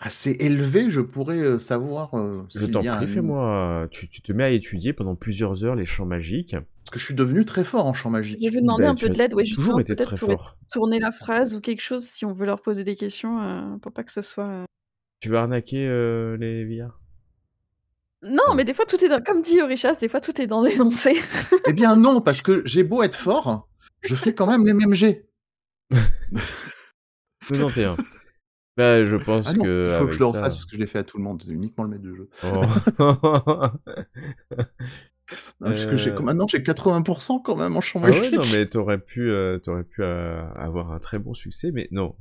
[SPEAKER 4] assez élevé, je pourrais savoir
[SPEAKER 1] Je
[SPEAKER 4] s'il
[SPEAKER 1] t'en
[SPEAKER 4] y a
[SPEAKER 1] prie,
[SPEAKER 4] un...
[SPEAKER 1] fais-moi. Tu te mets à étudier pendant plusieurs heures les champs magiques.
[SPEAKER 4] Parce que je suis devenu très fort en champ magique.
[SPEAKER 2] Je vais vous demander
[SPEAKER 1] Ben,
[SPEAKER 2] un peu
[SPEAKER 1] tu
[SPEAKER 2] de l'aide,
[SPEAKER 1] as
[SPEAKER 2] ouais,
[SPEAKER 1] toujours
[SPEAKER 2] justement,
[SPEAKER 1] été
[SPEAKER 2] peut-être
[SPEAKER 1] très
[SPEAKER 2] pour
[SPEAKER 1] fort.
[SPEAKER 2] tourner la phrase ou quelque chose si on veut leur poser des questions, pour pas que ce soit.
[SPEAKER 1] Tu vas arnaquer les VR?
[SPEAKER 2] Non,
[SPEAKER 1] Ah.
[SPEAKER 2] mais des fois tout est dans... Comme dit Orichas, des fois tout est dans l'énoncé.
[SPEAKER 4] Eh bien non, parce que j'ai beau être fort, je fais quand même les mêmes jets.
[SPEAKER 1] 91. Bah, je pense
[SPEAKER 4] Ah non,
[SPEAKER 1] que
[SPEAKER 4] il faut que je le
[SPEAKER 1] avec ça...
[SPEAKER 4] refasse parce que je l'ai fait à tout le monde, c'est uniquement le maître de jeu.
[SPEAKER 1] Oh.
[SPEAKER 4] Non, puisque maintenant j'ai 80% quand même en champ
[SPEAKER 1] Ah ouais,
[SPEAKER 4] magique.
[SPEAKER 1] non, mais t'aurais pu avoir un très bon succès, mais non,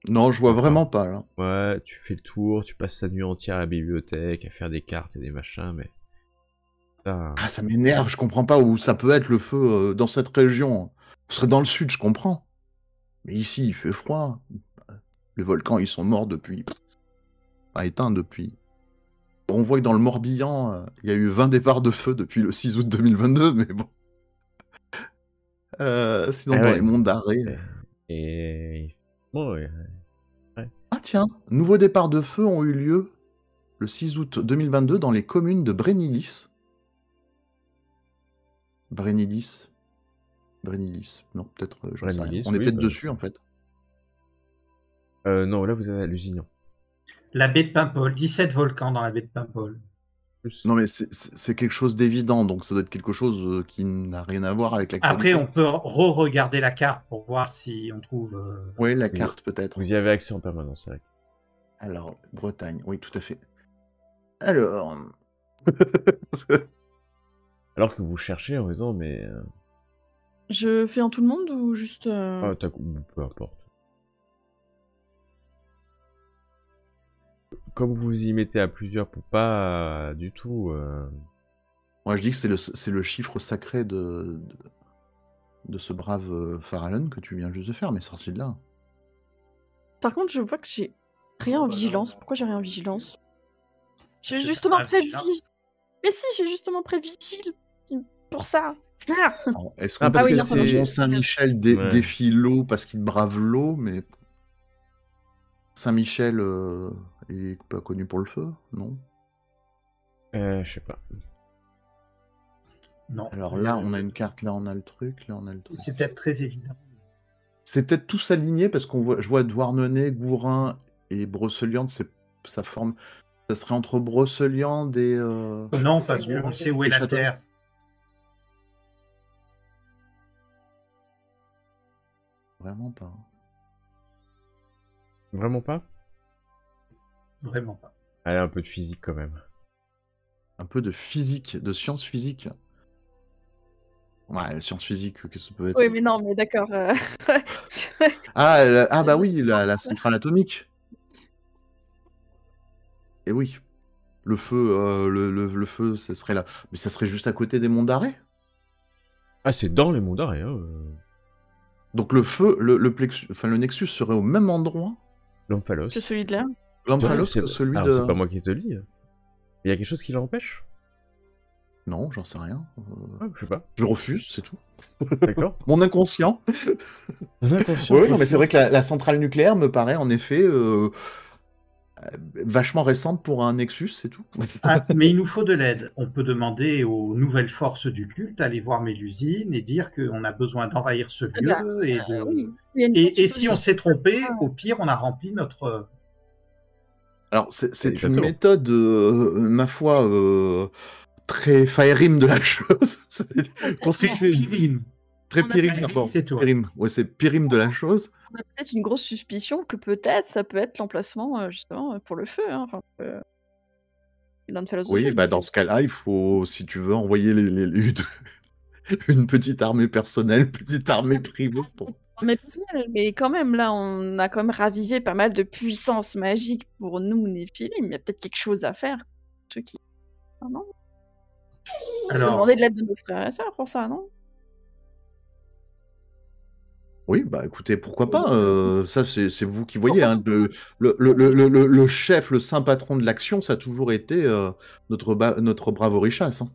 [SPEAKER 4] Non, je vois vraiment pas là.
[SPEAKER 1] Ouais, tu fais le tour, tu passes la nuit entière à la bibliothèque, à faire des cartes et des machins, mais... Ça...
[SPEAKER 4] Ah, ça m'énerve, je comprends pas où ça peut être le feu dans cette région. Ce serait dans le sud, je comprends. Mais ici, il fait froid. Les volcans, ils sont morts depuis... Enfin, éteints depuis... On voit que dans le Morbihan, il y a eu 20 départs de feu depuis le 6 août 2022, mais bon. Sinon, dans les monts d'arrêt...
[SPEAKER 1] Et... Bon, ouais.
[SPEAKER 4] Ah tiens, nouveaux départs de feu ont eu lieu le 6 août 2022 dans les communes de Brénilis. Brénilis, non, peut-être, j'en sais rien.
[SPEAKER 1] Brénilis,
[SPEAKER 4] On est
[SPEAKER 1] oui,
[SPEAKER 4] peut-être
[SPEAKER 1] bah,
[SPEAKER 4] dessus, en fait.
[SPEAKER 1] Non, là, vous êtes à Lusignan.
[SPEAKER 3] La baie de Paimpol, 17 volcans dans la baie de Paimpol.
[SPEAKER 4] Non, mais c'est quelque chose d'évident, donc ça doit être quelque chose qui n'a rien à voir avec l'actualité.
[SPEAKER 3] Après, on peut re-regarder la carte pour voir si on trouve...
[SPEAKER 4] Oui, la carte, peut-être.
[SPEAKER 1] Vous y avez accès en permanence, c'est vrai.
[SPEAKER 4] Alors, Bretagne, oui, tout à fait. Alors...
[SPEAKER 1] Alors que vous cherchez en disant, mais...
[SPEAKER 2] Je fais en tout le monde ou juste...
[SPEAKER 1] peu importe. comme vous y mettez à plusieurs pour pas du tout.
[SPEAKER 4] Moi, je dis que c'est le chiffre sacré de ce brave Farallon que tu viens juste de faire, mais sorti de là.
[SPEAKER 2] Par contre, je vois que j'ai rien en vigilance. Pourquoi j'ai rien en vigilance? J'ai
[SPEAKER 3] C'est
[SPEAKER 2] justement
[SPEAKER 3] pas
[SPEAKER 2] prévu.
[SPEAKER 3] vigilance.
[SPEAKER 2] Mais si, j'ai justement prévigile pour ça. Ah
[SPEAKER 4] Alors, est-ce qu'on
[SPEAKER 1] Ah,
[SPEAKER 4] peut
[SPEAKER 1] parce
[SPEAKER 2] oui,
[SPEAKER 1] que
[SPEAKER 2] non,
[SPEAKER 4] dire que
[SPEAKER 1] c'est-
[SPEAKER 4] Mont Saint-Michel
[SPEAKER 1] Ouais.
[SPEAKER 4] défie l'eau parce qu'il brave l'eau, mais Saint-Michel il est pas connu pour le feu, non?
[SPEAKER 1] Je sais pas.
[SPEAKER 3] Non.
[SPEAKER 4] Alors là, on a une carte, là on a le truc, là on a le truc.
[SPEAKER 3] C'est peut-être très évident.
[SPEAKER 4] C'est peut-être tous alignés parce je vois Douarnenez, Gourin et Broceliande, ça forme. Ça serait entre Broceliande et.
[SPEAKER 3] Non, parce qu'on sait où est
[SPEAKER 4] Et
[SPEAKER 3] la
[SPEAKER 4] Château.
[SPEAKER 3] Terre.
[SPEAKER 4] Vraiment pas.
[SPEAKER 1] Vraiment pas?
[SPEAKER 3] Vraiment pas.
[SPEAKER 1] Allez, un peu de physique quand même.
[SPEAKER 4] Un peu de physique, de sciences physiques. Ouais, sciences physiques, qu'est-ce que ça peut être?
[SPEAKER 2] Oui, mais non, mais d'accord.
[SPEAKER 4] Ah bah oui, la centrale atomique. Et oui. Le feu, le feu, ça serait là. Mais ça serait juste à côté des monts d'arrêt.
[SPEAKER 1] Ah, c'est dans les monts d'arrêt.
[SPEAKER 4] Donc le feu, le Nexus serait au même endroit,
[SPEAKER 1] L'Omphalos.
[SPEAKER 2] Que celui de là.
[SPEAKER 4] l'Omphalos,
[SPEAKER 1] C'est-
[SPEAKER 4] que celui
[SPEAKER 1] Alors,
[SPEAKER 4] de.
[SPEAKER 1] c'est pas moi qui te le dis. Il y a quelque chose qui l'empêche?
[SPEAKER 4] Non, j'en sais rien.
[SPEAKER 1] Ah, je sais pas.
[SPEAKER 4] Je refuse, c'est tout.
[SPEAKER 1] D'accord.
[SPEAKER 4] Mon inconscient.
[SPEAKER 1] Inconscient.
[SPEAKER 4] Oui, non, mais c'est vrai que la centrale nucléaire me paraît en effet vachement récente pour un Nexus, c'est tout.
[SPEAKER 3] Ah, mais il nous faut de l'aide. On peut demander aux nouvelles forces du culte d'aller voir Mélusine et dire qu'on a besoin d'envahir ce lieu.
[SPEAKER 2] bah,
[SPEAKER 3] et de...
[SPEAKER 2] Oui. Il y a une
[SPEAKER 3] et si on
[SPEAKER 2] supposition.
[SPEAKER 3] s'est trompé, au pire, on a rempli notre...
[SPEAKER 4] Alors, c'est une
[SPEAKER 1] Exactement.
[SPEAKER 4] méthode, ma foi, très Faerim de la chose. Constituée
[SPEAKER 3] Pirim.
[SPEAKER 4] très
[SPEAKER 2] On a
[SPEAKER 4] Pyrim,
[SPEAKER 2] pas-
[SPEAKER 4] pardon.
[SPEAKER 3] c'est toi.
[SPEAKER 4] Pyrim. Ouais, c'est Pyrim de la chose.
[SPEAKER 2] On a peut-être une grosse suspicion que peut-être ça peut être l'emplacement justement pour le feu. Hein. Enfin, l'Omphalos de
[SPEAKER 4] Oui,
[SPEAKER 2] feu,
[SPEAKER 4] bah
[SPEAKER 2] du
[SPEAKER 4] dans
[SPEAKER 2] coup.
[SPEAKER 4] ce cas-là, il faut, si tu veux, envoyer une petite armée personnelle, petite armée privée pour.
[SPEAKER 2] Mais personnel, mais quand même, là, on a quand même ravivé pas mal de puissance magique pour nous, Néphilim. Il y a peut-être quelque chose à faire. Ceux qui... Ah non.
[SPEAKER 3] Alors,
[SPEAKER 2] Demander de l'aide de nos frères et sœurs pour ça, non?
[SPEAKER 4] Oui, bah écoutez, pourquoi pas, ça c'est vous qui voyez, hein, le chef, le saint patron de l'action, ça a toujours été notre brave Orichas. Hein.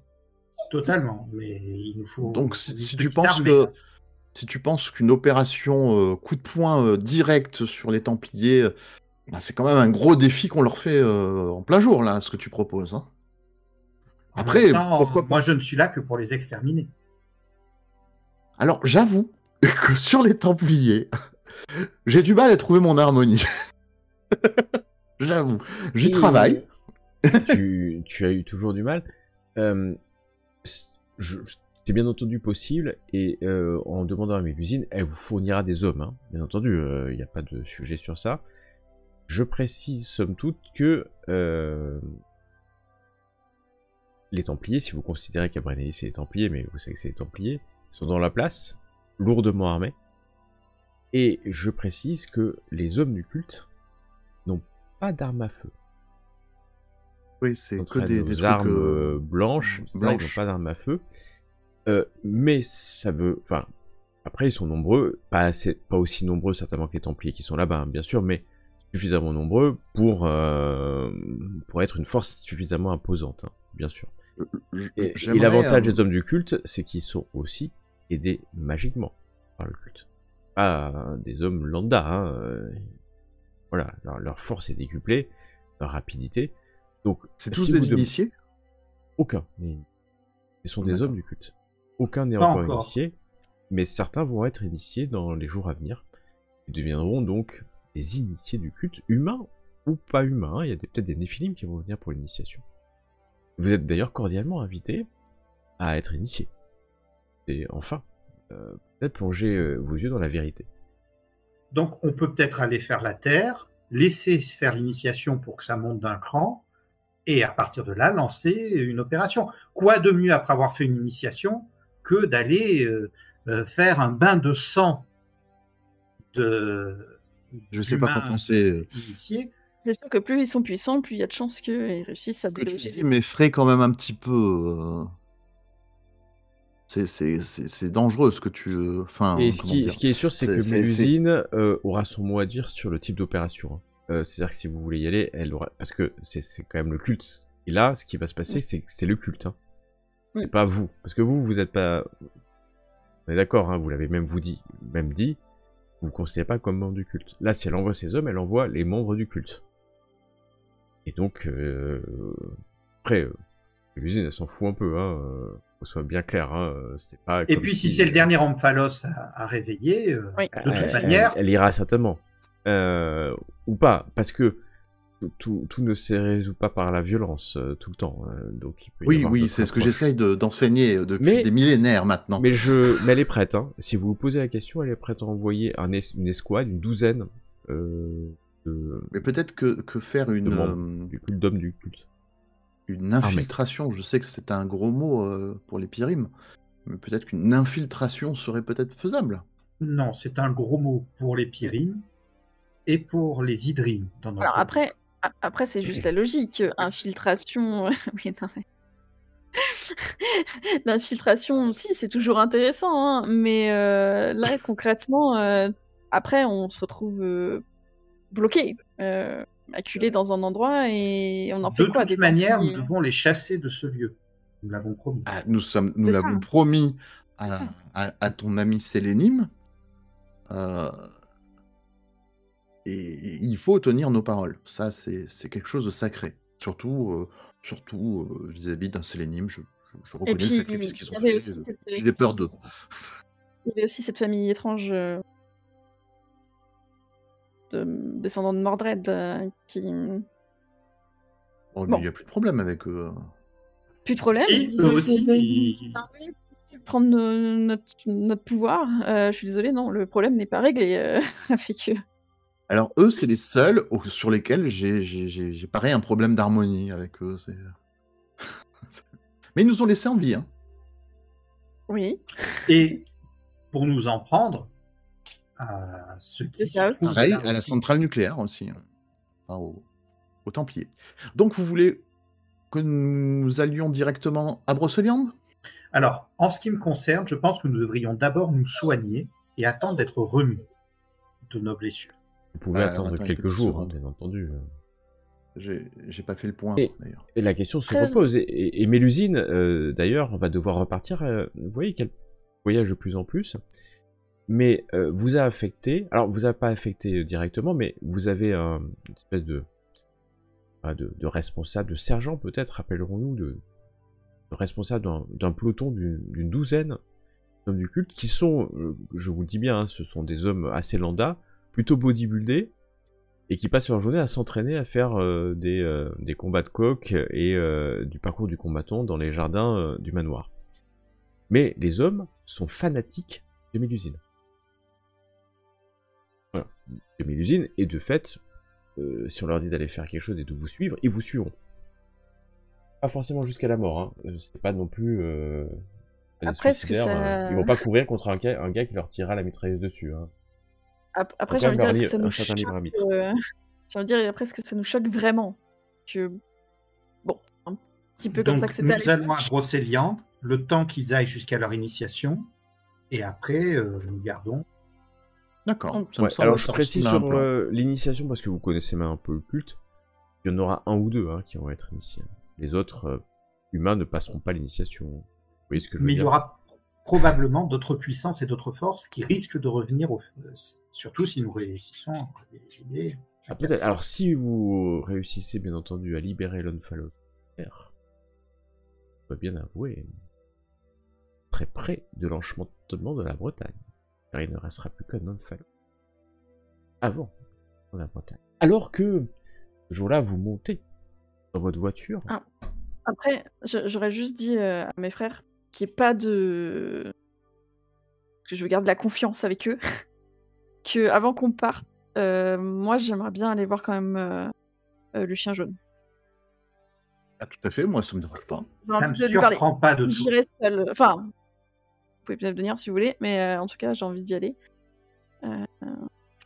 [SPEAKER 3] totalement. Mais il nous faut
[SPEAKER 4] Donc
[SPEAKER 3] une
[SPEAKER 4] si tu
[SPEAKER 3] petite
[SPEAKER 4] penses
[SPEAKER 3] armée,
[SPEAKER 4] que
[SPEAKER 3] là.
[SPEAKER 4] si tu penses qu'une opération coup de poing direct sur les Templiers, bah, c'est quand même un gros défi qu'on leur fait en plein jour, là, ce que tu proposes. Hein.
[SPEAKER 3] En
[SPEAKER 4] Après,
[SPEAKER 3] même temps,
[SPEAKER 4] pourquoi pas?
[SPEAKER 3] moi, je ne suis là que pour les exterminer.
[SPEAKER 4] Alors, j'avoue que sur les Templiers, j'ai du mal à trouver mon harmonie. J'avoue. J'y
[SPEAKER 1] Et-
[SPEAKER 4] travaille.
[SPEAKER 1] tu as eu toujours du mal. C'est bien entendu possible, et en demandant à Mélusine, elle vous fournira des hommes, hein. Bien entendu, il n'y a pas de sujet sur ça. Je précise, somme toute, que les Templiers, si vous considérez qu'à Brennéis c'est les Templiers, mais vous savez que c'est les Templiers, sont dans la place, lourdement armés, et je précise que les hommes du culte n'ont pas d'armes à feu.
[SPEAKER 4] Oui, c'est que
[SPEAKER 1] Entraînent
[SPEAKER 4] des
[SPEAKER 1] nos
[SPEAKER 4] trucs
[SPEAKER 1] armes blanches, ça, ils n'ont
[SPEAKER 4] blanches.
[SPEAKER 1] pas d'armes à feu. Mais ça veut... Enfin, après, ils sont nombreux, pas aussi nombreux certainement que les Templiers qui sont là-bas, hein, bien sûr, mais suffisamment nombreux pour être une force suffisamment imposante, hein, bien sûr. Et
[SPEAKER 4] J'aimerais,
[SPEAKER 1] l'avantage des hommes du culte, c'est qu'ils sont aussi aidés magiquement par le culte. Pas des hommes lambda, hein, voilà, leur force est décuplée, leur rapidité. Donc,
[SPEAKER 4] c'est tous
[SPEAKER 1] si
[SPEAKER 4] des
[SPEAKER 1] vous
[SPEAKER 4] initiés?
[SPEAKER 1] aucun. Ce sont des
[SPEAKER 4] D'accord.
[SPEAKER 1] hommes du culte. Aucun n'est
[SPEAKER 3] Pas
[SPEAKER 1] encore
[SPEAKER 3] encore.
[SPEAKER 1] initié, mais certains vont être initiés dans les jours à venir. Ils deviendront donc des initiés du culte, humains ou pas humains. Il y a peut-être des Néphilim qui vont venir pour l'initiation. Vous êtes d'ailleurs cordialement invités à être initiés. Et enfin, peut-être plonger vos yeux dans la vérité.
[SPEAKER 3] Donc, on peut peut-être aller faire la Terre, laisser faire l'initiation pour que ça monte d'un cran, et à partir de là, lancer une opération. Quoi de mieux après avoir fait une initiation que d'aller faire un bain de sang
[SPEAKER 4] Je sais pas quoi
[SPEAKER 3] d'humains
[SPEAKER 4] penser.
[SPEAKER 3] initiés
[SPEAKER 2] C'est sûr que plus ils sont puissants, plus il y a de chances qu'ils réussissent à
[SPEAKER 4] Ce que tu
[SPEAKER 2] déloger.
[SPEAKER 4] dis m'effraie quand même un petit peu. C'est dangereux ce que tu.
[SPEAKER 1] Et
[SPEAKER 4] Enfin,
[SPEAKER 1] ce
[SPEAKER 4] comment
[SPEAKER 1] qui,
[SPEAKER 4] dire
[SPEAKER 1] ce qui est sûr, c'est que
[SPEAKER 4] c'est-
[SPEAKER 1] Mélusine aura son mot à dire sur le type d'opération. Hein. C'est-à-dire que si vous voulez y aller, elle aura... Parce que c'est quand même le culte. Et là, ce qui va se passer, c'est le culte. Hein.
[SPEAKER 2] Mm.
[SPEAKER 1] C'est pas vous. Parce que vous êtes pas... On est d'accord, hein, vous l'avez même dit, vous ne considérez pas comme membre du culte. Là, si elle envoie ses hommes, elle envoie les membres du culte. Et donc, après, l'usine, elle s'en fout un peu, hein, qu'on soit bien clair. Hein, c'est pas
[SPEAKER 3] Et
[SPEAKER 1] comme
[SPEAKER 3] puis, si c'est le dernier Omphalos à réveiller,
[SPEAKER 2] Oui.
[SPEAKER 3] de toute manière...
[SPEAKER 1] elle ira certainement. Ou pas, parce que tout ne se résout pas par la violence tout le temps. Donc il peut y avoir
[SPEAKER 4] Oui,
[SPEAKER 1] d'autres
[SPEAKER 4] c'est ce que
[SPEAKER 1] approches.
[SPEAKER 4] j'essaye d'enseigner depuis
[SPEAKER 1] Mais-
[SPEAKER 4] des millénaires maintenant.
[SPEAKER 1] Mais elle est prête. Hein. Si vous vous posez la question, elle est prête à envoyer une escouade, une douzaine
[SPEAKER 4] Mais peut-être que faire
[SPEAKER 1] de membres du culte d'hommes du culte.
[SPEAKER 4] une infiltration, je sais que c'est un gros mot pour les Pyrimes, mais peut-être qu'une infiltration serait peut-être faisable.
[SPEAKER 3] Non, c'est un gros mot pour les Pyrimes et pour les Idrimes. Dans notre
[SPEAKER 2] Alors
[SPEAKER 3] groupe.
[SPEAKER 2] après c'est juste la logique. Infiltration. Oui, non, mais... L'infiltration, si, c'est toujours intéressant, hein, mais là, concrètement, après, on se retrouve bloqué, acculé dans un endroit et on en fait
[SPEAKER 3] De
[SPEAKER 2] quoi
[SPEAKER 3] toute
[SPEAKER 2] des
[SPEAKER 3] manière,
[SPEAKER 2] Templiers
[SPEAKER 3] nous devons les chasser de ce lieu. Nous l'avons promis.
[SPEAKER 4] Ah, nous
[SPEAKER 2] C'est
[SPEAKER 4] l'avons
[SPEAKER 2] ça.
[SPEAKER 4] promis
[SPEAKER 2] C'est
[SPEAKER 4] à ton ami Sélénime. Et il faut tenir nos paroles. Ça, c'est quelque chose de sacré. Surtout vis-à-vis d'un Sélénime. Je reconnais
[SPEAKER 2] puis,
[SPEAKER 4] le sacrifice qu'ils
[SPEAKER 2] il y
[SPEAKER 4] ont
[SPEAKER 2] avait
[SPEAKER 4] fait.
[SPEAKER 2] aussi cette-
[SPEAKER 4] J'ai peur d'eux.
[SPEAKER 2] Il y avait aussi cette famille étrange de descendants de Mordred qui...
[SPEAKER 4] Oh, mais
[SPEAKER 2] Bon.
[SPEAKER 4] il n'y a plus de problème avec eux.
[SPEAKER 2] Plus de problème.
[SPEAKER 3] Si,
[SPEAKER 2] Ils
[SPEAKER 3] eux
[SPEAKER 2] ont
[SPEAKER 3] aussi,
[SPEAKER 2] essayé de prendre notre pouvoir. Je suis désolée, non, le problème n'est pas réglé avec eux.
[SPEAKER 4] Alors, eux, c'est les seuls sur lesquels j'ai pareil un problème d'harmonie avec eux. Mais ils nous ont laissé en vie. Hein.
[SPEAKER 2] Oui.
[SPEAKER 3] Et pour nous en prendre à ceux qui
[SPEAKER 2] C'est ça
[SPEAKER 3] se
[SPEAKER 2] aussi.
[SPEAKER 3] trouvent
[SPEAKER 4] Pareil,
[SPEAKER 3] là
[SPEAKER 4] à la
[SPEAKER 3] aussi.
[SPEAKER 4] centrale nucléaire aussi. Hein. Enfin, aux Templiers. Donc, vous voulez que nous allions directement à Brocéliande?
[SPEAKER 3] Alors, en ce qui me concerne, je pense que nous devrions d'abord nous soigner et attendre d'être remis de nos blessures.
[SPEAKER 1] Vous pouvez attendre
[SPEAKER 4] attends une
[SPEAKER 1] quelques
[SPEAKER 4] petite
[SPEAKER 1] jours, hein,
[SPEAKER 4] seconde.
[SPEAKER 1] bien entendu.
[SPEAKER 4] J'ai pas fait le point, d'ailleurs.
[SPEAKER 1] Et la question se
[SPEAKER 2] Très-
[SPEAKER 1] repose. Et Mélusine, d'ailleurs, va devoir repartir. Vous voyez qu'elle voyage de plus en plus. Mais vous a affecté. Alors, vous a pas affecté directement, mais vous avez une espèce de responsable, de sergent peut-être, rappellerons-nous, de responsable d'un peloton d'une douzaine d'hommes du culte qui sont, je vous le dis bien, hein, ce sont des hommes assez lambda, plutôt bodybuildés, et qui passent leur journée à s'entraîner à faire des combats de coq et du parcours du combattant dans les jardins du manoir. Mais les hommes sont fanatiques de Mélusine. Voilà, de Mélusine, et de fait, si on leur dit d'aller faire quelque chose et de vous suivre, ils vous suivront. Pas forcément jusqu'à la mort, hein. C'est pas non plus...
[SPEAKER 2] Après, est-ce que
[SPEAKER 1] suicidaires,
[SPEAKER 2] ça...
[SPEAKER 1] Ils vont pas courir contre un gars qui leur tirera la mitrailleuse dessus. Hein.
[SPEAKER 2] Après,
[SPEAKER 1] Faut
[SPEAKER 2] j'ai envie de
[SPEAKER 1] quand
[SPEAKER 2] dire,
[SPEAKER 1] même
[SPEAKER 2] est-ce que ça
[SPEAKER 1] garder
[SPEAKER 2] nous
[SPEAKER 1] un certain libre
[SPEAKER 2] choque
[SPEAKER 1] arbitre.
[SPEAKER 2] J'ai envie de dire, après, est-ce que ça nous choque vraiment que... Bon, c'est un petit peu comme
[SPEAKER 3] Donc,
[SPEAKER 2] ça que c'était à
[SPEAKER 3] nous allons
[SPEAKER 2] l'époque.
[SPEAKER 3] à Brocéliande, le temps qu'ils aillent jusqu'à leur initiation, et après, nous gardons.
[SPEAKER 4] D'accord.
[SPEAKER 2] Donc,
[SPEAKER 4] Ça me
[SPEAKER 1] Ouais,
[SPEAKER 4] semble-
[SPEAKER 1] alors je
[SPEAKER 4] ça
[SPEAKER 1] précise
[SPEAKER 4] ressemble à un
[SPEAKER 1] sur
[SPEAKER 4] plan.
[SPEAKER 1] l'initiation parce que vous connaissez même un peu le culte. Il y en aura un ou deux hein, qui vont être initiés. Les autres humains ne passeront pas l'initiation. Vous voyez ce que je veux
[SPEAKER 3] Mais il y
[SPEAKER 1] dire?
[SPEAKER 3] aura probablement d'autres puissances et d'autres forces qui risquent de revenir, surtout si nous réussissons à les éliminer.
[SPEAKER 1] Ah, peut-être. Alors si vous réussissez bien entendu à libérer l'Unfallow, je dois bien avouer, très près de l'enchantement de la Bretagne. Car il ne restera plus qu'un Unfallow. Avant la Bretagne. Alors que ce jour-là, vous montez dans votre voiture.
[SPEAKER 2] Ah. Après, j'aurais juste dit à mes frères qu'il n'y ait pas de... que je garde la confiance avec eux. Que avant qu'on parte, moi j'aimerais bien aller voir quand même le chien jaune.
[SPEAKER 4] Ah, tout à fait, moi ça me dérange pas.
[SPEAKER 2] J'ai
[SPEAKER 3] Ça
[SPEAKER 2] envie
[SPEAKER 3] me
[SPEAKER 2] de lui parler.
[SPEAKER 3] surprend pas de tout.
[SPEAKER 2] J'irai seule. Enfin, vous pouvez peut-être venir si vous voulez, mais en tout cas j'ai envie d'y aller.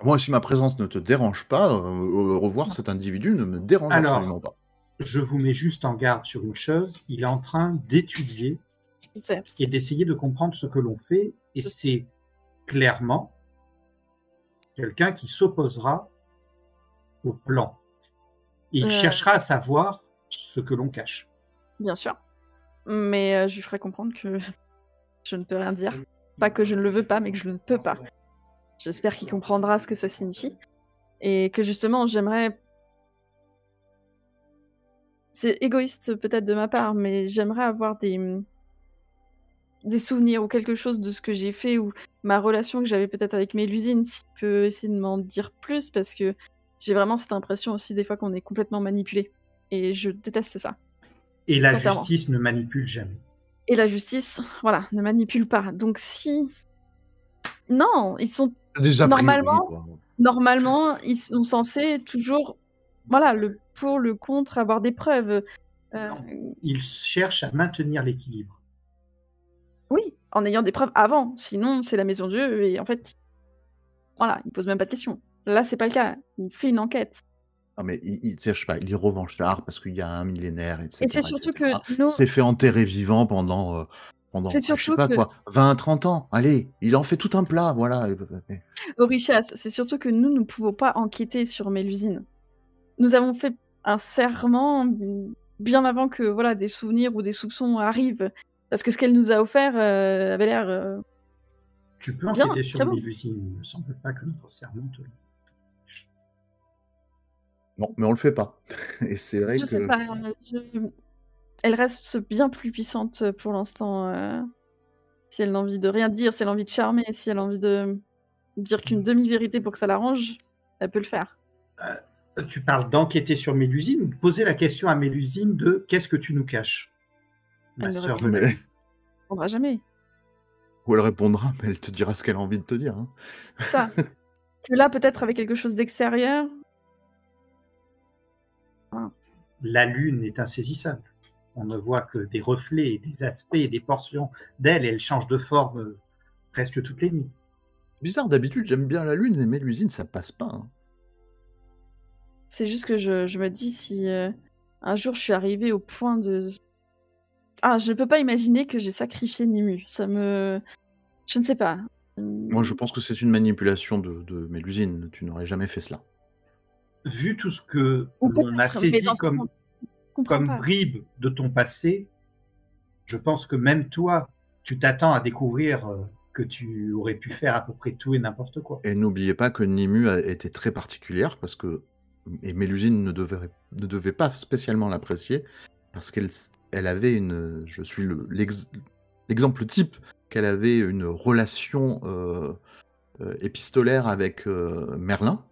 [SPEAKER 4] Moi, si ma présence ne te dérange pas, revoir cet individu ne me dérange absolument pas.
[SPEAKER 3] Je vous mets juste en garde sur une chose, il est en train d'étudier et d'essayer de comprendre ce que l'on fait, et c'est clairement quelqu'un qui s'opposera au plan. Et il cherchera à savoir ce que l'on cache.
[SPEAKER 2] Bien sûr. Mais je lui ferai comprendre que je ne peux rien dire. Pas que je ne le veux pas, mais que je ne peux pas. J'espère qu'il comprendra ce que ça signifie. Et que justement, j'aimerais... C'est égoïste peut-être de ma part, mais j'aimerais avoir des souvenirs ou quelque chose de ce que j'ai fait ou ma relation que j'avais peut-être avec Mélusine, s'il peut essayer de m'en dire plus, parce que j'ai vraiment cette impression aussi des fois qu'on est complètement manipulé. Et je déteste ça.
[SPEAKER 3] Et la justice ne manipule jamais.
[SPEAKER 2] Et la justice, voilà, ne manipule pas. Donc si... Non, ils sont...
[SPEAKER 4] Déjà
[SPEAKER 2] Normalement, ils sont censés toujours... Voilà, le pour, le contre, avoir des preuves.
[SPEAKER 3] Ils cherchent à maintenir l'équilibre.
[SPEAKER 2] Oui, en ayant des preuves avant. Sinon, c'est la maison Dieu et en fait... Voilà, il pose même pas de questions. Là, c'est pas le cas. Il fait une enquête.
[SPEAKER 4] Non, mais il cherche pas, il est revanchard parce qu'il y a un millénaire, etc.
[SPEAKER 2] Et c'est surtout
[SPEAKER 4] etc.
[SPEAKER 2] que nous...
[SPEAKER 4] Il s'est fait enterrer vivant pendant
[SPEAKER 2] c'est
[SPEAKER 4] je sais
[SPEAKER 2] surtout
[SPEAKER 4] pas
[SPEAKER 2] que...
[SPEAKER 4] quoi, 20-30 ans. Allez, il en fait tout un plat, voilà.
[SPEAKER 2] Orichas, c'est surtout que nous ne pouvons pas enquêter sur Mélusine. Nous avons fait un serment bien avant que voilà, des souvenirs ou des soupçons arrivent. Parce que ce qu'elle nous a offert avait l'air...
[SPEAKER 3] Tu peux enquêter sur Mélusine, il ne me semble pas que notre serment te...
[SPEAKER 4] Non, mais on le fait pas. Et c'est vrai
[SPEAKER 2] je sais pas, elle reste bien plus puissante pour l'instant. Si elle a envie de rien dire, si elle a envie de charmer, si elle a envie de dire qu'une demi-vérité pour que ça l'arrange, elle peut le faire.
[SPEAKER 3] Tu parles d'enquêter sur Mélusine ou de poser la question à Mélusine de qu'est-ce que tu nous caches, ma sœur de la vie.
[SPEAKER 2] Elle ne répondra jamais.
[SPEAKER 4] Ou elle répondra, mais elle te dira ce qu'elle a envie de te dire. Hein.
[SPEAKER 2] Ça. Que là, peut-être avec quelque chose d'extérieur. Voilà.
[SPEAKER 3] La lune est insaisissable. On ne voit que des reflets, des aspects, des portions d'elle, et elle change de forme presque toutes les nuits.
[SPEAKER 4] Bizarre, d'habitude, j'aime bien la lune, mais Mélusine, ça passe pas. Hein.
[SPEAKER 2] C'est juste que je me dis si un jour je suis arrivée au point de... Ah, je ne peux pas imaginer que j'ai sacrifié Nimue. Ça me... Je ne sais pas.
[SPEAKER 4] Moi, je pense que c'est une manipulation de Mélusine. Tu n'aurais jamais fait cela.
[SPEAKER 3] Vu tout ce que l'on a saisi comme bribe de ton passé, je pense que même toi, tu t'attends à découvrir que tu aurais pu faire à peu près tout et n'importe quoi.
[SPEAKER 4] Et n'oubliez pas que Nimue a été très particulière parce que et Mélusine ne devait pas spécialement l'apprécier parce qu'elle avait une... Je suis l'exemple type qu'elle avait une relation épistolaire avec Merlin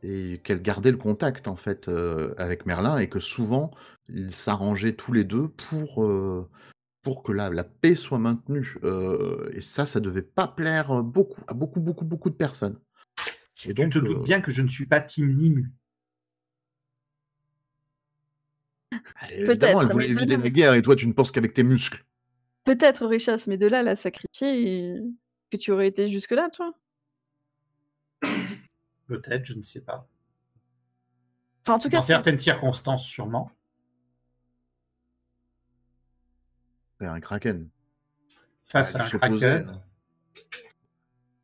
[SPEAKER 4] et qu'elle gardait le contact en fait avec Merlin et que souvent ils s'arrangeaient tous les deux pour que la paix soit maintenue. Et ça devait pas plaire à beaucoup de personnes.
[SPEAKER 3] Et donc, tu te doutes bien que je ne suis pas team Nimue.
[SPEAKER 4] Évidemment, elle voulait éviter la guerre et toi, tu ne penses qu'avec tes muscles.
[SPEAKER 2] Peut-être, Richas, mais de là, la sacrifier et que tu aurais été jusque-là, toi.
[SPEAKER 3] Peut-être, je ne sais pas.
[SPEAKER 2] Enfin, en tout cas,
[SPEAKER 3] dans certaines circonstances, sûrement.
[SPEAKER 4] C'est un kraken.
[SPEAKER 3] Face à un kraken.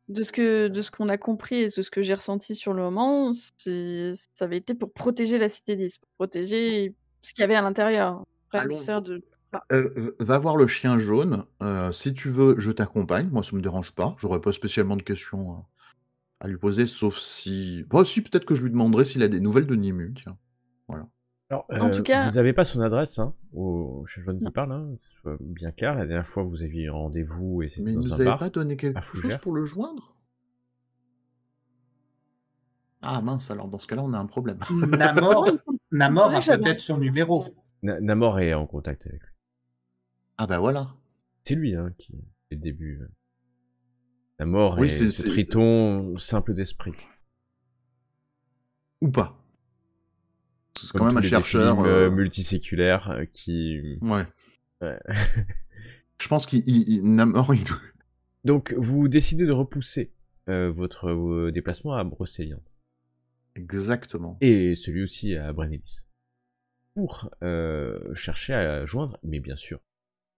[SPEAKER 2] De ce qu'on a compris et de ce que j'ai ressenti sur le moment, ça avait été pour protéger la cité d'Is, pour protéger ce qu'il y avait à l'intérieur.
[SPEAKER 4] Va voir le chien jaune. Si tu veux, je t'accompagne. Moi, ça me dérange pas. J'aurais pas spécialement de questions à lui poser, sauf si... Bah si, peut-être que je lui demanderai s'il a des nouvelles de Nimue, tiens. Voilà.
[SPEAKER 1] Alors, en tout cas... Vous n'avez pas son adresse, hein, au chien jaune qui parle, hein. C'est bien clair. La dernière fois, vous aviez rendez-vous et c'était
[SPEAKER 4] mais
[SPEAKER 1] dans un bar.
[SPEAKER 4] Mais il nous avait pas donné quelque chose pour le joindre? Ah mince, alors dans ce cas-là, on a un problème.
[SPEAKER 3] Namor a peut-être son numéro.
[SPEAKER 1] Namor est en contact avec lui.
[SPEAKER 4] Ah bah voilà.
[SPEAKER 1] C'est lui hein, qui est le début. Namor est ce triton simple d'esprit.
[SPEAKER 4] Ou pas. C'est
[SPEAKER 1] quand même un chercheur multiséculaire qui...
[SPEAKER 4] Ouais. Je pense qu'il Namor...
[SPEAKER 1] Donc vous décidez de repousser votre déplacement à Brocéliande.
[SPEAKER 4] Exactement.
[SPEAKER 1] Et celui aussi à Brennilis. Pour chercher à joindre, mais bien sûr,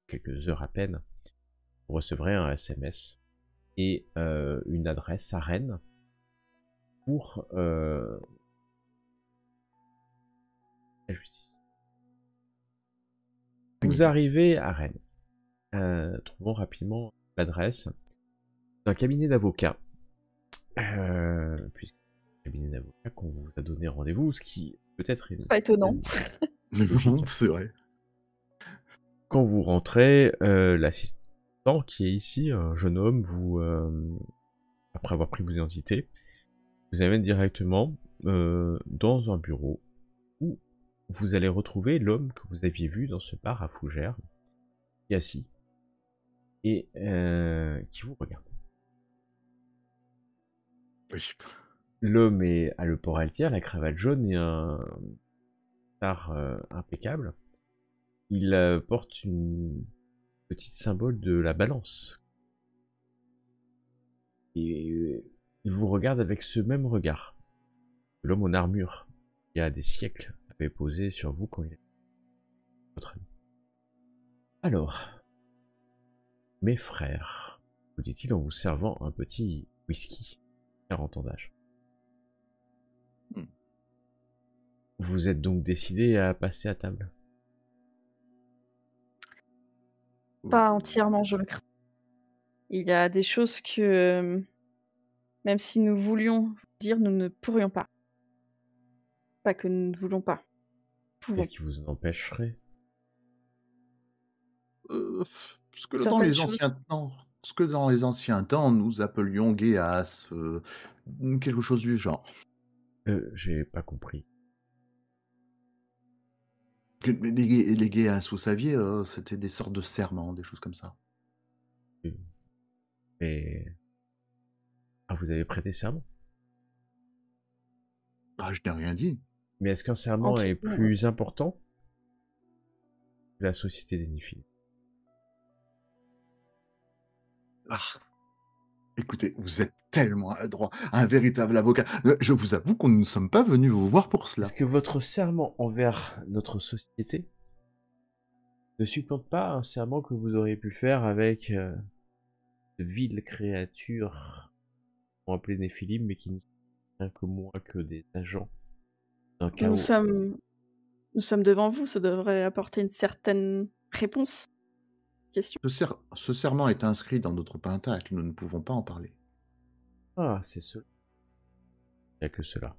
[SPEAKER 1] quelques heures à peine, vous recevrez un SMS et une adresse à Rennes pour la justice. Vous arrivez à Rennes, trouvons rapidement l'adresse d'un cabinet d'avocats, puisque cabinet d'avocats qu'on vous a donné rendez-vous, ce qui peut-être est
[SPEAKER 2] pas étonnant.
[SPEAKER 4] C'est vrai.
[SPEAKER 1] Quand vous rentrez, l'assistant qui est ici, un jeune homme, vous, après avoir pris vos identités, vous amène directement dans un bureau où vous allez retrouver l'homme que vous aviez vu dans ce bar à Fougères, qui est assis et qui vous regarde.
[SPEAKER 4] Oui.
[SPEAKER 1] L'homme a le port altière, la cravate jaune et un star impeccable. Il porte une petite symbole de la balance. Et il vous regarde avec ce même regard. L'homme en armure, il y a des siècles, avait posé sur vous quand il est votre ami. Alors, mes frères, vous dit-il en vous servant un petit whisky, 40 ans d'âge. Vous êtes donc décidé à passer à table?
[SPEAKER 2] Pas entièrement, je le crains. Il y a des choses que, même si nous voulions vous dire, nous ne pourrions pas. Pas que nous ne voulons pas. Pouvons.
[SPEAKER 1] Qu'est-ce qui vous en empêcherait?
[SPEAKER 4] Parce que
[SPEAKER 2] Certaines choses.
[SPEAKER 4] dans les anciens temps, nous appelions Géas, quelque chose du genre.
[SPEAKER 1] J'ai pas compris.
[SPEAKER 4] Les Géas, vous saviez, c'était des sortes de serments, des choses comme ça.
[SPEAKER 1] Mais... Ah, vous avez prêté serment?
[SPEAKER 4] Ah, je n'ai rien dit.
[SPEAKER 1] Mais est-ce qu'un serment est plus important que la société des Néphilim?
[SPEAKER 4] Ah. Écoutez, vous êtes tellement adroit, un véritable avocat. Je vous avoue qu'on ne sommes pas venus vous voir pour cela.
[SPEAKER 1] Est-ce que votre serment envers notre société ne supplante pas un serment que vous auriez pu faire avec de viles créatures qu'on appelait Néphilim, mais qui ne sont rien que moins que des agents d'un chaos?
[SPEAKER 2] Nous sommes devant vous, ça devrait apporter une certaine réponse. Question.
[SPEAKER 4] Ce serment est inscrit dans notre pentacle, nous ne pouvons pas en parler.
[SPEAKER 1] Ah, c'est cela. Il n'y a que cela.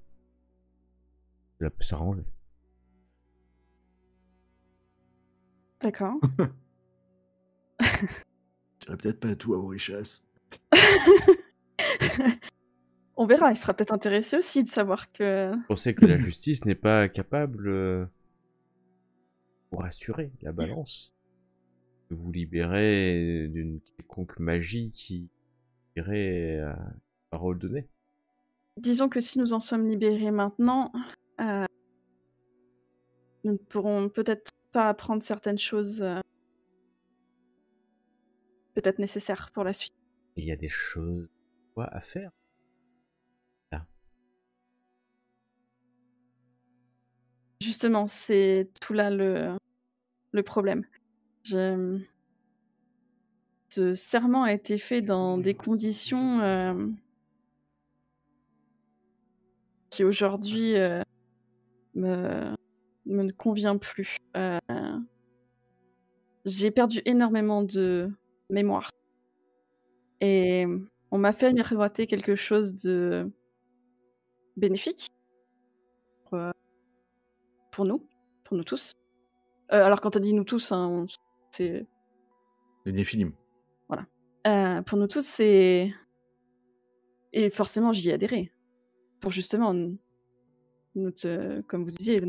[SPEAKER 1] Cela peut s'arranger.
[SPEAKER 2] D'accord.
[SPEAKER 4] Je dirais peut-être pas tout à vos richesses.
[SPEAKER 2] On verra, il sera peut-être intéressé aussi de savoir que...
[SPEAKER 1] Vous pensez que la justice n'est pas capable, pour assurer la balance, de vous libérer d'une quelconque magie qui irait à parole donnée?
[SPEAKER 2] Disons que si nous en sommes libérés maintenant, nous ne pourrons peut-être pas apprendre certaines choses peut-être nécessaires pour la suite.
[SPEAKER 1] Il y a des choses à faire. Là.
[SPEAKER 2] Justement, c'est tout là le problème. Ce serment a été fait dans des conditions qui aujourd'hui me convient plus. J'ai perdu énormément de mémoire. Et on m'a fait miroiter quelque chose de bénéfique pour nous tous. Alors quand on dit nous tous, hein, c'est...
[SPEAKER 4] Les Néphilim.
[SPEAKER 2] Voilà. Pour nous tous, c'est... Et forcément, j'y ai adhéré. Pour justement, comme vous disiez,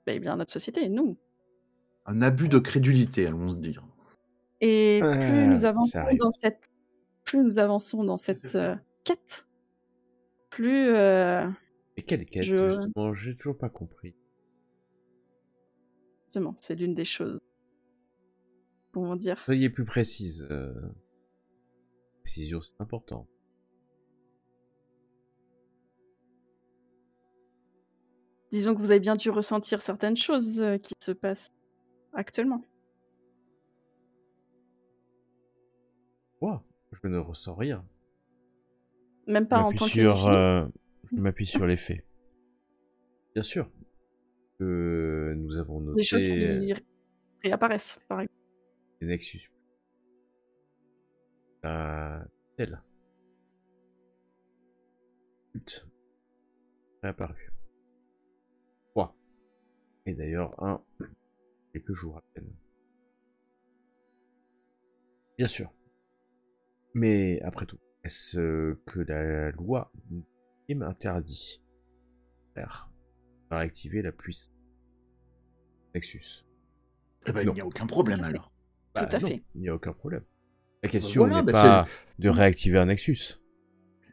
[SPEAKER 2] notre société, nous.
[SPEAKER 4] Un abus de crédulité, allons se dire.
[SPEAKER 2] Et plus nous avançons dans cette quête, plus...
[SPEAKER 1] Et quelle quête, justement? J'ai toujours pas compris.
[SPEAKER 2] Justement, c'est l'une des choses. Comment dire?
[SPEAKER 1] Soyez plus précise. Précision, c'est important.
[SPEAKER 2] disons que vous avez bien dû ressentir certaines choses qui se passent actuellement.
[SPEAKER 1] Moi, je ne ressens rien.
[SPEAKER 2] Même
[SPEAKER 1] Je
[SPEAKER 2] pas en
[SPEAKER 1] m'appuie
[SPEAKER 2] tant que
[SPEAKER 1] sur,
[SPEAKER 2] Néphilime?
[SPEAKER 1] je m'appuie sur les faits. Bien sûr que nous avons
[SPEAKER 2] Des choses
[SPEAKER 1] noté
[SPEAKER 2] qui réapparaissent, par exemple.
[SPEAKER 1] les Nexus. Tel culte réapparu. 3. Et d'ailleurs, un quelques jours à peine. Bien sûr. Mais après tout, est-ce que la loi m'interdit de faire activer la puissance Nexus?
[SPEAKER 4] Eh ben, il
[SPEAKER 1] Non.
[SPEAKER 4] n'y a aucun
[SPEAKER 2] Tout
[SPEAKER 4] problème
[SPEAKER 2] à fait.
[SPEAKER 4] alors.
[SPEAKER 2] Tout à
[SPEAKER 1] non,
[SPEAKER 2] fait.
[SPEAKER 1] il n'y a aucun problème. La question
[SPEAKER 4] Voilà,
[SPEAKER 1] n'est
[SPEAKER 4] bah,
[SPEAKER 1] pas de réactiver un Nexus,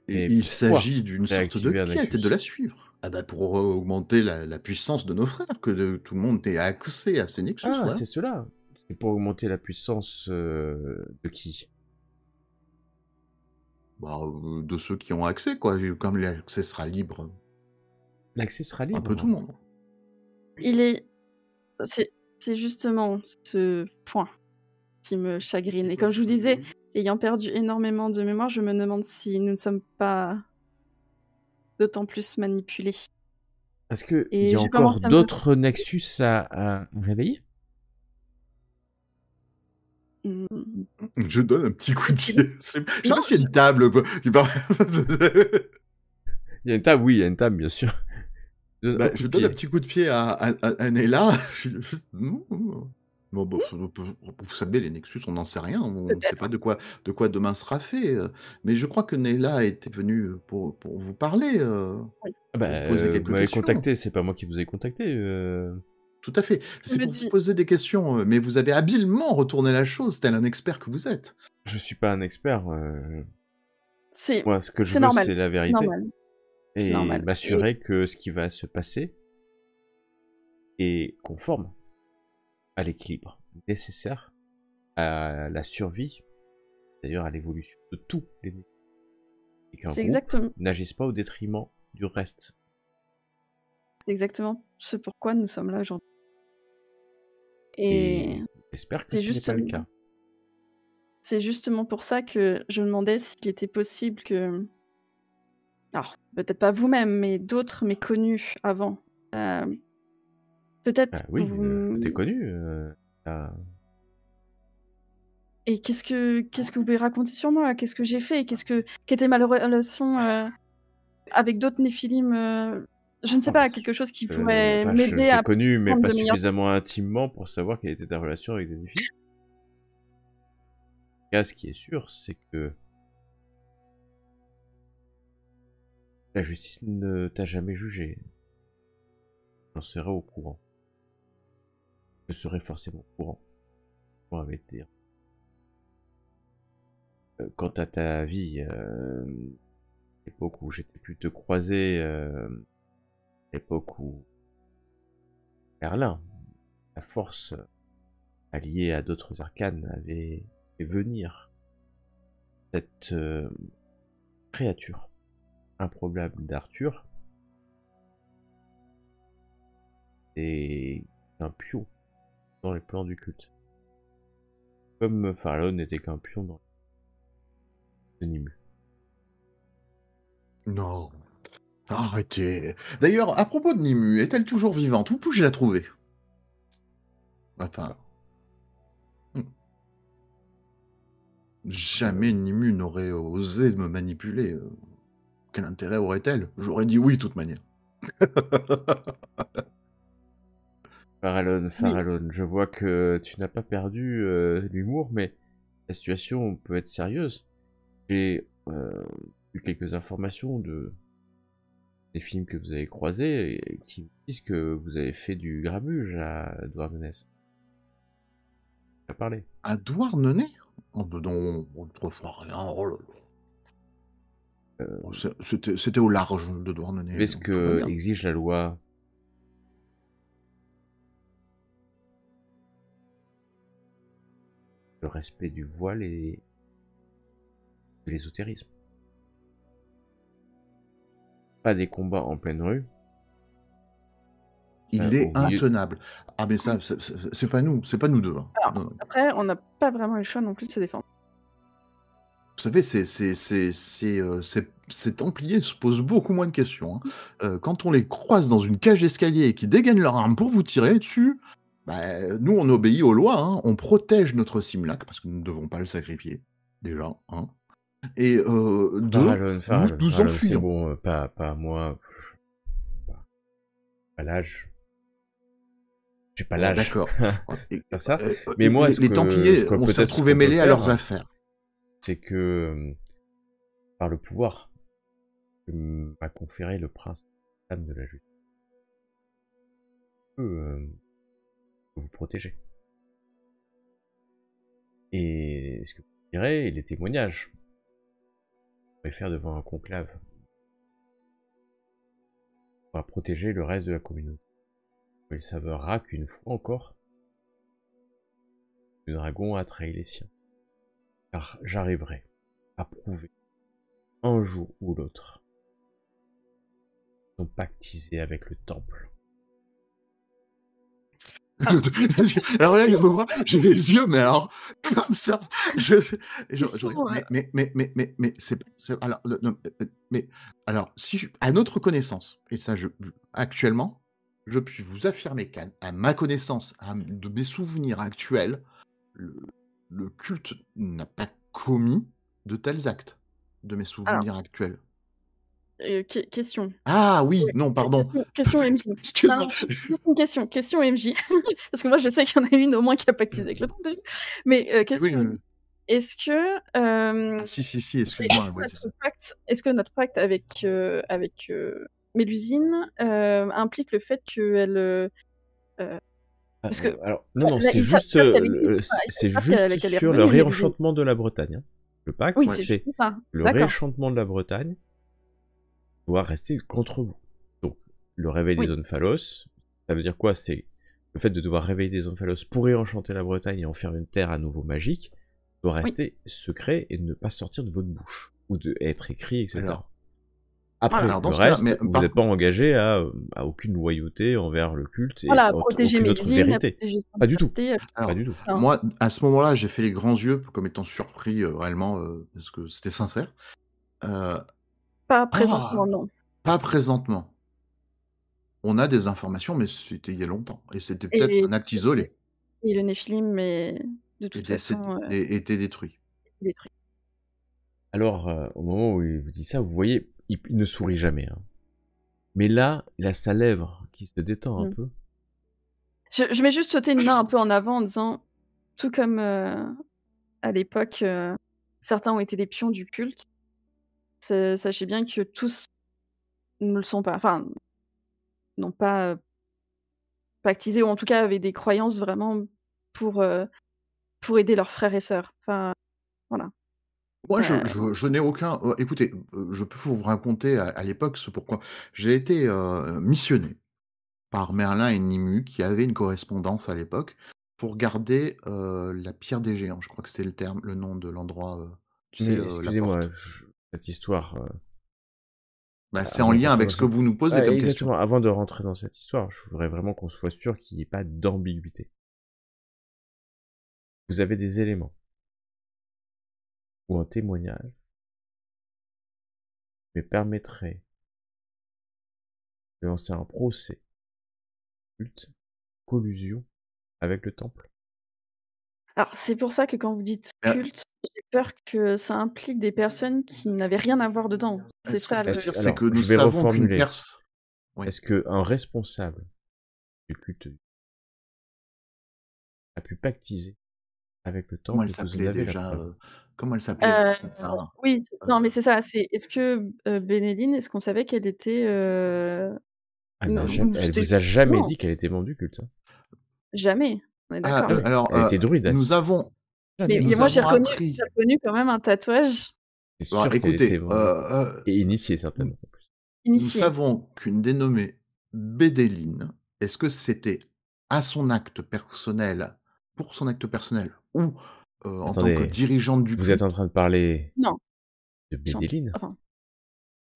[SPEAKER 4] Et
[SPEAKER 1] mais
[SPEAKER 4] il
[SPEAKER 1] pourquoi
[SPEAKER 4] s'agit d'une sorte de
[SPEAKER 1] réactiver un
[SPEAKER 4] quête et de
[SPEAKER 1] Nexus?
[SPEAKER 4] la suivre. Ah bah pour augmenter la puissance de nos frères, tout le monde ait accès à ces Nexus,
[SPEAKER 1] Ah,
[SPEAKER 4] voilà.
[SPEAKER 1] c'est cela. C'est pour augmenter la puissance de qui?
[SPEAKER 4] Bah, de ceux qui ont accès, quoi. Comme l'accès sera libre,
[SPEAKER 1] L'accès sera
[SPEAKER 4] un peu tout
[SPEAKER 1] libre.
[SPEAKER 4] le monde.
[SPEAKER 2] Il est c'est c'est justement ce point qui me chagrine et comme je vous disais, ayant perdu énormément de mémoire, je me demande si nous ne sommes pas d'autant plus manipulés
[SPEAKER 1] Est-ce qu'il y
[SPEAKER 2] et
[SPEAKER 1] a
[SPEAKER 2] je commence
[SPEAKER 1] encore
[SPEAKER 2] à me
[SPEAKER 1] d'autres Nexus à réveiller?
[SPEAKER 2] mmh,
[SPEAKER 4] Je donne un petit coup de pied.
[SPEAKER 2] possible.
[SPEAKER 4] Je sais
[SPEAKER 2] Non,
[SPEAKER 4] pas s'il y a une table qui permet
[SPEAKER 1] Il y a une table, oui, il y a une table, bien sûr. Je donne un
[SPEAKER 4] Bah,
[SPEAKER 1] coup
[SPEAKER 4] je
[SPEAKER 1] de
[SPEAKER 4] donne un
[SPEAKER 1] pied.
[SPEAKER 4] petit coup de pied à Neyla. Bon, bah, vous savez, les Nexus, on n'en sait rien. On ne sait pas
[SPEAKER 2] peut-être.
[SPEAKER 4] de quoi demain sera fait. Mais je crois que Neyla était venue pour vous parler,
[SPEAKER 2] Oui.
[SPEAKER 1] Ah
[SPEAKER 4] pour vous poser
[SPEAKER 1] vous
[SPEAKER 4] quelques
[SPEAKER 1] m'avez
[SPEAKER 4] questions.
[SPEAKER 1] contacté, c'est pas moi qui vous ai contacté.
[SPEAKER 4] Tout à fait.
[SPEAKER 2] Je
[SPEAKER 4] C'est
[SPEAKER 2] me
[SPEAKER 4] pour vous
[SPEAKER 2] dis
[SPEAKER 4] poser des questions, mais vous avez habilement retourné la chose, tel un expert que vous êtes.
[SPEAKER 1] Je suis pas un expert.
[SPEAKER 2] c'est
[SPEAKER 1] Moi, ce que je
[SPEAKER 2] c'est
[SPEAKER 1] veux,
[SPEAKER 2] normal,
[SPEAKER 1] c'est la
[SPEAKER 2] c'est
[SPEAKER 1] vérité
[SPEAKER 2] normal, c'est
[SPEAKER 1] et
[SPEAKER 2] normal et
[SPEAKER 1] m'assurer que ce qui va se passer est conforme à l'équilibre nécessaire à la survie, d'ailleurs à l'évolution de tous les Nexus, et qu'un
[SPEAKER 2] c'est
[SPEAKER 1] groupe
[SPEAKER 2] exactement
[SPEAKER 1] n'agisse pas au détriment du reste.
[SPEAKER 2] c'est exactement ce pourquoi nous sommes là aujourd'hui
[SPEAKER 1] Et
[SPEAKER 2] et
[SPEAKER 1] j'espère que
[SPEAKER 2] c'est
[SPEAKER 1] ce n'est pas le
[SPEAKER 2] justement
[SPEAKER 1] cas.
[SPEAKER 2] c'est justement pour ça que je me demandais s'il était possible que alors peut-être pas vous-même, mais d'autres méconnus avant, heu, peut-être
[SPEAKER 1] Oui, tout est
[SPEAKER 2] vous
[SPEAKER 1] connu. Ah,
[SPEAKER 2] et qu'est-ce que vous pouvez raconter sur moi? Qu'est-ce que j'ai fait? Quelle était ma relation, avec d'autres Néphilim, je ne sais
[SPEAKER 1] oh, bah,
[SPEAKER 2] pas, quelque chose qui pourrait
[SPEAKER 1] je
[SPEAKER 2] m'aider
[SPEAKER 1] t'ai
[SPEAKER 2] à
[SPEAKER 1] connu, mais
[SPEAKER 2] prendre
[SPEAKER 1] pas
[SPEAKER 2] de meilleures
[SPEAKER 1] suffisamment intimement pour savoir quelle était ta relation avec des filles. En tout cas, ce qui est sûr, c'est que la justice ne t'a jamais jugé. J'en serai au courant. Je serai forcément au courant. On va te dire. Quant à ta vie, l'époque où j'étais pu te croiser, l'époque où Merlin, la force alliée à d'autres arcanes, avait fait venir cette créature improbable d'Arthur, et un pion dans les plans du culte. Comme Farlon n'était qu'un pion dans le Nimue.
[SPEAKER 4] Non, arrêtez. D'ailleurs, à propos de Nimu, est-elle toujours vivante? Où puis-je la trouver? Enfin, jamais Nimu n'aurait osé me manipuler. Quel intérêt aurait-elle? J'aurais dit oui, de toute manière.
[SPEAKER 2] oui,
[SPEAKER 1] Farallon, je vois que tu n'as pas perdu l'humour, mais la situation peut être sérieuse. J'ai eu quelques informations des films que vous avez croisés et qui me disent que vous avez fait du grabuge à Douarnenez. Tu as parlé.
[SPEAKER 4] À Douarnenez? Oh, ben non, autrefois rien. Oh là là.
[SPEAKER 1] Euh,
[SPEAKER 4] C'était au large de Douarnenez,
[SPEAKER 1] C'est ce
[SPEAKER 4] donc tout va
[SPEAKER 1] que
[SPEAKER 4] bien.
[SPEAKER 1] exige la loi. Le respect du voile et de l'ésotérisme. Pas des combats en pleine rue.
[SPEAKER 4] Il est
[SPEAKER 1] au milieu.
[SPEAKER 4] intenable. Ah mais ça, c'est pas nous deux. Hein.
[SPEAKER 2] Alors,
[SPEAKER 4] Non, non.
[SPEAKER 2] après, on n'a pas vraiment le choix non plus de se défendre.
[SPEAKER 4] Vous savez, ces Templiers se posent beaucoup moins de questions. Hein. Quand on les croise dans une cage d'escalier et qu'ils dégainent leur arme pour vous tirer dessus, bah, nous on obéit aux lois, hein. On protège notre Simlac parce que nous ne devons pas le sacrifier, déjà. Hein. Et deux,
[SPEAKER 1] Farallon,
[SPEAKER 4] nous
[SPEAKER 1] c'est
[SPEAKER 4] enfuyons.
[SPEAKER 1] bon, pas moi. Pas l'âge. J'ai pas
[SPEAKER 4] Bon,
[SPEAKER 1] l'âge.
[SPEAKER 4] d'accord.
[SPEAKER 1] Faire ça. Mais moi,
[SPEAKER 4] les Templiers, on s'est retrouvés mêlés à leurs affaires.
[SPEAKER 1] C'est que, par le pouvoir que m'a conféré le prince de la justice, je peux vous protéger. Et ce que vous direz, les témoignages, on pourrait faire devant un conclave. On va protéger le reste de la communauté. Il s'avérera qu'une fois encore, le dragon a trahi les siens. Car j'arriverai à prouver, un jour ou l'autre, qu'ils sont pactisés avec le temple.
[SPEAKER 4] Alors là, j'ai les yeux, mais alors, comme ça, mais c'est alors, mais alors, si à notre connaissance, et ça, actuellement, je puis vous affirmer qu'à ma connaissance, de mes souvenirs actuels, le culte n'a pas commis de tels actes, de mes souvenirs actuels.
[SPEAKER 2] Question.
[SPEAKER 4] Ah oui, non, pardon.
[SPEAKER 2] Question MJ.
[SPEAKER 4] Excuse-moi.
[SPEAKER 2] Juste une question MJ. Parce que moi, je sais qu'il y en a une au moins qui a pactisé avec le temple. Mais question. Oui, est-ce que
[SPEAKER 4] si, excuse-moi.
[SPEAKER 2] Est-ce que notre pacte avec Mélusine implique le fait qu'elle
[SPEAKER 1] parce que alors non, c'est juste sur le réenchantement de la Bretagne. Hein. Le pacte,
[SPEAKER 2] oui,
[SPEAKER 1] c'est le réenchantement de la Bretagne doit rester contre vous. Donc, le réveil des Omphalos, ça veut dire quoi? C'est le fait de devoir réveiller des Omphalos pour réenchanter la Bretagne et en faire une terre à nouveau magique, doit rester secret et ne pas sortir de votre bouche, ou être écrit, etc. Alors, après, le reste, vous n'êtes pas engagé à aucune loyauté envers le culte et
[SPEAKER 2] protéger
[SPEAKER 1] aucune autre vérité. Pas du tout.
[SPEAKER 4] Alors,
[SPEAKER 1] pas du tout.
[SPEAKER 4] Moi, à ce moment-là, j'ai fait les grands yeux comme étant surpris réellement, parce que c'était sincère.
[SPEAKER 2] Pas présentement, non.
[SPEAKER 4] Pas présentement. On a des informations, mais c'était il y a longtemps. Et c'était peut-être un acte isolé.
[SPEAKER 2] Et le Néphilim, mais de toute façon...
[SPEAKER 4] était détruit.
[SPEAKER 1] Alors, au moment où il vous dit ça, vous voyez, il ne sourit jamais. Hein. Mais là, il a sa lèvre qui se détend un peu.
[SPEAKER 2] Je vais juste sauter une main un peu en avant en disant, tout comme à l'époque, certains ont été des pions du culte, sachez bien que tous ne le sont pas, enfin, n'ont pas pactisé, ou en tout cas avaient des croyances vraiment pour aider leurs frères et sœurs. Enfin, voilà.
[SPEAKER 4] Moi, je n'ai aucun... écoutez, je peux vous raconter à l'époque ce pourquoi. J'ai été missionné par Merlin et Nimue, qui avaient une correspondance à l'époque, pour garder la pierre des géants. Je crois que c'est le nom de l'endroit.
[SPEAKER 1] Excusez-moi, cette histoire...
[SPEAKER 4] c'est en lien avec ce que vous nous posez comme
[SPEAKER 1] exactement.
[SPEAKER 4] question.
[SPEAKER 1] Avant de rentrer dans cette histoire, je voudrais vraiment qu'on soit sûr qu'il n'y ait pas d'ambiguïté. Vous avez des éléments ou un témoignage mais permettrait de lancer un procès culte, collusion avec le temple.
[SPEAKER 2] Alors, c'est pour ça que quand vous dites culte, j'ai peur que ça implique des personnes qui n'avaient rien à voir dedans. C'est ça le...
[SPEAKER 4] C'est que nous savons qu'une personne...
[SPEAKER 1] Est-ce qu'un responsable du culte a pu pactiser avec le temple?
[SPEAKER 4] Comment elle s'appelait déjà Comment elle s'appelait
[SPEAKER 2] Oui, non, mais c'est ça. Est-ce que Bénéline, est-ce qu'on savait qu'elle était...
[SPEAKER 1] Elle vous a jamais dit qu'elle était membre du culte. Hein.
[SPEAKER 2] Jamais. On est d'accord.
[SPEAKER 4] Alors,
[SPEAKER 1] elle était druide.
[SPEAKER 4] Nous avons...
[SPEAKER 2] Mais moi, j'ai reconnu quand même un tatouage.
[SPEAKER 1] C'est sûr
[SPEAKER 4] écoutez,
[SPEAKER 1] et initié certainement.
[SPEAKER 4] Nous savons qu'une dénommée Bédéline, est-ce que c'était à son acte personnel, pour son acte personnel, ou en tant que dirigeante du culte?
[SPEAKER 1] Vous êtes en train de parler
[SPEAKER 2] non.
[SPEAKER 1] de Bédéline?
[SPEAKER 2] Enfin.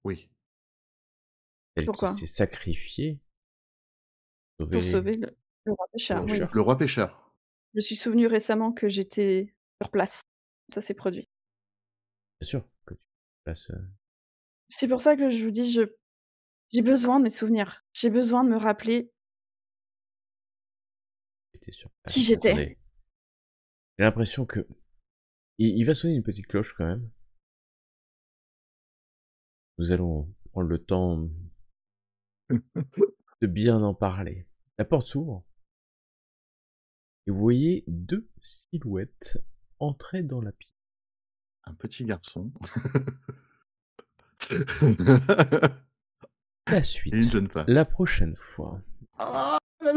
[SPEAKER 4] Oui.
[SPEAKER 1] Celle qui s'est sacrifiée
[SPEAKER 2] Pour
[SPEAKER 1] Sauver
[SPEAKER 2] sauver le roi pêcheur, oui.
[SPEAKER 1] pêcheur.
[SPEAKER 4] Le roi pêcheur.
[SPEAKER 2] Je me suis souvenu récemment que j'étais sur place. Ça s'est produit.
[SPEAKER 1] Bien sûr que tu passes.
[SPEAKER 2] C'est pour ça que je vous dis, j'ai besoin de mes souvenirs. J'ai besoin de me rappeler
[SPEAKER 1] J'étais sur place.
[SPEAKER 2] qui j'étais.
[SPEAKER 1] Attendez. J'ai l'impression que il va sonner une petite cloche quand même. Nous allons prendre le temps de bien en parler. La porte s'ouvre et vous voyez 2 silhouettes entrer dans la pièce.
[SPEAKER 4] Un petit garçon.
[SPEAKER 1] La
[SPEAKER 4] Et une
[SPEAKER 1] suite,
[SPEAKER 4] jeune femme.
[SPEAKER 1] la prochaine fois.
[SPEAKER 4] Ah, la